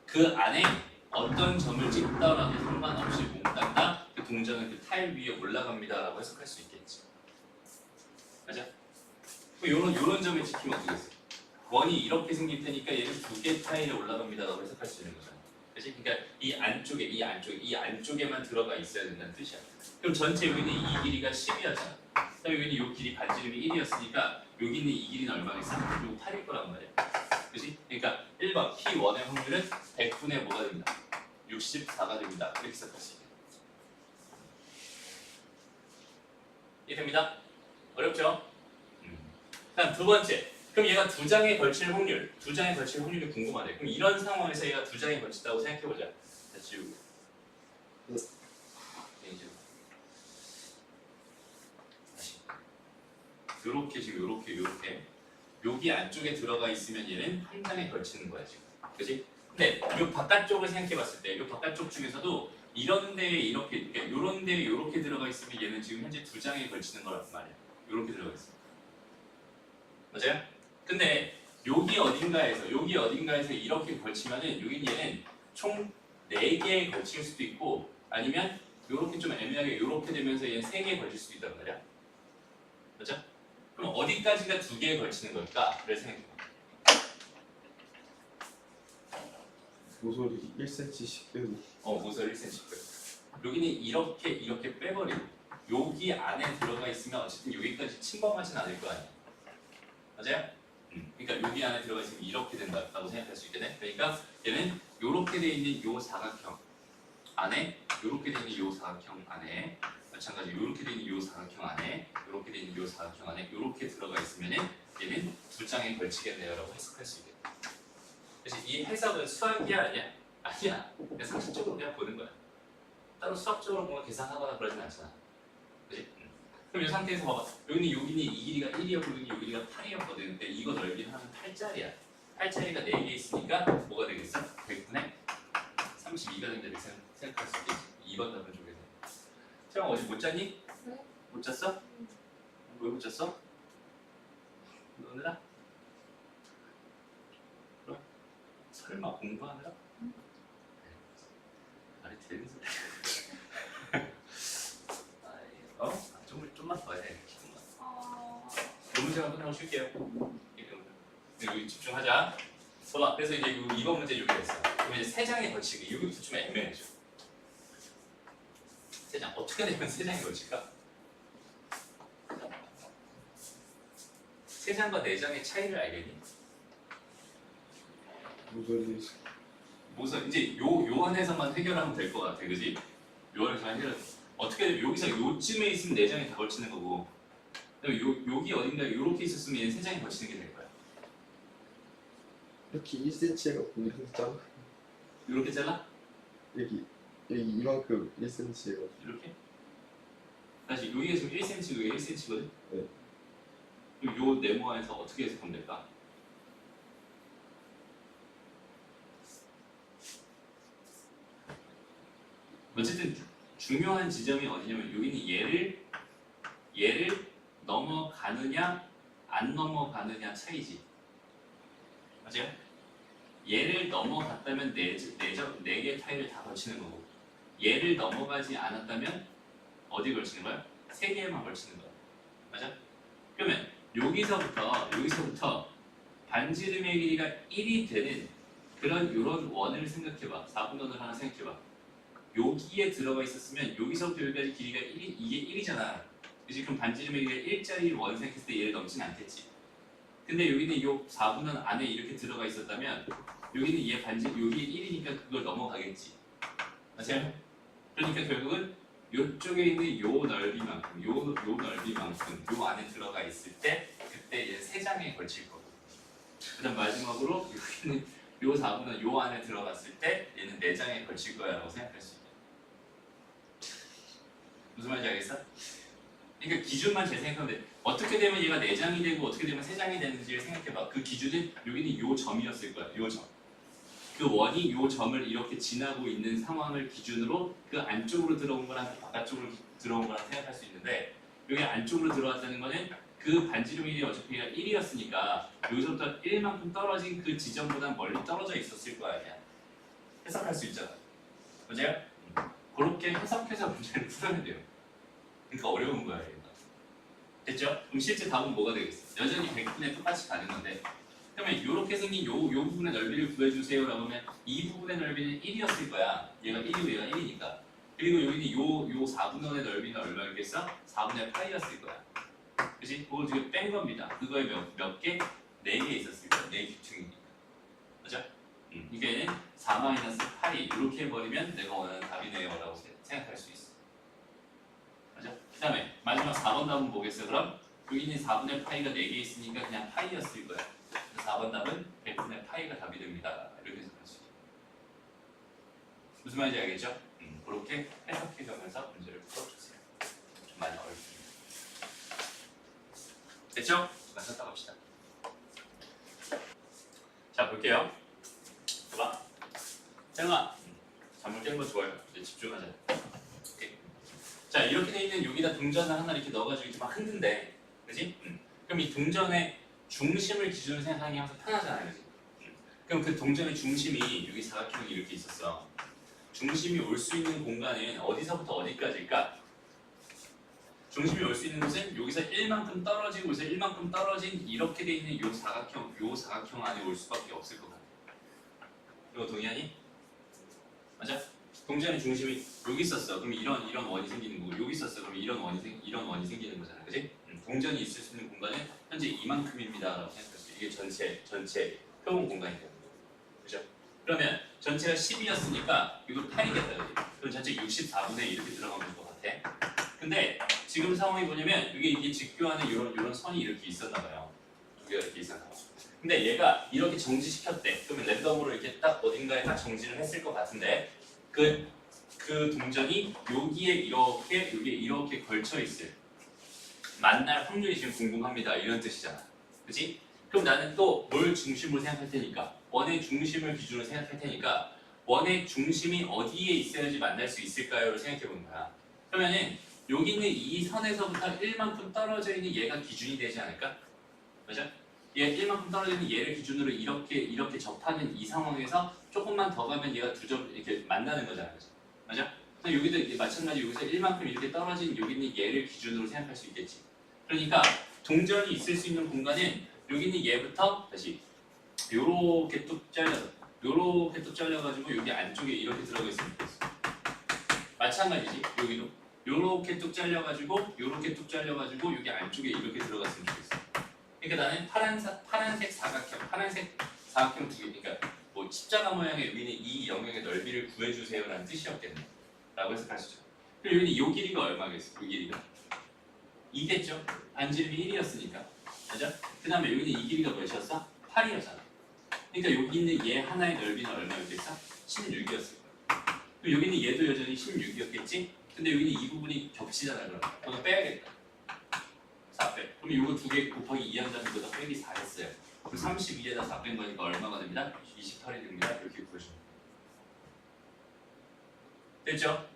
[SPEAKER 1] 그 안에 어떤 점을 찍더라도 상관없이 몽땅 다 그 동전은 그 타일 위에 올라갑니다라고 해석할 수 있겠지. 맞아? 요런 점을 지키면 어떻게 됐어? 원이 이렇게 생길 테니까 얘는 두 개 타일에 올라갑니다라고 해석할 수 있는 거잖아. 그렇지? 그러니까 이 안쪽에만 들어가 있어야 된다는 뜻이야. 그럼 전체 여기는 이 길이가 10이었잖아. 그다음에 여기는 이 길이 반지름이 1이었으니까 여기 있는 이 길이는 얼마겠어? 이거 8일 거란 말이야. 그렇지? 그러니까 1번 P1의 확률은 100분의 뭐가 됩니다? 64가 됩니다. 이렇게 해석할 수 있게. 이해됩니다? 어렵죠? 다음 두 번째. 그럼 얘가 두 장에 걸칠 확률이 궁금하네. 그럼 이런 상황에서 얘가 두 장에 걸친다고 생각해보자. 자, 지우고. 다시. 요렇게 지금 요렇게. 여기 안쪽에 들어가 있으면 얘는 한 장에 걸치는 거야 지금. 그지? 근데 요 바깥쪽을 생각해봤을 때, 요 바깥쪽 중에서도 이런 데에 이렇게, 그러니까 요런 데에 요렇게 들어가 있으면 얘는 지금 현재 두 장에 걸치는 거란 말이야. 요렇게 들어가 있어. 맞아요? 근데 여기 어딘가에서 이렇게 걸치면은 여긴 얘는 총 4개에 걸칠 수도 있고 아니면 요렇게 좀 애매하게 요렇게 되면서 얘는 3개에 걸칠 수도 있단 말이야. 맞죠? 그럼 어디까지가 2개에 걸치는 걸까?를 생각해봐.
[SPEAKER 2] 모서리 1cm씩 빼고
[SPEAKER 1] 모서리 1cm 빼고 여기는 이렇게 빼버리고 여기 안에 들어가 있으면 어쨌든 여기까지 침범하진 않을 거 아니야. 맞아요? 그러니까 여기 안에 들어가 있으면 이렇게 된다고 생각할 수 있겠네. 그러니까 얘는 이렇게 돼 있는 요 사각형 안에 이렇게 돼 있는 요 사각형 안에 마찬가지 이렇게 돼 있는 요 사각형 안에 이렇게 돼 있는 요 사각형 안에 이렇게 들어가 있으면은 얘는 두 장에 걸치겠네요라고 해석할 수 있겠다. 그래서 이 해석은 수학이 아니야? 아니야. 그냥 상식적으로 그냥 보는 거야. 따로 수학적으로 뭔가 계산하거나 그러진 않잖아. 그렇지? 그럼 이 상태에서 봐봐. 여기는 이 길이가 1이었고 여기 길이가 8이었거든. 근데 이거 넓이는 하면 8짜리야. 8짜리가 4개 있으니까 뭐가 되겠어? 100분의 32가 된다 이렇게 생각할 수 있겠지. 2번 답을 쪽에서. 태영 어제 못 잤니?
[SPEAKER 3] 네.
[SPEAKER 1] 못 잤어? 왜 못 잤어? 노느라? 그럼? 설마 공부하느라? 되는 소리. 좀만 더 해. 이 문제가 끝나고 쉴게요. 여기 집중하자. 봐봐. 그래서 이제 이번 문제 이렇게 됐어. 그럼 이제 세 장에 걸치기. 여기부터 좀 애매해져. 세 장. 어떻게 되면 세 장에 걸칠까? 세 장과 네 장의 차이를 알겠니?
[SPEAKER 2] 무슨
[SPEAKER 1] 무슨 이제 요 안에서만 해결하면 될 것 같아, 그지? 요 안에서만 해결. 어떻게 되면 여기서 요쯤에 있으면 네 장이 다 걸치는 거고, 여기 어딘가 요렇게 있었으면 얘는 세 장이 걸치는 게 될 거야.
[SPEAKER 2] 이렇게 1cm가 보이는 짱.
[SPEAKER 1] 요렇게 잘라?
[SPEAKER 2] 여기 이만큼 1cm가.
[SPEAKER 1] 이렇게? 다시 여기가 지금 1cm, 여기가 1cm거든?
[SPEAKER 2] 네.
[SPEAKER 1] 그럼 요 네모안에서 어떻게 해석하면 될까? 어쨌든 중요한 지점이 어디냐면 여기는 얘를 넘어가느냐 안 넘어가느냐 차이지. 맞아요? 얘를 넘어갔다면 네 개 타일을 다 걸치는 거고, 얘를 넘어가지 않았다면 어디 걸치는 거야? 세 개만 걸치는 거야. 맞아? 그러면 여기서부터 반지름의 길이가 1이 되는 요런 원을 생각해봐. 4분 원을 하나 생각해봐. 여기에 들어가 있었으면 여기서부터 여기까지 길이가 1이, 이게 1이잖아. 그치? 그럼 반지름의 길이가 1짜리 원 생각했을 때 얘를 넘진 않겠지. 근데 여기는 요 4분원 안에 이렇게 들어가 있었다면 여기는 얘 여기 1이니까 그걸 넘어가겠지. 맞아요? 그러니까 결국은 요쪽에 있는 요 넓이만큼 요 안에 들어가 있을 때 그때 얘 세 장에 걸칠 거고, 그 다음 마지막으로 여기는 요 4분원 요 안에 들어갔을 때 얘는 네 장에 걸칠 거야 라고 생각할 수 있다. 무슨 말인지 알겠어? 그러니까 기준만 잘 생각하면 돼. 어떻게 되면 얘가 4장이 되고 어떻게 되면 3장이 되는지를 생각해봐. 그 기준은 여기는 요 점이었을 거야. 요 점. 그 원이 요 점을 이렇게 지나고 있는 상황을 기준으로 그 안쪽으로 들어온 거랑 바깥쪽으로 들어온 거랑 생각할 수 있는데, 여기 안쪽으로 들어왔다는 거는 그 반지름이 어차피 1이었으니까 여기서부터 1만큼 떨어진 그 지점보다 멀리 떨어져 있었을 거 아니야. 해석할 수 있잖아. 맞아요? 그렇게 해석해서 문제를 풀어야 돼요. 그러니까 어려운 거야, 얘가. 됐죠? 그럼 실제 답은 뭐가 되겠어? 여전히 100분에 똑같이 가는 건데, 그러면 이렇게 생긴 요 부분의 넓이를 구해주세요 라고 하면 이 부분의 넓이는 1이었을 거야. 얘가 1이고 얘가 1이니까. 그리고 여기는 요 4분원의 넓이는 얼마였겠어? 4분의 파이였을 거야. 그치? 그걸 지금 뺀 겁니다. 그거에 몇 개? 4개 있었을 거야. 4 규칙이니까. 맞죠? 이게 4-파이 이렇게 해버리면 내가 원하는 답이네요 라고 생각할 수 있어. 맞죠? 그 다음에 마지막 4번 답은 뭐겠어요? 그럼 여기 있는 4분의 파이가 4개 있으니까 그냥 파이였을 거야. 4번 답은 100분의 파이가 답이 됩니다. 이렇게 해석할 수 있어요. 무슨 말인지 알겠죠? 그렇게 해석해가면서 문제를 풀어주세요. 좀 많이 어렵습니다. 됐죠? 잠깐 쉬었다 갑시다. 자, 볼게요. 봐봐. 짱아, 잠을 깬 거 좋아요. 이제 집중하자. 오케이. 자, 이렇게 돼 있는 여기다 동전을 하나 이렇게 넣어가지고 이렇게 막 흔든데, 그지? 그럼 이 동전의 중심을 기준으로 생각하는 게 항상 편하잖아요, 그지? 그럼 그 동전의 중심이 여기 사각형이 이렇게 있었어. 중심이 올 수 있는 공간은 어디서부터 어디까지일까? 중심이 올 수 있는 곳은 여기서 1만큼 떨어지고 여기서 1만큼 떨어진 이렇게 돼 있는 요 사각형 안에 올 수밖에 없을 것 같아. 이거 동의하니? 맞아? 동전의 중심이 여기 있었어. 그럼 이런 원이 생기는 거고, 여기 있었어. 그럼 이런 원이 생기는 거잖아, 그지? 동전이 있을 수 있는 공간은 현재 이만큼입니다라고 생각할 수 있어. 이게 전체 표본 공간이 되는 거고, 그죠? 그러면 전체가 10이었으니까 이거 8이겠다, 그지? 그럼 전체 64분의 이렇게 들어가면 될 것 같아. 근데 지금 상황이 뭐냐면 이게 직교하는 이런 선이 이렇게 있었나 봐요. 두 개가 이렇게 있었나 봐요. 근데 얘가 이렇게 정지시켰대. 그러면 랜덤으로 이렇게 딱 어딘가에 딱 정지를 했을 것 같은데 그 동전이 여기에 이렇게 걸쳐 있을 만날 확률이 지금 궁금합니다. 이런 뜻이잖아. 그렇지? 그럼 나는 또 뭘 중심으로 생각할 테니까 원의 중심을 기준으로 생각할 테니까 원의 중심이 어디에 있어야지 만날 수 있을까요?를 생각해 보는 거야. 그러면은 여기 있는 이 선에서부터 1만큼 떨어져 있는 얘가 기준이 되지 않을까? 맞아? 얘 1만큼 떨어져 있는 얘를 기준으로 이렇게 접하는 이 상황에서 조금만 더 가면 얘가 두 점 이렇게 만나는 거잖아. 그죠? 맞아? 그래서 여기도 이제 마찬가지 여기서 1만큼 이렇게 떨어진 여기 있는 얘를 기준으로 생각할 수 있겠지. 그러니까 동전이 있을 수 있는 공간은 여기 있는 얘부터 다시 요렇게 뚝 잘려서 요렇게 뚝 잘려가지고 여기 안쪽에 이렇게 들어가 있으면 좋겠어. 마찬가지지. 여기도 요렇게 뚝 잘려가지고 요렇게 뚝 잘려가지고 여기 안쪽에 이렇게 들어갔으면 좋겠어. 그러니까 나는 파란색 사각형 두 개, 그러니까 뭐 십자가 모양의 여기는 이 영역의 넓이를 구해주세요라는 뜻이었겠네. 라고 해석할 수 있죠. 그리고 여기는 요 길이가 얼마겠어? 요 길이가 2겠죠? 반지름이 1이었으니까. 맞아? 그 다음에 여기는 이 길이가 몇이었어? 8이었잖아. 그러니까 여기 있는 얘 하나의 넓이는 얼마였겠어? 16이었을 거야. 그리고 여기는 얘도 여전히 16이었겠지? 근데 여기는 이 부분이 겹치잖아. 그럼 그거 빼야겠다. 4 빼. 그럼 이거 두 개 곱하기 2 한다면 그거 다 빼기 4 했어요. 그럼 32에다 4 뺀 거니까 얼마가 됩니다? 28이 됩니다. 이렇게 구해줍니다. 됐죠?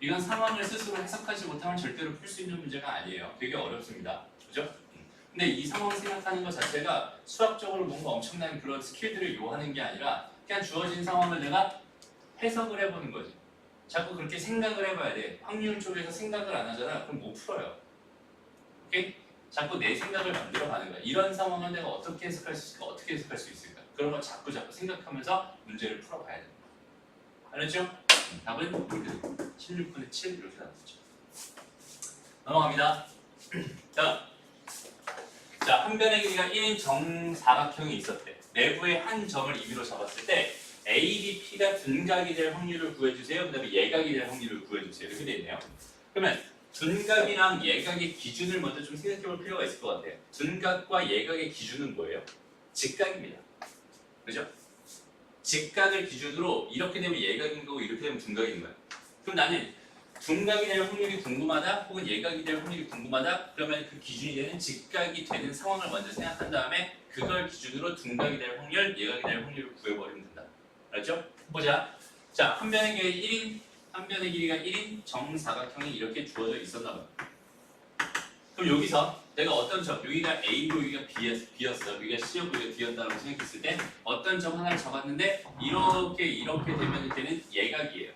[SPEAKER 1] 이건 상황을 스스로 해석하지 못하면 절대로 풀 수 있는 문제가 아니에요. 되게 어렵습니다. 그죠? 근데 이 상황을 생각하는 것 자체가 수학적으로 뭔가 엄청난 그런 스킬들을 요하는 게 아니라 그냥 주어진 상황을 내가 해석을 해보는 거지. 자꾸 그렇게 생각을 해봐야 돼. 확률 쪽에서 생각을 안 하잖아. 그럼 못 풀어요. 오케이? 자꾸 내 생각을 만들어가는 거야. 이런 상황을 내가 어떻게 해석할 수 있을까? 어떻게 해석할 수 있을까? 그런 걸 자꾸 생각하면서 문제를 풀어봐야 돼. 알았죠? 답은 이렇게 16분의 7 이렇게 나왔죠. 넘어갑니다. 자, 한 변의 길이가 1인 정사각형이 있었대. 내부의 한 점을 임의로 잡았을 때 A, B, P가 둔각이 될 확률을 구해주세요. 그 다음에 예각이 될 확률을 구해주세요. 이렇게 돼 있네요. 그러면 둔각이랑 예각의 기준을 먼저 좀 생각해 볼 필요가 있을 것 같아요. 둔각과 예각의 기준은 뭐예요? 직각입니다. 그죠? 직각을 기준으로 이렇게 되면 예각인 거고 이렇게 되면 둔각인 거야. 그럼 나는 둔각이 될 확률이 궁금하다 혹은 예각이 될 확률이 궁금하다 그러면 그 기준이 되는 직각이 되는 상황을 먼저 생각한 다음에 그걸 기준으로 둔각이 될 확률, 예각이 될 확률을 구해버리면 된다. 알았죠? 보자. 자, 한 변의 길이가 1인 정사각형이 이렇게 주어져 있었나 봐요. 그럼 여기서 내가 어떤 점, 여기가 A고 여기가 B였어. 여기가 C였고 여기가 D였다고 생각했을 때 어떤 점 하나를 잡았는데 이렇게 되면 걔는 예각이에요.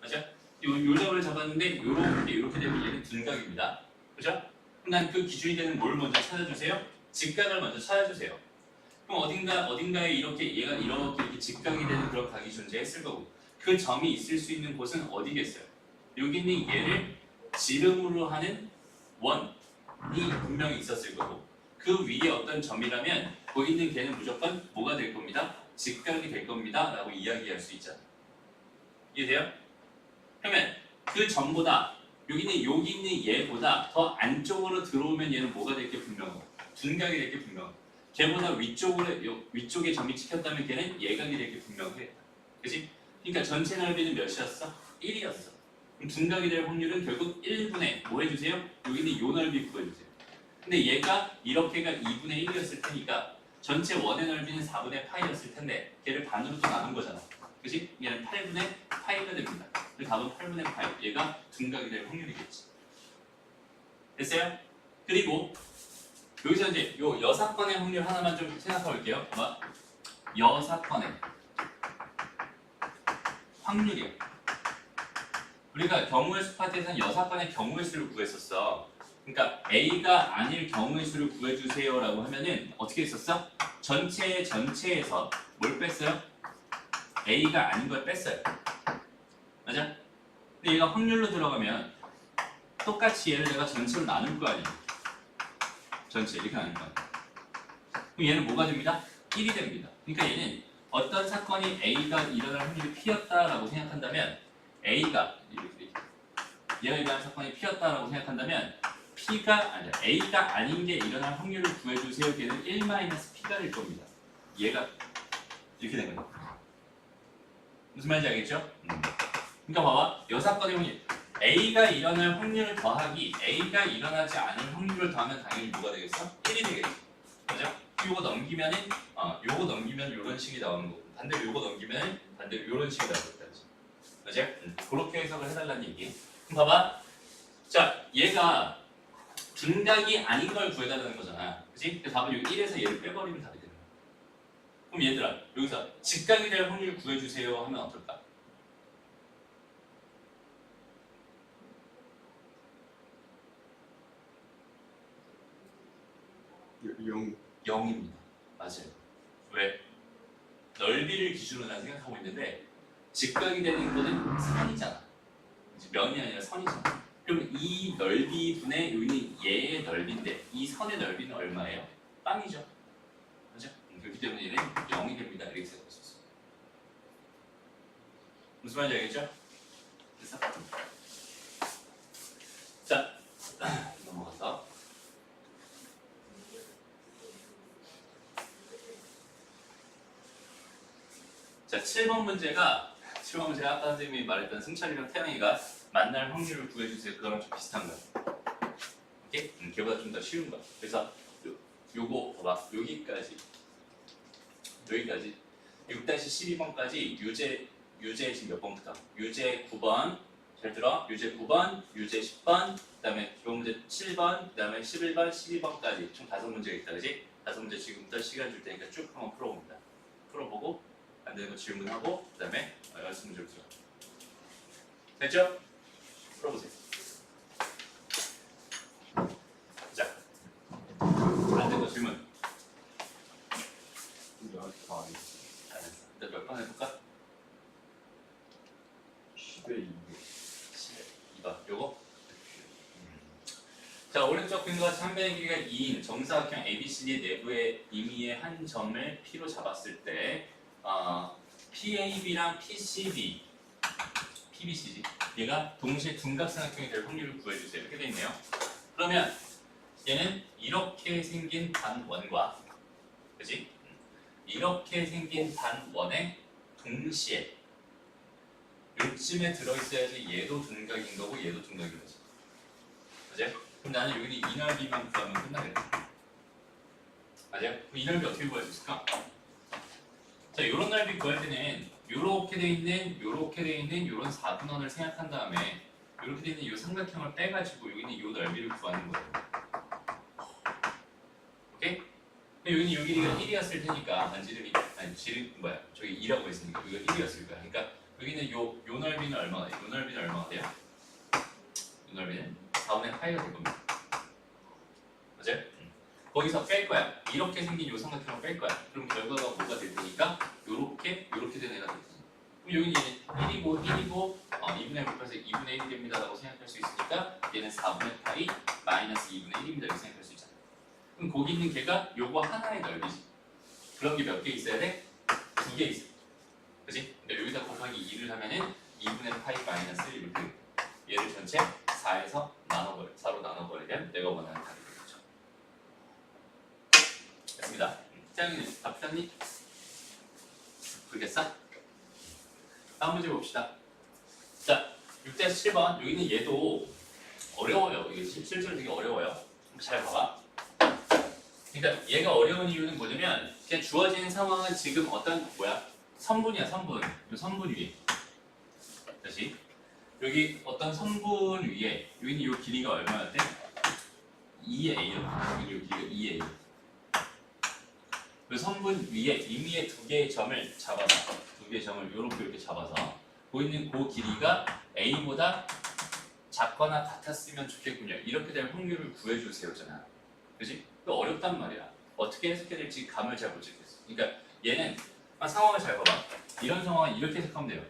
[SPEAKER 1] 맞죠? 요 점을 잡았는데 이렇게 되면 얘는 둔각입니다. 그죠? 그럼 난 그 기준이 되는 뭘 먼저 찾아주세요? 직각을 먼저 찾아주세요. 그럼 어딘가에 이렇게 얘가 이렇게 직각이 되는 그런 각이 존재했을 거고 그 점이 있을 수 있는 곳은 어디겠어요? 여기 있는 얘를 지름으로 하는 원이 분명히 있었을 거고 그 위에 어떤 점이라면 거기 있는 걔는 무조건 뭐가 될 겁니다? 직각이 될 겁니다 라고 이야기할 수 있잖아. 이해돼요? 그러면 그 점보다 여기 있는 얘보다 더 안쪽으로 들어오면 얘는 뭐가 될 게 분명하고 둔각이 될 게 분명하고 걔보다 위쪽에 점이 찍혔다면 걔는 예각이 될 게 분명해. 그치? 그러니까 전체 넓이는 몇이었어? 1이었어. 그럼 둔각이 될 확률은 결국 1분의 뭐 해주세요? 여기 있는 요 넓이 구해주세요. 근데 얘가 이렇게가 2분의 1이었을 테니까 전체 원의 넓이는 4분의 파이였을 텐데 걔를 반으로 또 나눈 거잖아. 그치? 얘는 8분의 파이가 됩니다. 그래서 답은 8분의 파이. 얘가 둔각이 될 확률이겠지. 됐어요? 그리고 여기서 이제 요 여사건의 확률 하나만 좀 생각해 볼게요. 뭐? 여사건의 확률이요. 우리가 경우의 수 파트에서는 여사건의 경우의 수를 구했었어. 그러니까 A가 아닐 경우의 수를 구해주세요라고 하면은 어떻게 했었어? 전체에서 뭘 뺐어요? A가 아닌 걸 뺐어요. 맞아? 근데 얘가 확률로 들어가면 똑같이 얘를 내가 전체로 나눌 거 아니에요. 전체 이렇게 나눌 거 아니에요. 그럼 얘는 뭐가 됩니다? 1이 됩니다. 그러니까 얘는 어떤 사건이 A가 일어날 확률이 P였다라고 생각한다면 A가 얘가 일어날 사건이 P였다라고 생각한다면 A가 아닌 게 일어날 확률을 구해주세요. 걔는 1-P가 될 겁니다. 얘가 이렇게 된 거예요. 무슨 말인지 알겠죠? 그러니까 봐봐. 여사건의 확률 A가 일어날 확률을 더하기 A가 일어나지 않을 확률을 더하면 당연히 뭐가 되겠어? 1이 되겠죠. 그죠? 요거 넘기면은 요거 넘기면 요런 식이 나오는 거고 반대로 요거 넘기면 반대로 요런 식이 나오겠다. 그죠? 그렇게 해석을 해달라는 얘기. 그럼 봐봐. 자, 얘가 둔각이 아닌 걸 구해달라는 거잖아. 그치? 그래서 답은 여기 1에서 얘를 빼버리면 답이 되는 거야. 그럼 얘들아, 여기서 직각이 될 확률 구해주세요 하면 어떨까?
[SPEAKER 2] 영
[SPEAKER 1] 0입니다. 맞아요. 왜? 넓이를 기준으로 난 생각하고 있는데 직각이 되는 거는 선이잖아. 이제 면이 아니라 선이잖아. 그럼 이 넓이 분의 여기는 얘의 넓이인데 이 선의 넓이는 얼마예요? 빵이죠. 그렇죠? 그렇기 때문에 얘는 0이 됩니다. 이렇게 생각할 수 있어요. 무슨 말인지 알겠죠? 됐어? 자, 넘어가서 자, 7번 문제가 아까 선생님이 말했던 승철이랑 태영이가 만날 확률을 구해주세요. 그거랑 좀 비슷한 거야. 오케이? 걔보다 좀 더 쉬운 거야. 그래서 요거 봐봐. 여기까지 6-12번까지 유제 지금 몇 번부터? 유제 9번 잘 들어. 유제 9번, 유제 10번, 그다음에 기본 문제 7번, 그다음에 11번, 12번까지 총 5문제가 있다, 그지? 5문제 지금부터 시간 줄 테니까 쭉 한번 풀어봅니다. 풀어보고 안 되는 거 질문하고 그다음에 연습문제로 들어. 됐죠? 풀어보세요. 자, 안 되는 거 질문.
[SPEAKER 2] 근데 아직 다 아니지.
[SPEAKER 1] 잘했어. 일단 몇 번 해볼까?
[SPEAKER 2] 10에
[SPEAKER 1] 2번. 요거. 자, 오른쪽 그림과 같이 한 변의 길이가 2인 정사각형 ABCD 내부의 임의의 한 점을 P로 잡았을 때 PAB랑 PCB, PBCD 얘가 동시에 둔각삼각형이 될 확률을 구해주세요. 이렇게 돼 있네요. 그러면 얘는 이렇게 생긴 단원과 그지? 이렇게 생긴 단원에 동시에 요쯤에 들어있어야지 얘도 둔각인 거고 얘도 둔각인 거지. 맞아요? 그럼 나는 여기 이 넓이만 구하면 끝나겠네. 맞아요? 그럼 이 넓이 어떻게 구할 수 있을까? 자, 요런 넓이 구할 때는 요렇게 돼 있는 요런 4분원을 생각한 다음에 요렇게 돼 있는 요 삼각형을 빼가지고 여기는 요 넓이를 구하는 거예요. 오케이? 여기는 요 길이가 1이었을 테니까 저기 2라고 했으니까 여기가 1이었을 거야. 그러니까 여기는 요 넓이는 얼마가 돼요? 요 넓이는 얼마가 돼요? 요 넓이는 4분의 파이가 될 겁니다. 맞아요? 거기서 뺄 거야. 이렇게 생긴 요 삼각형을 뺄 거야. 그럼 결과가 뭐가 될 테니까 요렇게 된 애가 될 테니까. 그럼 여기는 얘는 1이고 2분의 1 곱해서 2분의 1이 됩니다 라고 생각할 수 있으니까 얘는 4분의 파이 마이너스 2분의 1입니다 이렇게 생각할 수 있잖아. 그럼 거기 있는 걔가 요거 하나의 넓이지. 그런 게 몇 개 있어야 돼? 2개 있어. 그치? 근데 여기다 곱하기 2를 하면은 2분의 파이 마이너스 1 이렇게 얘를 전체 4로 나눠버리면 내가 원하는 답이 되겠죠. 됐습니다. 태양이는 다 풀었니? 풀겠어? 다음 문제 봅시다. 자, 6-7번 여기는 얘도 어려워요. 이게 실제로 되게 어려워요. 잘 봐봐. 그러니까 얘가 어려운 이유는 뭐냐면 그냥 주어진 상황은 지금 어떤 선분이야, 선분. 이 선분 위에. 다시 여기 어떤 선분 위에 여기는 이 길이가 얼마였대? 2A요. 여기 길이가 2A. 그 선분 위에 임의의 두 개의 점을 잡아서 이렇게 잡아서 보이는 그 길이가 A보다 작거나 같았으면 좋겠군요. 이렇게 될 확률을 구해주세요잖아. 그지? 또 어렵단 말이야. 어떻게 해석해야 될지 감을 잘 못 잡겠어. 그러니까 얘는 상황을 잘 봐봐. 이런 상황은 이렇게 해석하면 돼요.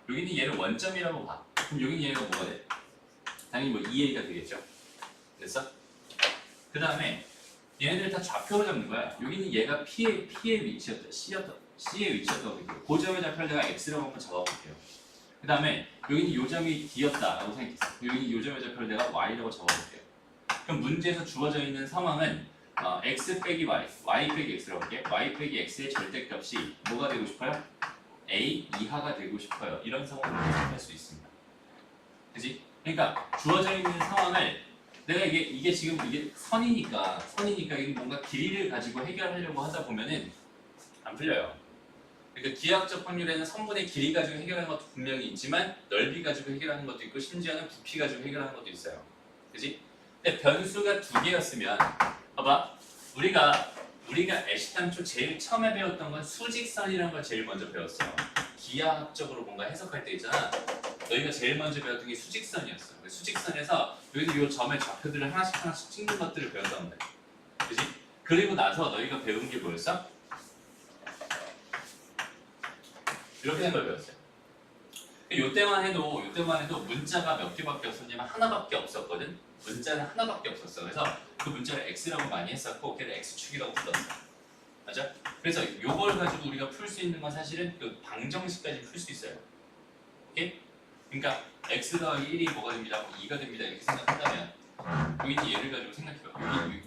[SPEAKER 1] 여기는 얘를 원점이라고 봐. 그럼 여기는 얘가 뭐가 돼? 당연히 2A가 되겠죠. 됐어? 그 다음에 얘네들 다 좌표로 잡는 거야. 여기는 얘가 P의 위치였다. C의 위치였다고 볼게요. 그 점의 좌표를 내가 X라고 한번 잡아볼게요. 그 다음에 여기는 요 점이 D였다라고 생각했어. 여기는 요 점의 좌표를 내가 Y라고 잡아볼게요. 그럼 문제에서 주어져 있는 상황은 X 빼기 Y, Y 빼기 X라고 할게요. Y 빼기 X의 절대값이 뭐가 되고 싶어요? A 이하가 되고 싶어요. 이런 상황을 해석할 수 있습니다. 그치? 그러니까 주어져 있는 상황을 내가 이게 지금 이게 선이니까 이게 뭔가 길이를 가지고 해결하려고 하다 보면은 안 풀려요. 그러니까 기하학적 확률에는 선분의 길이 가지고 해결하는 것도 분명히 있지만 넓이 가지고 해결하는 것도 있고 심지어는 부피 가지고 해결하는 것도 있어요. 그치? 근데 변수가 2개였으면 봐봐. 우리가 애시당초 제일 처음에 배웠던 건 수직선이라는 걸 제일 먼저 배웠어요. 기하학적으로 뭔가 해석할 때 있잖아. 너희가 제일 먼저 배웠던 게 수직선이었어. 수직선에서 여기서 이 점의 좌표들을 하나씩 찍는 것들을 배웠단 말이야. 그치? 그리고 나서 너희가 배운 게 뭐였어? 이렇게 된 걸 배웠어요. 요때만 해도 문자가 몇 개밖에 없었냐면 하나밖에 없었거든. 문자는 하나밖에 없었어. 그래서 그 문자를 x라고 많이 했었고 걔를 x축이라고 불렀어. 맞아? 그래서 요걸 가지고 우리가 풀 수 있는 건 사실은 그 방정식까지 풀 수 있어요. 오케이? 그러니까 x 더하기 1이 뭐가 됩니다. 2가 됩니다. 이렇게 생각한다면 여기 얘를 가지고 생각해봐.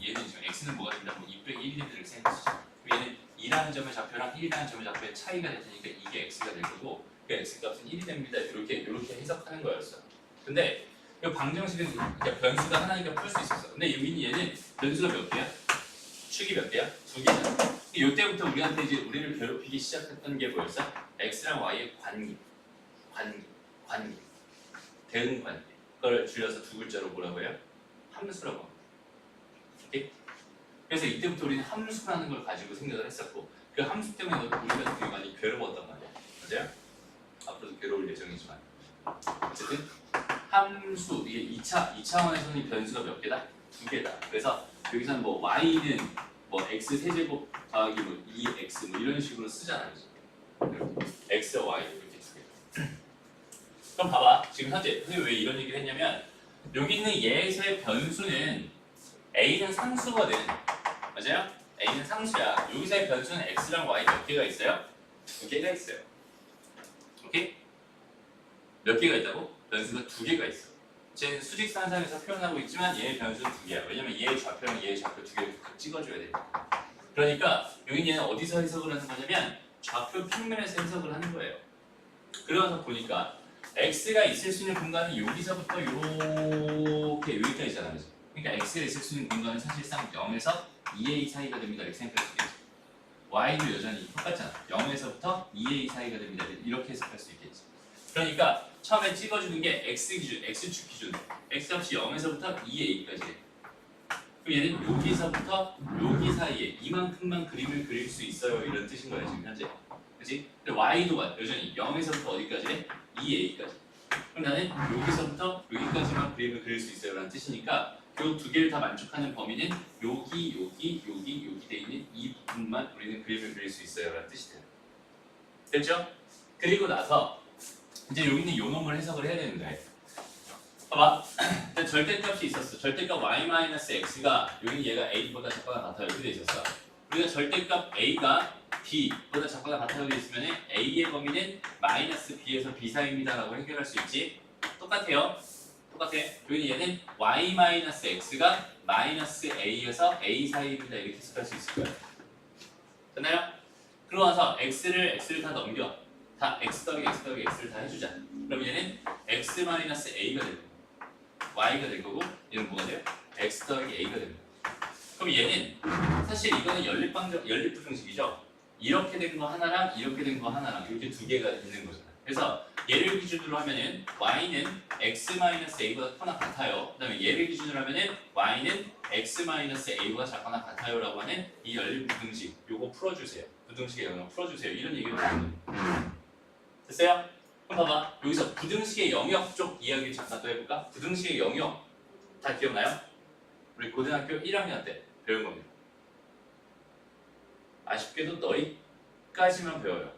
[SPEAKER 1] 얘는 지금 x는 뭐가 됩니다. 2 빼기 1이 됩니다. 이렇게 생각하시죠. 얘는 2라는 점의 좌표랑 1이라는 점의 좌표의 차이가 될 테니까 이게 x가 될 거고 그 x 값은 1이 됩니다. 이렇게 해석하는 거였어. 근데 이 방정식은 그러니까 변수가 하나니까 풀 수 있었어. 근데 얘는 변수가 몇 개야? 축이 몇 개야? 2개야. 이때부터 우리한테 이제 우리를 괴롭히기 시작했던 게 뭐였어? x랑 y의 관계, 대응 관계. 그걸 줄여서 두 글자로 뭐라고 해요? 함수라고 합니다. 오케이? 그래서 이때부터 우리는 함수라는 걸 가지고 생각을 했었고 그 함수 때문에 우리가 되게 많이 괴로웠단 말이야. 맞아요? 앞으로도 괴로울 예정이지만 어쨌든 함수 이게 2차원에서는 변수가 몇 개다? 2개다. 그래서 여기서는 뭐 y는 뭐 x 세제곱 더하기 뭐 2x 뭐 이런 식으로 쓰잖아요. 이렇게 x와 y 이렇게 2개. 그럼 봐봐. 지금 현재 왜 이런 얘기를 했냐면 여기 있는 예수의 변수는 a는 상수거든. 맞아요? a는 상수야. 여기서의 변수는 x랑 y 몇 개가 있어요? 2개가 있어요. 오케이? 몇 개가 있다고? 변수가 2개가 있어. 쟤는 수직산상에서 표현하고 있지만 얘의 변수는 2개야. 왜냐면 얘의 좌표랑 얘의 좌표 2개를 각 찍어줘야 돼. 그러니까 여기 얘는 어디서 해석을 하는 거냐면 좌표 평면에서 해석을 하는 거예요. 그러면서 보니까 x가 있을 수 있는 공간은 여기서부터 이렇게 여기까지잖아. 그죠? 그러니까 x가 있을 수 있는 공간은 사실상 0에서 2a 사이가 됩니다. 이렇게 생각할 수 있겠지. y도 여전히 똑같잖아. 0에서부터 2a 사이가 됩니다. 이렇게 해석할 수 있겠지. 그러니까 처음에 찍어주는 게 x 기준, x축 기준. x 값이 0에서부터 2a까지. 그럼 얘는 여기서부터 여기 사이에 이만큼만 그림을 그릴 수 있어요. 이런 뜻인 거예요. 지금 현재. 그치? 근데 y도 여전히 0에서부터 어디까지 해? 2a까지. 그럼 나는 여기서부터 여기까지만 그림을 그릴 수 있어요. 라는 뜻이니까 요 두 개를 다 만족하는 범위는 여기 돼 있는 이 부분만 우리는 그림을 그릴 수 있어요. 라는 뜻이 돼요. 됐죠? 그리고 나서 이제 여기 있는 요 놈을 해석을 해야 되는데 봐봐. 절대값이 있었어. 절대값 y-x가 여기 얘가 a보다 작거나 같아요. 이렇게 돼 있었어. 우리가 절대값 a가 b보다 작거나 같아요. 돼 있으면 a의 범위는 마이너스 b에서 b 사이입니다. 라고 해결할 수 있지. 똑같아요. 똑같아. 여기 얘는 y-x가 마이너스 a에서 a 사이입니다. 이렇게 해석할 수 있을 거야. 됐나요? 그러고 나서 x를 다 넘겨. 다 x 더하기 x를 다 해주자. 그럼 얘는 x-a가 될 거고 y가 될 거고 얘는 뭐가 돼요? x 더하기 a가 됩니다. 그럼 얘는 사실 이거는 연립부등식이죠. 이렇게 된 거 하나랑 이렇게 된 거 하나랑 이렇게 두 개가 있는 거잖아. 그래서 얘를 기준으로 하면은 y는 x-a보다 크거나 같아요. 그다음에 얘를 기준으로 하면은 y는 x-a보다 작거나 같아요라고 하는 이 연립부등식 요거 풀어주세요. 부등식의 영역 풀어주세요. 이런 얘기를 하는 거예요. 됐어요? 그럼 봐봐. 여기서 부등식의 영역 쪽 이야기를 잠깐 또 해볼까? 부등식의 영역 다 기억나요? 우리 고등학교 1학년 때 배운 겁니다. 아쉽게도 너희까지만 배워요.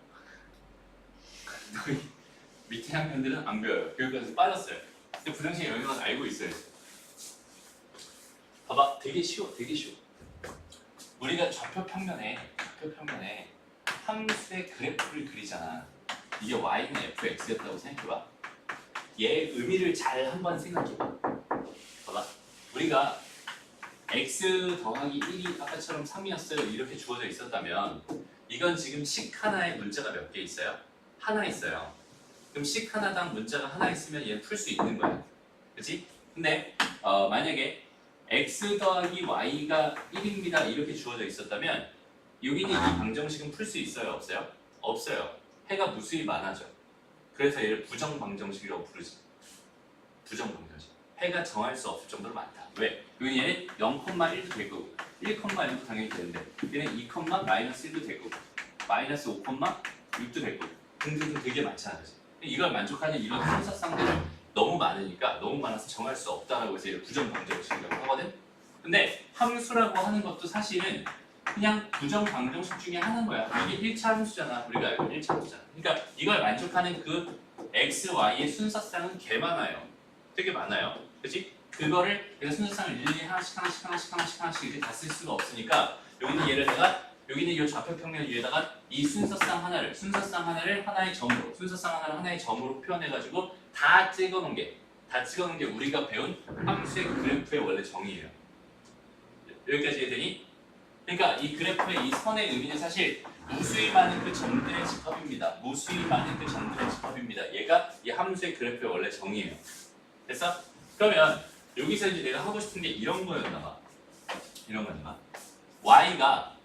[SPEAKER 1] 너희 밑에 학년들은 안 배워요. 교육과에서 빠졌어요. 근데 부등식의 영역은 알고 있어요. 봐봐. 되게 쉬워. 우리가 좌표 평면에 함수의 그래프를 그리잖아. 이게 y는 fx였다고 생각해봐. 얘의 의미를 잘 한번 생각해봐. 봐봐. 우리가 x 더하기 1이 아까처럼 3이었어요. 이렇게 주어져 있었다면 이건 지금 식 하나에 문자가 몇 개 있어요? 하나 있어요. 그럼 식 하나당 문자가 하나 있으면 얘는 풀 수 있는 거야. 그치? 근데 만약에 x 더하기 y가 1입니다. 이렇게 주어져 있었다면 여기 있는 이 방정식은 풀 수 있어요? 없어요? 없어요. 해가 무수히 많아져. 그래서 얘를 부정방정식이라고 부르지. 부정방정식. 해가 정할 수 없을 정도로 많다. 왜? 여기 얘는 0,1도 될 거고 1,1도 당연히 되는데 얘는 2,-1도 될 거고 마이너스 5,6도 될 거고 등등등 되게 많잖아. 그치? 이걸 만족하는 이런 함수상들은 너무 많으니까 너무 많아서 정할 수 없다라고 해서 얘를 부정방정식이라고 하거든. 근데 함수라고 하는 것도 사실은 그냥 부정 방정식 중에 하나인 거야. 이게 1차 함수잖아. 우리가 알고 1차 함수잖아. 그러니까 이걸 만족하는 그 x, y의 순서쌍은 개 많아요. 되게 많아요. 그치? 그거를 내가 순서쌍을 일일이 하나씩 이렇게 다 쓸 수가 없으니까 여기는 얘를다가 여기는 이 좌표평면 위에다가 이 순서쌍 하나를 하나의 점으로 하나의 점으로 표현해가지고 다 찍어놓은 게 우리가 배운 함수의 그래프의 원래 정의예요. 여기까지 이해되니? 그러니까 이 그래프의 이 선의 의미는 사실 무수히 많은 그 점들의 집합입니다. 얘가 이 함수의 그래프의 원래 정의예요. 됐어? 그러면 여기서 이제 내가 하고 싶은 게 이런 거였나 봐. y가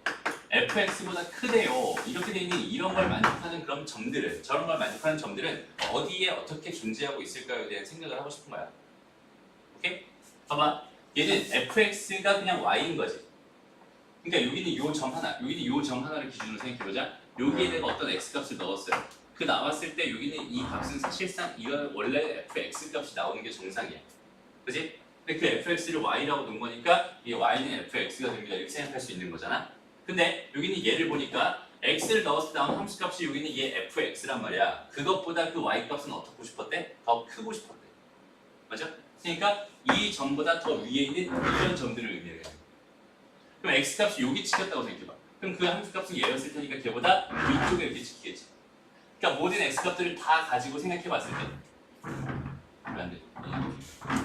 [SPEAKER 1] fx보다 크대요. 이렇게 돼 있는 이런 걸 만족하는 그런 점들은, 저런 걸 만족하는 점들은 어디에 어떻게 존재하고 있을까에 대한 생각을 하고 싶은 거야. 오케이? 봐봐. 얘는 fx가 그냥 y인 거지. 그러니까 여기는 요 점 하나를 기준으로 생각해보자. 여기에 내가 어떤 x 값을 넣었어요. 그 나왔을 때 여기는 이 값은 사실상 이거 원래 fx 값이 나오는 게 정상이야. 그지? 근데 그 fx를 y라고 놓은 거니까 이 y는 fx가 됩니다. 이렇게 생각할 수 있는 거잖아. 근데 여기는 얘를 보니까 x를 넣었을 때 나온 함수 값이 여기는 얘 fx란 말이야. 그것보다 그 y 값은 어떻고 싶었대? 더 크고 싶었대. 맞아? 그러니까 이 점보다 더 위에 있는 이런 점들을 의미해요. 그럼 x 값이 여기 찍혔다고 생각해봐. 그럼 그 함수 값은 얘였을 테니까 걔보다 위쪽에 이렇게 찍히겠지. 그러니까 모든 x 값들을 다 가지고 생각해봤을 때 안 돼.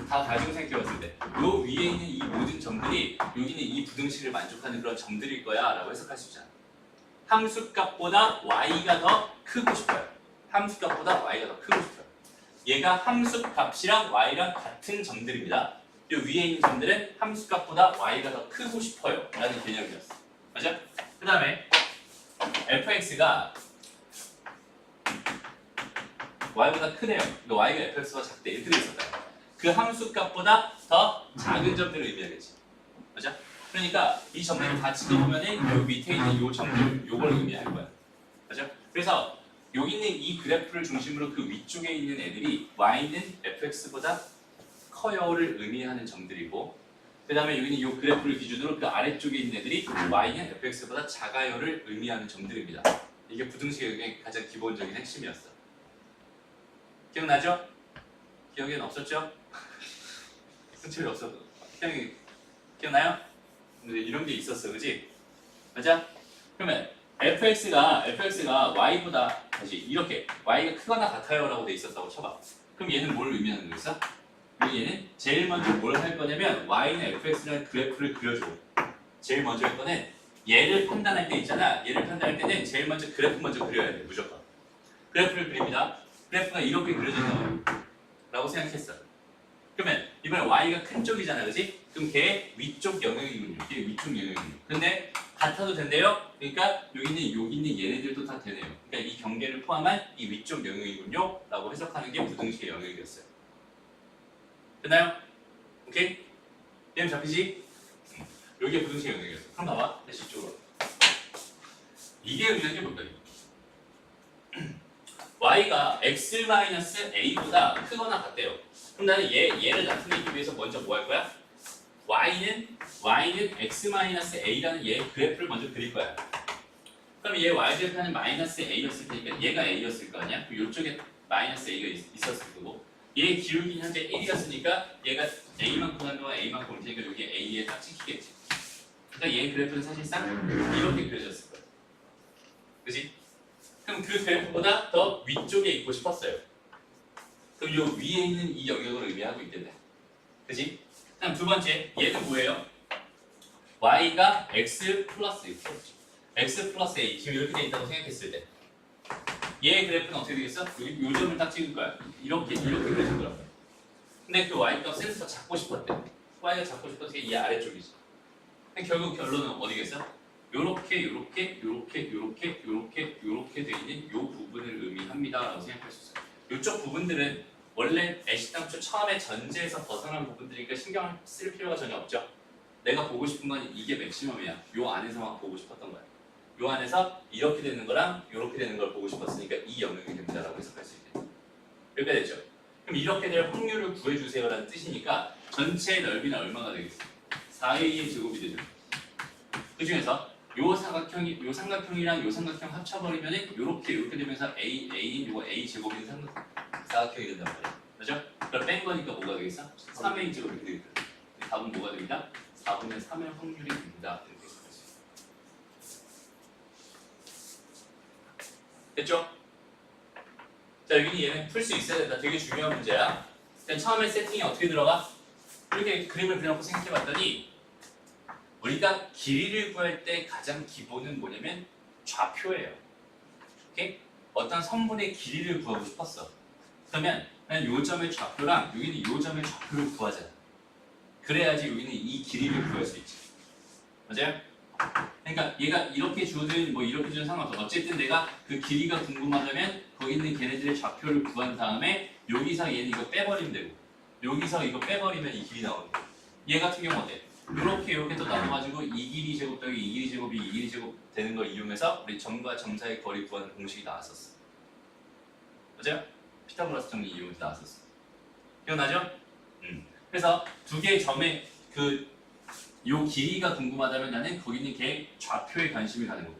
[SPEAKER 1] 다 가지고 생각해봤을 때 요 위에 있는 이 모든 점들이 여기는 이 부등식을 만족하는 그런 점들일 거야 라고 해석할 수 있잖아. 함수값보다 y가 더 크고 싶어요. 얘가 함수값이랑 y랑 같은 점들입니다. 요 위에 있는 점들은 함수값보다 y가 더 크고 싶어요 라는 개념이었어. 맞아? 그 다음에 fx가 y보다 크네요. y가 fx보다 작대. 이렇게 돼 있었다. 그 함수값보다 더 작은 점들을 의미하겠지. 맞아? 그러니까 이 점들을 다 찍어보면은 요 밑에 있는 요 점들, 요걸 의미할 거야. 맞아? 그래서 여기 있는 이 그래프를 중심으로 그 위쪽에 있는 애들이 y는 fx보다 커요를 의미하는 점들이고, 그 다음에 여기 있는 이 그래프를 기준으로 그 아래쪽에 있는 애들이 y는 fx보다 작아요를 의미하는 점들입니다. 이게 부등식의 가장 기본적인 핵심이었어. 기억나죠? 기억에는 없었죠? 승철이 없어도 기억나요? 근데 이런 게 있었어, 그지? 맞아? 그러면 fx가 y보다 다시 이렇게 y가 크거나 같아요라고 돼 있었다고 쳐봐. 그럼 얘는 뭘 의미하는 거겠어? 얘는 제일 먼저 뭘 할 거냐면 y는 fx라는 그래프를 그려줘. 제일 먼저 할 거는 얘를 판단할 때 있잖아. 얘를 판단할 때는 제일 먼저 그래프 먼저 그려야 돼, 무조건. 그래프를 그립니다. 그래프가 이렇게 그려진다 라고 생각했어. 그러면 이번에 y가 큰 쪽이잖아, 그지? 그럼 걔 위쪽 영역이군요. 걔 위쪽 영역이군요. 근데 같아도 된대요. 그러니까 여기 있는 얘네들도 다 되네요. 그러니까 이 경계를 포함한 이 위쪽 영역이군요 라고 해석하는 게 부등식의 영역이었어요. 됐나요? 오케이? 얘는 잡히지? 여기가 부등식의 영역이었어. 그럼 봐봐. 다시 이쪽으로. 이게 의미하는 게 뭘까? y가 x-a보다 크거나 같대요. 그럼 나는 얘를 나타내기 위해서 먼저 뭐 할 거야? y는 x-a라는 얘 그래프를 먼저 그릴 거야. 그럼 얘 y-좌표는 -a였을 테니까 얘가 a였을 거 아니야? 그럼 이쪽에 -a가 있었을 거고, 얘 기울기는 현재 1이었으니까 얘가 a만큼 한 동안 a만큼 올 테니까 여기 a에 딱 찍히겠지. 그러니까 얘 그래프는 사실상 이렇게 그려졌을 거야. 그지? 그럼 그 그래프보다 더 위쪽에 있고 싶었어요. 그럼 요 위에 있는 이 영역을 의미하고 있겠네. 그지? 그다음 두 번째, 얘는 뭐예요? y가 x 플러스 a. 지금 이렇게 돼 있다고 생각했을 때 얘의 그래프는 어떻게 되겠어? 여기 요 점을 딱 찍을 거야. 이렇게 그려진 거라고. 근데 그 y 값을 더 작고 싶었대. y가 작고 싶었을 때 이 아래쪽이지. 근데 결국 결론은 어디겠어? 요렇게 돼 있는 요 부분을 의미합니다라고 생각할 수 있어요. 요쪽 부분들은 원래 애시당초 처음에 전제에서 벗어난 부분들이니까 신경 쓸 필요가 전혀 없죠. 내가 보고 싶은 건 이게 맥시멈이야. 요 안에서만 보고 싶었던 거야. 요 안에서 이렇게 되는 거랑 이렇게 되는 걸 보고 싶었으니까 이 영역이 됩니다라고 해석할 수 있겠죠. 이렇게 됐죠. 그럼 이렇게 될 확률을 구해주세요라는 뜻이니까 전체의 넓이는 얼마가 되겠어? 4a의 제곱이 되죠. 그 중에서 요 삼각형이랑 요 삼각형 합쳐버리면은 요렇게 되면서 a인 요거 a 제곱인 사각형이 된단 말이에요. 그렇죠? 그럼 뺀 거니까 뭐가 되겠어? 3a 제곱이 되겠다. 답은 뭐가 됩니다? 4분의 3의 확률이 됩니다. 이렇게 해석할 수 있어요. 됐죠? 자, 여기는 얘는 풀 수 있어야 된다. 되게 중요한 문제야. 일단 처음에 세팅이 어떻게 들어가? 이렇게 그림을 그려놓고 생각해봤더니 우리가 길이를 구할 때 가장 기본은 뭐냐면 좌표예요. 오케이? 어떤 선분의 길이를 구하고 싶었어. 그러면 난 요 점의 좌표랑 여기는 요 점의 좌표를 구하잖아. 그래야지 여기는 이 길이를 구할 수 있지. 맞아요? 그러니까 얘가 이렇게 주든 뭐 이렇게 주든 상관없어. 어쨌든 내가 그 길이가 궁금하다면 거기 있는 걔네들의 좌표를 구한 다음에 여기서 얘는 이거 빼버리면 되고 여기서 이거 빼버리면 이 길이 나오는 거야. 얘 같은 경우 어때? 이렇게 또 나눠가지고 이 길이 제곱 더하기 이 길이 제곱이 이 길이 제곱 되는 걸 이용해서 우리 점과 점 사이 거리 구하는 공식이 나왔었어. 맞아요? 피타고라스 정리 이용해서 나왔었어. 기억나죠? 그래서 두 개의 점의 요 길이가 궁금하다면 나는 거기 있는 걔 좌표에 관심이 가는 거고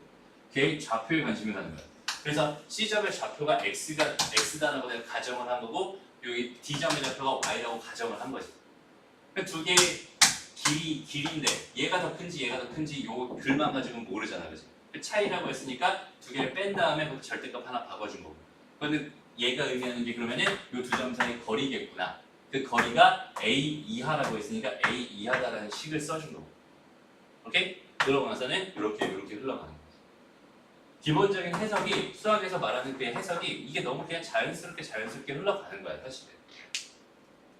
[SPEAKER 1] 걔 좌표에 관심이 가는 거야. 그래서 C점의 좌표가 X다라고 내가 가정을 한 거고 여기 D점의 좌표가 Y라고 가정을 한 거지. 두 개의 길이인데 얘가 더 큰지 얘가 더 큰지 요 글만 가지고는 모르잖아. 그지? 그 차이라고 했으니까 두 개를 뺀 다음에 그 절대값 하나 바꿔준 거고. 그런데 얘가 의미하는 게 그러면은 요 두 점 사이 거리겠구나. 그 거리가 a 이하라고 했으니까 a 이하다라는 식을 써준 거고. 오케이? 그러고 나서는 이렇게 흘러가는 거지. 기본적인 해석이 수학에서 말하는 그 해석이 이게 너무 그냥 자연스럽게 흘러가는 거야 사실은.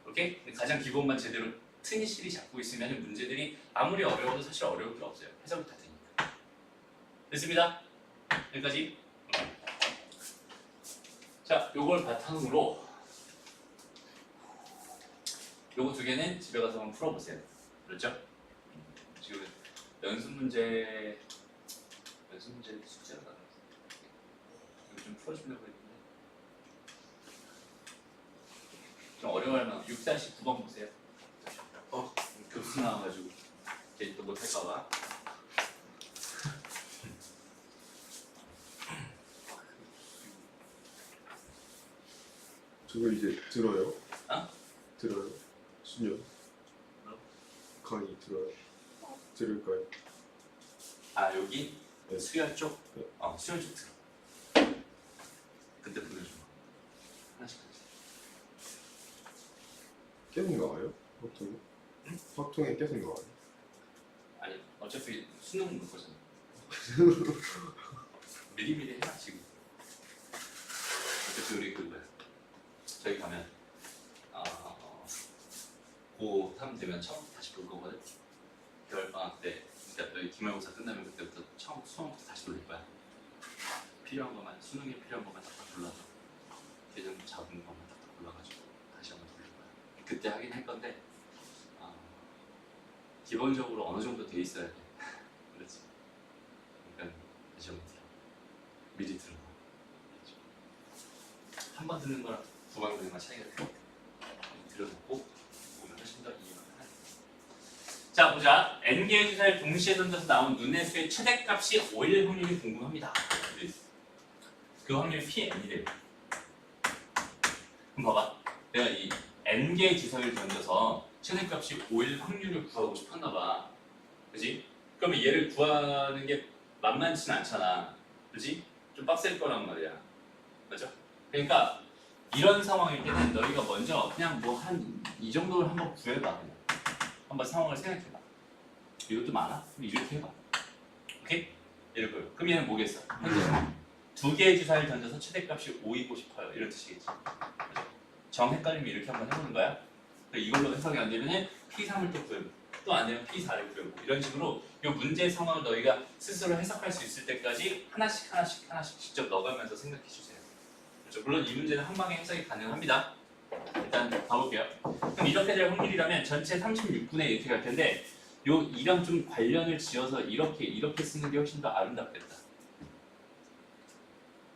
[SPEAKER 1] 오케이? 가장 기본만 제대로 튼실히 잡고 있으면 문제들이 아무리 어려워도 사실 어려울 게 없어요. 해석이 다 되니까. 됐습니다. 여기까지. 자, 요걸 바탕으로 요거 두 개는 집에 가서 한번 풀어보세요. 그렇죠? 지금 연습 문제 숙제가 나왔어요. 이거 좀 풀어주려고 했는데 좀 어려워할 만한 6-9번 보세요. 급수 나와가지고 이제 또 못할까봐.
[SPEAKER 2] 저거 이제 들어요?
[SPEAKER 1] 어?
[SPEAKER 2] 들어요? 수녀 강의 들어요? 들을까요?
[SPEAKER 1] 아 여기
[SPEAKER 2] 네.
[SPEAKER 1] 수혈 쪽?
[SPEAKER 2] 네.
[SPEAKER 1] 수혈 쪽 들어. 그때 보내줘. 하나씩 하나씩.
[SPEAKER 2] 계속 나와요? 확통에?
[SPEAKER 1] 응?
[SPEAKER 2] 확통에 계속 나와요?
[SPEAKER 1] 아니 어차피 수능 볼 거잖아. 미리미리 해라 지금. 어차피 우리 그거야. 저기 가면 고3 되면 처음 다시 볼 거거든. 겨울방학 때 그러니까 너희 기말고사 끝나면 그때부터 수험부터 다시 돌릴 거야. 필요한 것만 수능에 필요한 것만 딱딱 골라서 계정 잡은 것만 딱딱 골라가지고 다시 한번 돌릴 거야. 그때 하긴 할 건데 기본적으로 어느 정도 돼 있어야 돼. 그렇지. 그러니까 다시 한번 들어. 미리 들어. 한 번 듣는 거랑 두 번 듣는 거 차이가 크고 들어놓고 보면 훨씬 더 이해가 가요. 자 보자. n개의 주사를 동시에 던져서 나온 눈의 수의 최대값이 5일 확률이 궁금합니다. 그 확률이 Pn이래요. 그럼 봐봐. 내가 이 n개의 주사를 던져서 최대값이 5일 확률을 구하고 싶었나 봐. 그지? 그러면 얘를 구하는 게 만만치는 않잖아. 그지? 좀 빡셀 거란 말이야. 맞죠? 그러니까 이런 상황일 때는 너희가 먼저 그냥 뭐 한 이 정도를 한번 구해봐. 그냥. 한번 상황을 생각해봐. 이것도 많아? 그럼 이렇게 해봐. 오케이? 예를 들어. 그럼 얘는 뭐겠어? 현재 두 개의 주사를 던져서 최대값이 5이고 싶어요. 이런 뜻이겠지. 그죠? 정 헷갈리면 이렇게 한번 해보는 거야. 이걸로 해석이 안 되면은 P3을 또 구해보고 또 안 되면 P4를 구해보고 이런 식으로 이 문제 상황을 너희가 스스로 해석할 수 있을 때까지 하나씩 직접 넣어가면서 생각해 주세요. 그렇죠? 물론 이 문제는 한 방에 해석이 가능합니다. 일단 가볼게요. 그럼 이렇게 될 확률이라면 전체 36분의 이렇게 갈 텐데 요 2랑 좀 관련을 지어서 이렇게 쓰는 게 훨씬 더 아름답겠다.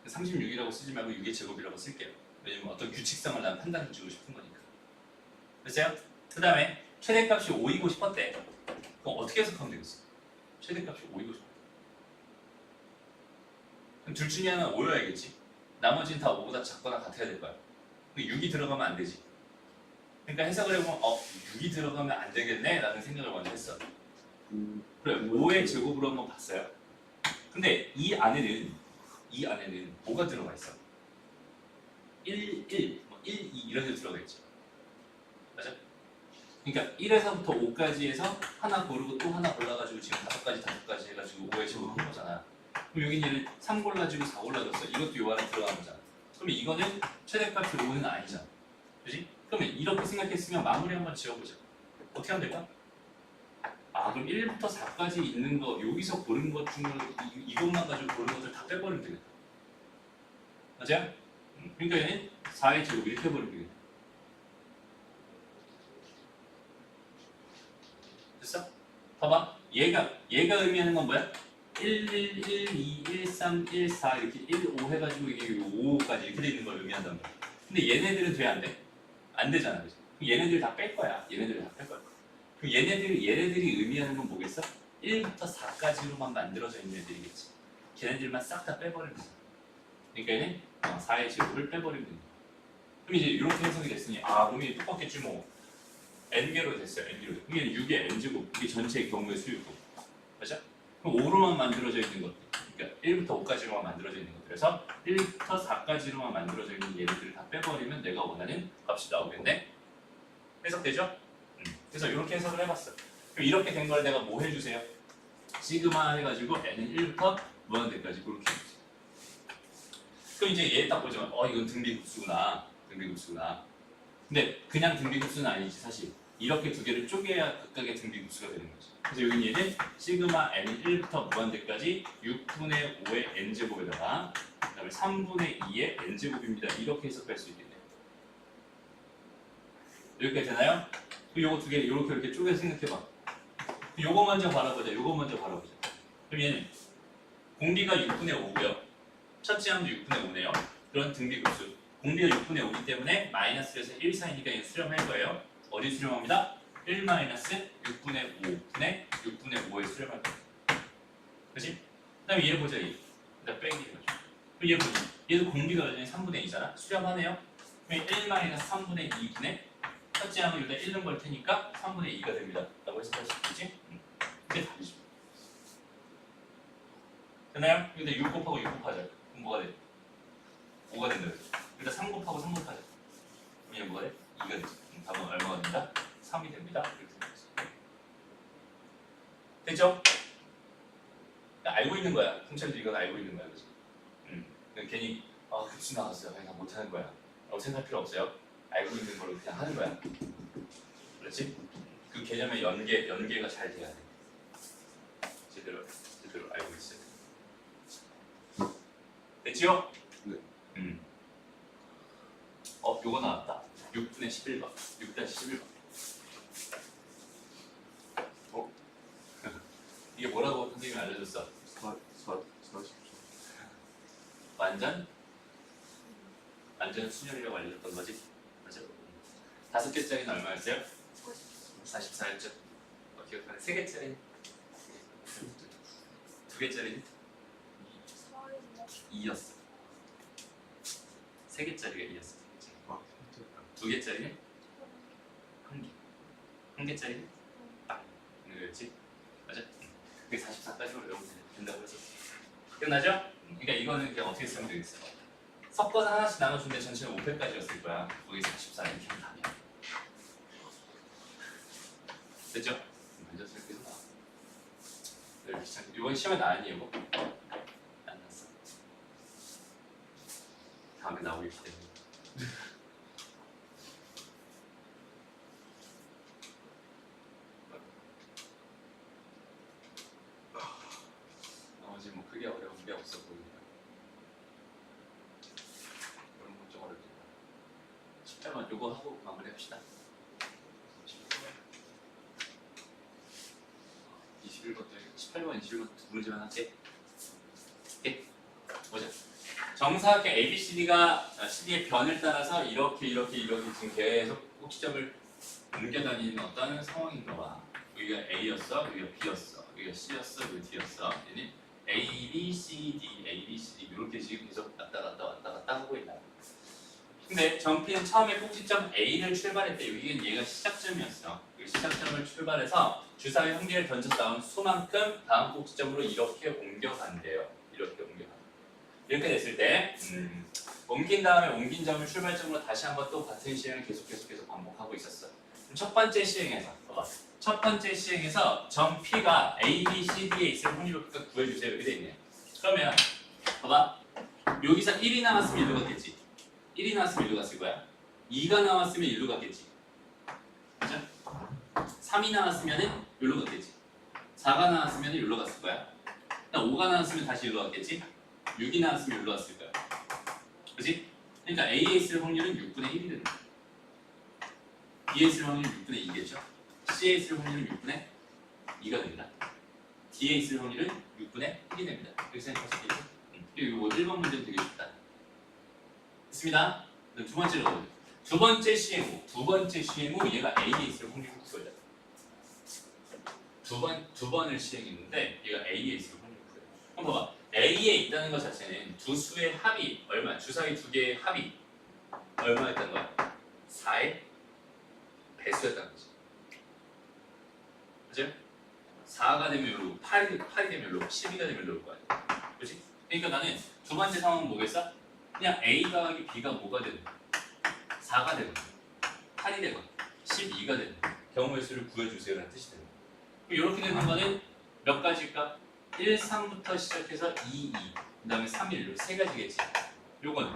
[SPEAKER 1] 36이라고 쓰지 말고 6의 제곱이라고 쓸게요. 왜냐면 어떤 규칙성을 난 판단해 주고 싶은 거니까. 됐어요? 그 다음에 최대값이 5이고 싶었대. 그럼 어떻게 해석하면 되겠어? 최대값이 5이고 좋아. 그럼 둘 중에 하나는 5여야겠지. 나머지는 다 5보다 작거나 같아야 될 거야. 근데 6이 들어가면 안 되지. 그러니까 해석을 해보면 6이 들어가면 안 되겠네 라는 생각을 먼저 했어. 그래 5의 제곱으로 한번 봤어요. 근데 이 안에는 뭐가 들어가 있어? 1, 1, 1, 2 이런 데 들어가 있죠. 맞아? 그러니까 1에서부터 5까지 해서 하나 고르고 또 하나 골라가지고 지금 5가지 해가지고 5의 제곱을 한 거잖아. 그럼 여기 얘는 3 골라주고 4 골라줬어. 이것도 요 안에 들어간 거잖아. 그러면 이거는 최대값이 5는 아니잖아. 그지? 그러면 이렇게 생각했으면 마무리 한번 지어보자. 어떻게 하면 될까? 그럼 1부터 4까지 있는 거 여기서 고른 것 중에 이것만 가지고 고른 것들 다 빼버리면 되겠다. 맞아요? 그러니까 얘는 4의 제곱 이렇게 해버리면 되겠다. 됐어? 봐봐. 얘가 의미하는 건 뭐야? 1, 1, 1, 2, 1, 3, 1, 4 이렇게 1, 5 해가지고 이게 5까지 이렇게 돼 있는 걸 의미한단 말이야. 근데 얘네들은 돼 안 돼? 안 되잖아. 그치? 그럼 얘네들 다 뺄 거야. 얘네들 다 뺄 거야. 그럼 얘네들이 의미하는 건 뭐겠어? 1부터 4까지로만 만들어져 있는 애들이겠지. 걔네들만 싹 다 빼버리면 돼. 그러니까 얘는 4의 제곱을 빼버리면 돼. 그럼 이제 이렇게 해석이 됐으니 그럼 이게 똑같겠지 뭐. n개로 됐어요. n개로. 이게 6의 n제곱. 이게 전체의 경우의 수이고. 맞아? 그럼 5로만 만들어져 있는 것들. 그러니까 1부터 5까지로만 만들어져 있는 것들. 그래서 1부터 4까지로만 만들어져 있는 얘네들을 다 빼버리면 내가 원하는 값이 나오겠네. 해석되죠? 그래서 이렇게 해석을 해봤어. 그럼 이렇게 된 걸 내가 뭐 해주세요? 시그마 해가지고 n은 1부터 무한대까지 그렇게 해주세요. 그럼 이제 얘 딱 보자면 이건 등비급수구나. 근데 그냥 등비급수는 아니지 사실. 이렇게 두 개를 쪼개야 각각의 등비급수가 되는 거지. 그래서 여기 얘는 시그마 n은 1부터 무한대까지 6분의 5의 n제곱에다가 그 다음에 3분의 2의 n제곱입니다. 이렇게 해석할 수 있겠네요. 여기까지 되나요? 요거 두 개 이렇게 쪼개서 생각해봐. 요거 먼저 바라보자. 그럼 얘는 공비가 6분의 5고요. 첫째 항도 6분의 5네요. 그런 등비급수. 공비가 6분의 5이기 때문에 마이너스에서 1 사이니까 얘는 수렴할 거예요. 어디 수렴합니다? 1 마이너스 6분의 5분의 6분의 5에 수렴할 거예요. 그치? 그 다음에 얘 보자. 일단 빼기 해가지고. 그럼 얘 보자. 얘도 공비가 여전히 3분의 2잖아. 수렴하네요. 그럼 1 마이너스 3분의 2분의 첫째 항은 일단 1은 걸 테니까 3분의 2가 됩니다. 라고 해석할 수 있겠지? 이게 답이죠. 되나요? 근데 6 곱하고 6 곱하자. 그럼 뭐가 돼? 5가 된다. 일단 3 곱하고 3 곱하자. 그럼 얘 뭐가 돼? 2가 되지. 답은 얼마가 됩니다? 3이 됩니다. 이렇게 됩니다. 됐죠? 알고 있는 거야. 통찰도 이건 알고 있는 거야. 그치? 괜히 급수 나갔어요. 그냥 못하는 거야. 라고 생각할 필요 없어요. 알고 있는 걸로 그냥 하는 거야. 그렇지? 그 개념의 연계가 잘 돼야 돼. 제대로 알고 있어야 돼. 됐지요?
[SPEAKER 2] 네.
[SPEAKER 1] 요거 나왔다. 6분의 11번. 6-11번. 이게 뭐라고 선생님이 알려줬어?
[SPEAKER 2] 40초.
[SPEAKER 1] 완전 순열이라고 알려줬던 거지? 맞아. 5개짜리는 얼마였어요? 44였죠. 기억하네. 3개짜리 2개짜리는 2였어. 3개짜리가 2였어. 2개짜리는 1개. 1개짜리는 딱. 그렇지? 맞아? 그게 44까지로 외우면 된다고 했었어. 끝나죠? 그러니까 이거는 그냥 어떻게 쓰면 되겠어? 섞어서 하나씩 나눠준데 전체는 5회까지였을 거야. 거기 44 이렇게 하면 답이야. 됐죠? 먼저 이렇게 해서 나와. 이번 시험에 나왔니 이거? 안 났어. 다음에 나오기 때문에. 나머지 뭐 크게 어려운 게 없어 보이네요. 이런 건 좀 어렵겠다. 10점만 요거 하고 마무리합시다. 21번도 18번, 21번 두 문제만 할게. 오케이? 보자. 정사각형 ABCD가 CD의 변을 따라서 이렇게 지금 계속 꼭지점을 옮겨 다니는 어떤 상황인가 봐. 여기가 A였어, 여기가 B였어, 여기가 C였어, 여기가 D였어. 얘는 A, B, C, D, A, B, C, D 이렇게 지금 계속 왔다 갔다 하고 있다. 근데 정피는 처음에 꼭지점 A를 출발했대. 여기는 얘가 시작점이었어. 그 시작점을 출발해서 주사위 한 개를 던져 나온 수만큼 다음 꼭지점으로 이렇게 옮겨간대요. 이렇게 옮겨간다. 이렇게 됐을 때 옮긴 다음에 옮긴 점을 출발점으로 다시 한번 또 같은 시행을 계속 반복하고 있었어. 그럼 첫 번째 시행에서 봐봐. 첫 번째 시행에서 점 P가 A, B, C, D에 있을 확률을 구해주세요. 이렇게 돼 있네. 그러면 봐봐. 여기서 1이 나왔으면 1로 갔겠지. 1이 나왔으면 1로 갔을 거야. 2가 나왔으면 1로 갔겠지. 그죠? 3이 나왔으면 1로 갔겠지. 4가 나왔으면 1로 갔을 거야. 5가 나왔으면 다시 1로 갔겠지. 6이 나왔으면 1로 갔을 거야. 그치? 그러니까 A에 있을 확률은 6분의 1이 된다. B에 있을 확률은 6분의 2겠죠? C에 있을 확률은 6분의 2가 됩니다. D에 있을 확률은 6분의 1이 됩니다. 이렇게 생각하실 수 있죠? 그리고 1번 문제는 되게 쉽다. 됐습니다. 두 번째로 가보죠. 두 번째 시행 후 얘가 A에 있을 확률을 구해야 돼. 두 번을 시행했는데 얘가 A에 있을 확률을 구해야 돼. 그럼 봐봐. A에 있다는 것 자체는 두 수의 합이 얼마? 주사위 두 개의 합이 얼마였다는 거야? 4의 배수였다는 거지. 그죠? 4가 되면 이러고 8이 되면 이러고 12가 되면 이러고 거야. 그렇지? 그러니까 나는 두 번째 상황은 뭐겠어? 그냥 A 더하기 B가 뭐가 되든 4가 되든 8이 되든 12가 되든 경우의 수를 구해주세요라는 뜻이 되는 거야. 이렇게 되는 거는 몇 가지일까? 1, 3부터 시작해서 2, 2, 그 다음에 3, 1, 세 가지겠지. 요건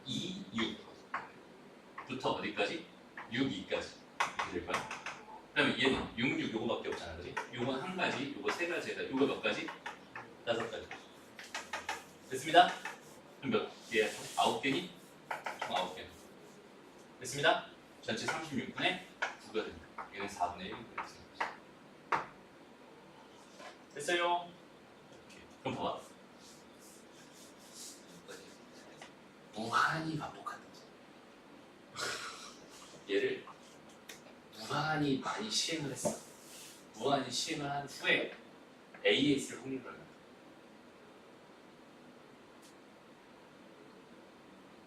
[SPEAKER 1] 2, 6부터 어디까지? 6, 2까지 이렇게 될 거야. 그 다음에 얘는 6, 6 요거밖에 없잖아, 그지? 요건 한 가지, 요거 세 가지에다 요거 몇 가지? 5가지. 됐습니다? 그럼 몇 개? 9개니? 총 9개. 됐습니다? 전체 36분의 9가 됩니다. 얘는 4분의 1 이렇게 생겼어. 됐어요? 이렇게. 그럼 봐봐. 무한히 반복하는 거지. 얘를 무한히 많이 시행을 했어. 무한히 시행을 한 후에 A에 있을 확률을 얼마?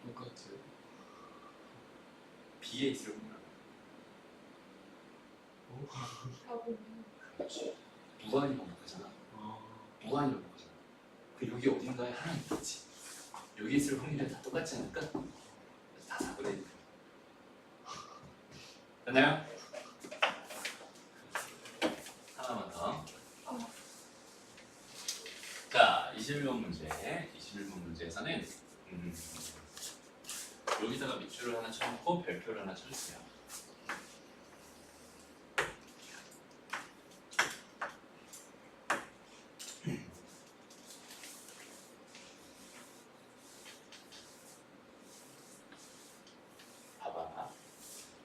[SPEAKER 2] 똑같아요.
[SPEAKER 1] B에 있을 확률 얼마?
[SPEAKER 3] 4분의
[SPEAKER 1] 그렇지. 무한히 반복하잖아. 무한히 반복하잖아. 그 여기 어딘가에 하나 있겠지. 여기 있을 확률이 다 똑같지 않을까? 다 4분의 1. 됐나요? 하나만 더. 자, 21번 문제. 21번 문제에서는 여기다가 밑줄을 하나 쳐놓고 별표를 하나 쳐주세요. 봐봐.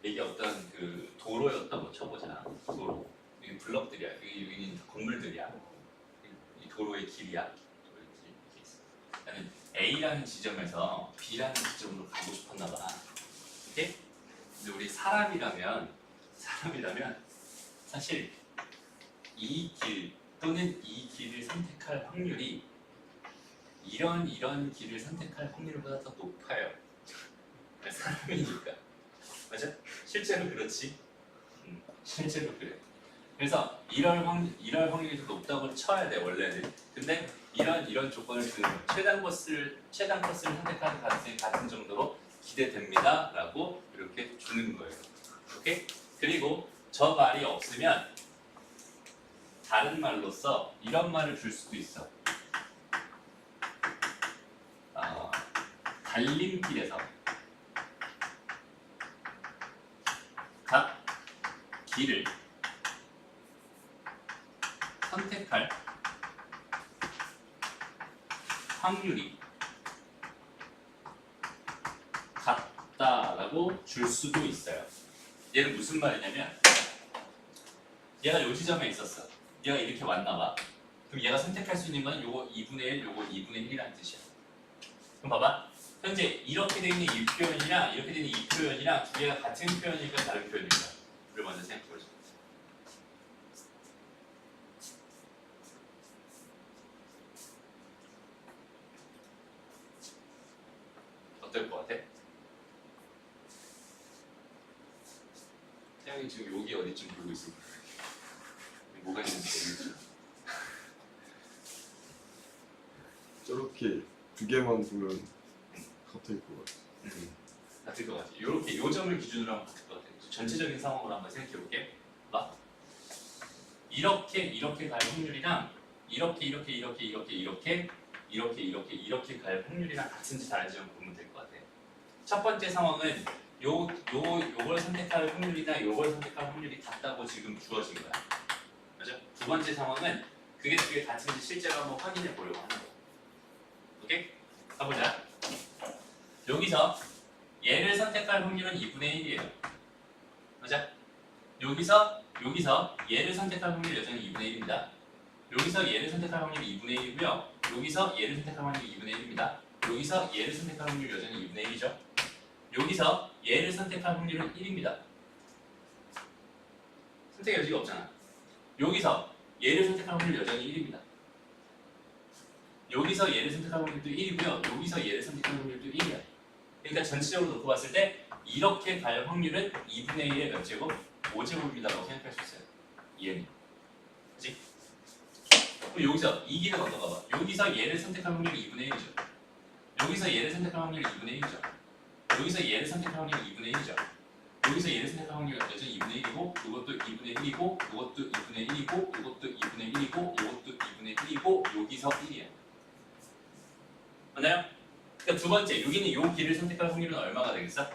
[SPEAKER 1] 이게 어떤 그 도로였다고 쳐보자. 도로. 여기 블럭들이야. 여기는 건물들이야. 이 도로의 길이야. 도로의 길 이렇게 있어. 나는 A라는 지점에서 B라는 지점으로 가고 싶었나 봐. 오케이? 근데 우리 사람이라면 사실 이 길 또는 이 길을 선택할 확률이 이런 길을 선택할 확률보다 더 높아요. 사람이니까. 맞아? 실제로 그렇지. 실제로 그래. 그래서 이럴 확률이 더 높다고 쳐야 돼 원래는. 근데 이런 조건을 주는 거예요. 최단 코스를 선택하는 가능성이 같은 정도로 기대됩니다라고 이렇게 주는 거예요. 오케이? 그리고 저 말이 없으면 다른 말로써 이런 말을 줄 수도 있어. 달림길에서 각 길을 선택할 확률이 같다라고 줄 수도 있어요. 얘는 무슨 말이냐면 얘가 요 지점에 있었어. 얘가 이렇게 왔나봐. 그럼 얘가 선택할 수 있는 건 요거 2분의 1, 요거 2분의 1이라는 뜻이야. 그럼 봐봐. 현재 이렇게 되어 있는 이 표현이랑 이렇게 되어 있는 이 표현이랑 두 개가 같은 표현일까 다른 표현일까? 먼저 생각해 보죠. 어떨 것 같아? 태양이 지금 여기 어디쯤 보고 있을 거야. 뭐가 있는지 모르겠죠.
[SPEAKER 2] 저렇게 두 개만 보면 같을 것 같아.
[SPEAKER 1] 같을 것 같아. 이렇게 요 점을 기준으로 하면 같을 것 같아. 전체적인 상황으로 한번 생각해 볼게. 봐. 이렇게 갈 확률이랑 이렇게 갈 확률이랑 같은지 다른지 한번 보면 될 것 같아. 첫 번째 상황은 요걸 선택할 확률이나 요걸 선택할 확률이 같다고 지금 주어진 거야. 맞아? 두 번째 상황은 그게 두 개 같은지 실제로 한번 확인해 보려고 하는 거야. 오케이? 가보자. 여기서 얘를 선택할 확률은 2분의 1이에요. 맞아? 여기서 얘를 선택할 확률이 여전히 2분의 1입니다. 여기서 얘를 선택할 확률이 2분의 1이고요. 여기서 얘를 선택할 확률이 2분의 1입니다. 여기서 얘를 선택할 확률이 여전히 2분의 1이죠. 여기서 얘를 선택할 확률은 1입니다. 선택의 여지가 없잖아. 여기서 얘를 선택할 확률이 여전히 1입니다. 여기서 얘를 선택할 확률도 1이고요. 여기서 얘를 선택할 확률도 1이야. 그러니까 전체적으로 놓고 봤을 때 이렇게 갈 확률은 2분의 1의 몇 제곱? 5제곱이다라고 생각할 수 있어요. 얘는. 그치? 그럼 여기서 이 길은 어떤가 봐. 여기서 얘를 선택할 확률이 2분의 1이죠. 여기서 얘를 선택할 확률이 2분의 1이죠. 여기서 얘를 선택할 확률이 2분의 1이죠. 여기서 얘를 선택할 확률이 여전히 2분의 1이고 이것도 2분의 1이고 이것도 2분의 1이고 이것도 2분의 1이고 이것도 2분의 1이고 여기서 1이야. 맞나요? 그러니까 두 번째 여기는 요 길을 선택할 확률은 얼마가 되겠어?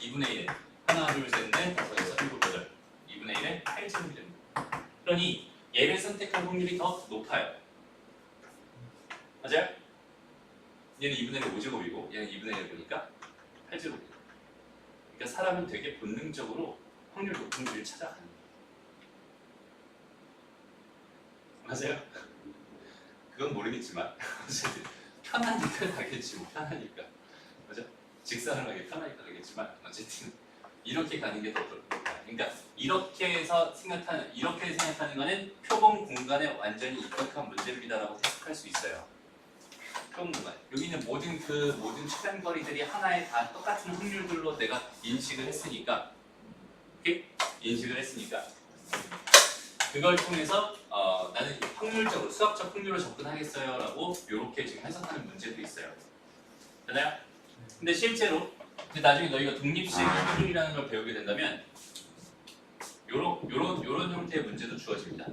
[SPEAKER 1] 2분의 1. 하나, 둘, 셋, 넷, 다섯, 여섯, 일곱, 여덟. 2분의 1에 8제곱이 됩니다. 그러니 얘를 선택할 확률이 더 높아요. 맞아요? 얘는 2분의 1에 5제곱이고 얘는 2분의 1을 보니까 8제곱이에요. 그러니까 사람은 되게 본능적으로 확률 높은 길을 찾아가는 거예요. 맞아요? 그건 모르겠지만 어쨌든 편하니까 가겠지 뭐. 편하니까. 맞아? 직선을 하기 편하니까 가겠지만 어쨌든 이렇게 가는 게 더 높아요. 그러니까 이렇게 생각하는 거는 표본 공간에 완전히 입각한 문제입니다라고 해석할 수 있어요. 표본 공간. 여기는 모든 최단거리들이 하나에 다 똑같은 확률들로 내가 인식을 했으니까, 오케이? 인식을 했으니까 그걸 통해서 나는 확률적으로 수학적 확률로 접근하겠어요라고 이렇게 지금 해석하는 문제도 있어요. 되나요? 근데 실제로 나중에 너희가 독립식 확률이라는 걸 배우게 된다면 요런 형태의 문제도 주어집니다.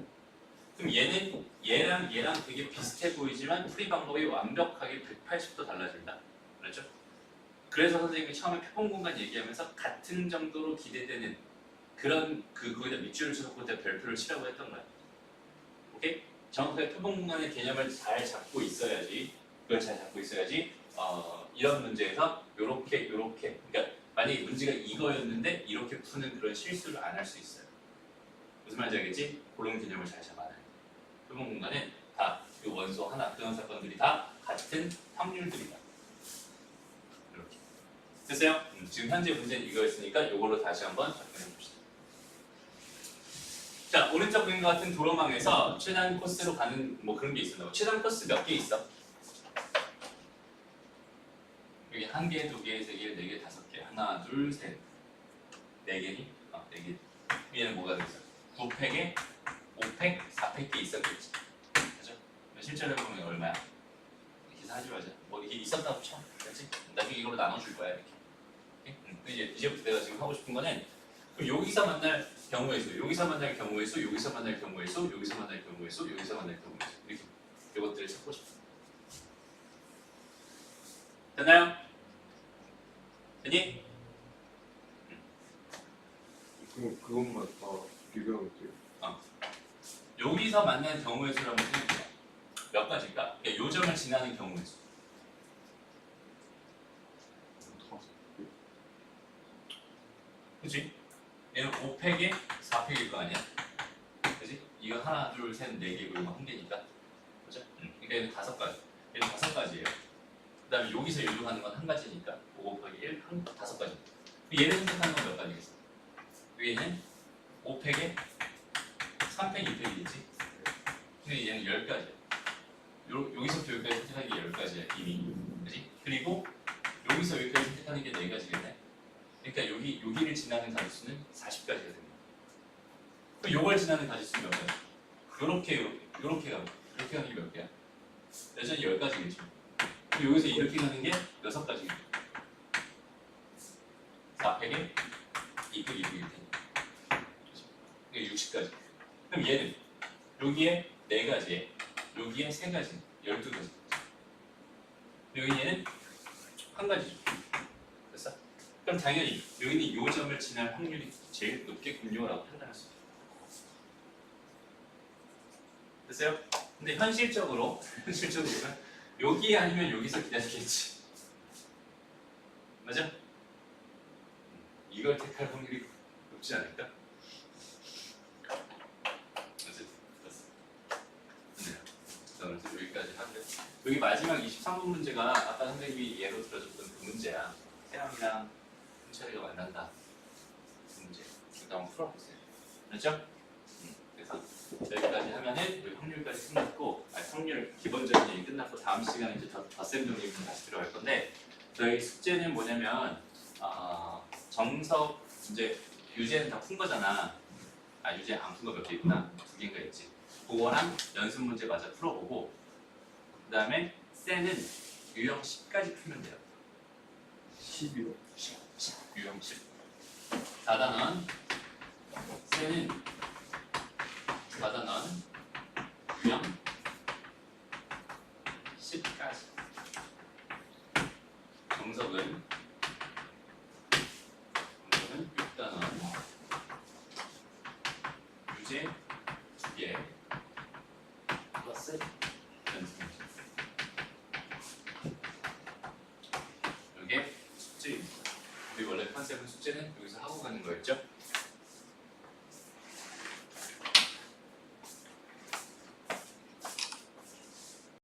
[SPEAKER 1] 그럼 얘랑 되게 비슷해 보이지만 풀이 방법이 완벽하게 180도 달라집니다. 그렇죠? 그래서 선생님이 처음에 표본 공간 얘기하면서 같은 정도로 기대되는 그런 거기다 밑줄을 쳐서 그때 별표를 치라고 했던 거야. 오케이? 정확하게 표본 공간의 개념을 잘 잡고 있어야지. 그걸 잘 잡고 있어야지. 이런 문제에서 요렇게 그러니까 만약에 문제가 이거였는데 이렇게 푸는 그런 실수를 안 할 수 있어요. 무슨 말인지 알겠지? 그런 개념을 잘 잡아야 돼. 표본 공간은 다 이 원소 하나 그런 사건들이 다 같은 확률들이다. 이렇게 됐어요? 지금 현재 문제는 이거였으니까 이걸로 다시 한번 접근해 봅시다. 자, 오른쪽 그림과 같은 도로망에서 최단 코스로 가는 뭐 그런 게 있어. 최단 코스 몇 개 있어? 여기 한 개, 두 개, 세 개, 네 개, 다섯 개. 하나, 둘, 셋. 네 개니? 네 개. 위에는 뭐가 되겠어? 9팩에 5팩, 4팩이 있었겠지. 그죠? 실제로 해보면 얼마야? 기사하지 말자. 뭐 이게 있었다고 쳐. 그렇지? 나중에 이걸로 나눠줄 거야 이렇게. 이제부터 내가 지금 하고 싶은 거는 그럼 여기서 만날 경우의 수, 여기서 만날 경우의 수, 여기서 만날 경우의 수, 여기서 만날 경우의 수, 여기서 만날 경우의 수 이렇게 이것들을 찾고 싶어. 됐나요? 됐니?
[SPEAKER 2] 그것만 다 비교하면 돼요.
[SPEAKER 1] 여기서 만난 경우의 수라고 생각해요. 몇 가지일까? 그러니까 요점을 지나는 경우의 수. 그치? 얘는 5팩에 4팩일 거 아니야? 그치? 이거 하나, 둘, 셋, 네 개고 이거 한 개니까. 그죠? 그러니까 얘는 5가지. 얘는 5가지예요. 그 다음에 여기서 요구하는 건 한 가지니까 5 곱하기 1, 5가지. 얘를 선택하는 건 몇 가지겠어? 얘는 5팩에 3팩, 2팩이겠지? 근데 얘는 10가지야. 여기서부터 여기까지 선택하는 게 10가지야 이미. 그지? 그리고 여기서 여기까지 선택하는 게 4가지겠네. 그러니까 여기를 지나는 가지수는 40가지가 됩니다. 그럼 요걸 지나는 가지수는 몇 가지? 요렇게 가는 게 몇 개야? 여전히 10가지겠죠. 그리고 여기서 이렇게 가는 게 6가지겠죠. 4팩에 2팩, 2팩일 테니까. 이게 60가지. 그럼 얘는 여기에 4가지에 여기에 3가지, 12가지. 여기 얘는 한 가지죠. 됐어? 그럼 당연히 여기는 이 점을 지날 확률이 제일 높겠군요라고 판단할 수 있어요. 됐어요? 근데 현실적으로는 여기 아니면 여기서 기다리겠지. 맞아? 이걸 택할 확률이 높지 않을까? 어쨌든 됐어. 자, 오늘 여기까지 하고요. 여기 마지막 23번 문제가 아까 선생님이 예로 들어줬던 그 문제야. 태양이랑 홍철이가 만난다. 그 문제. 이거 한번 풀어보세요. 알죠? 그래서 여기까지 하면은 여기 확률까지 끝났고, 확률 기본적인 얘기 끝났고 다음 시간에 이제 덧셈 정리 다시 들어갈 건데, 저희 숙제는 뭐냐면 정석 이제 유제는 다 푼 거잖아. 유제 안 푼 거 몇 개 있구나. 2개인가 있지. 그거랑 연습 문제 마저 풀어보고, 그 다음에 셀은 유형 10까지 풀면 돼요.
[SPEAKER 2] 11호.
[SPEAKER 1] 10, 유형 10. 4단원 셀은 4단원 유형 10까지. 정석은 6단원 유제 2개 플러스 연습 문제. 이게 숙제입니다. 우리 원래 컨셉은 숙제는 여기서 하고 가는 거였죠?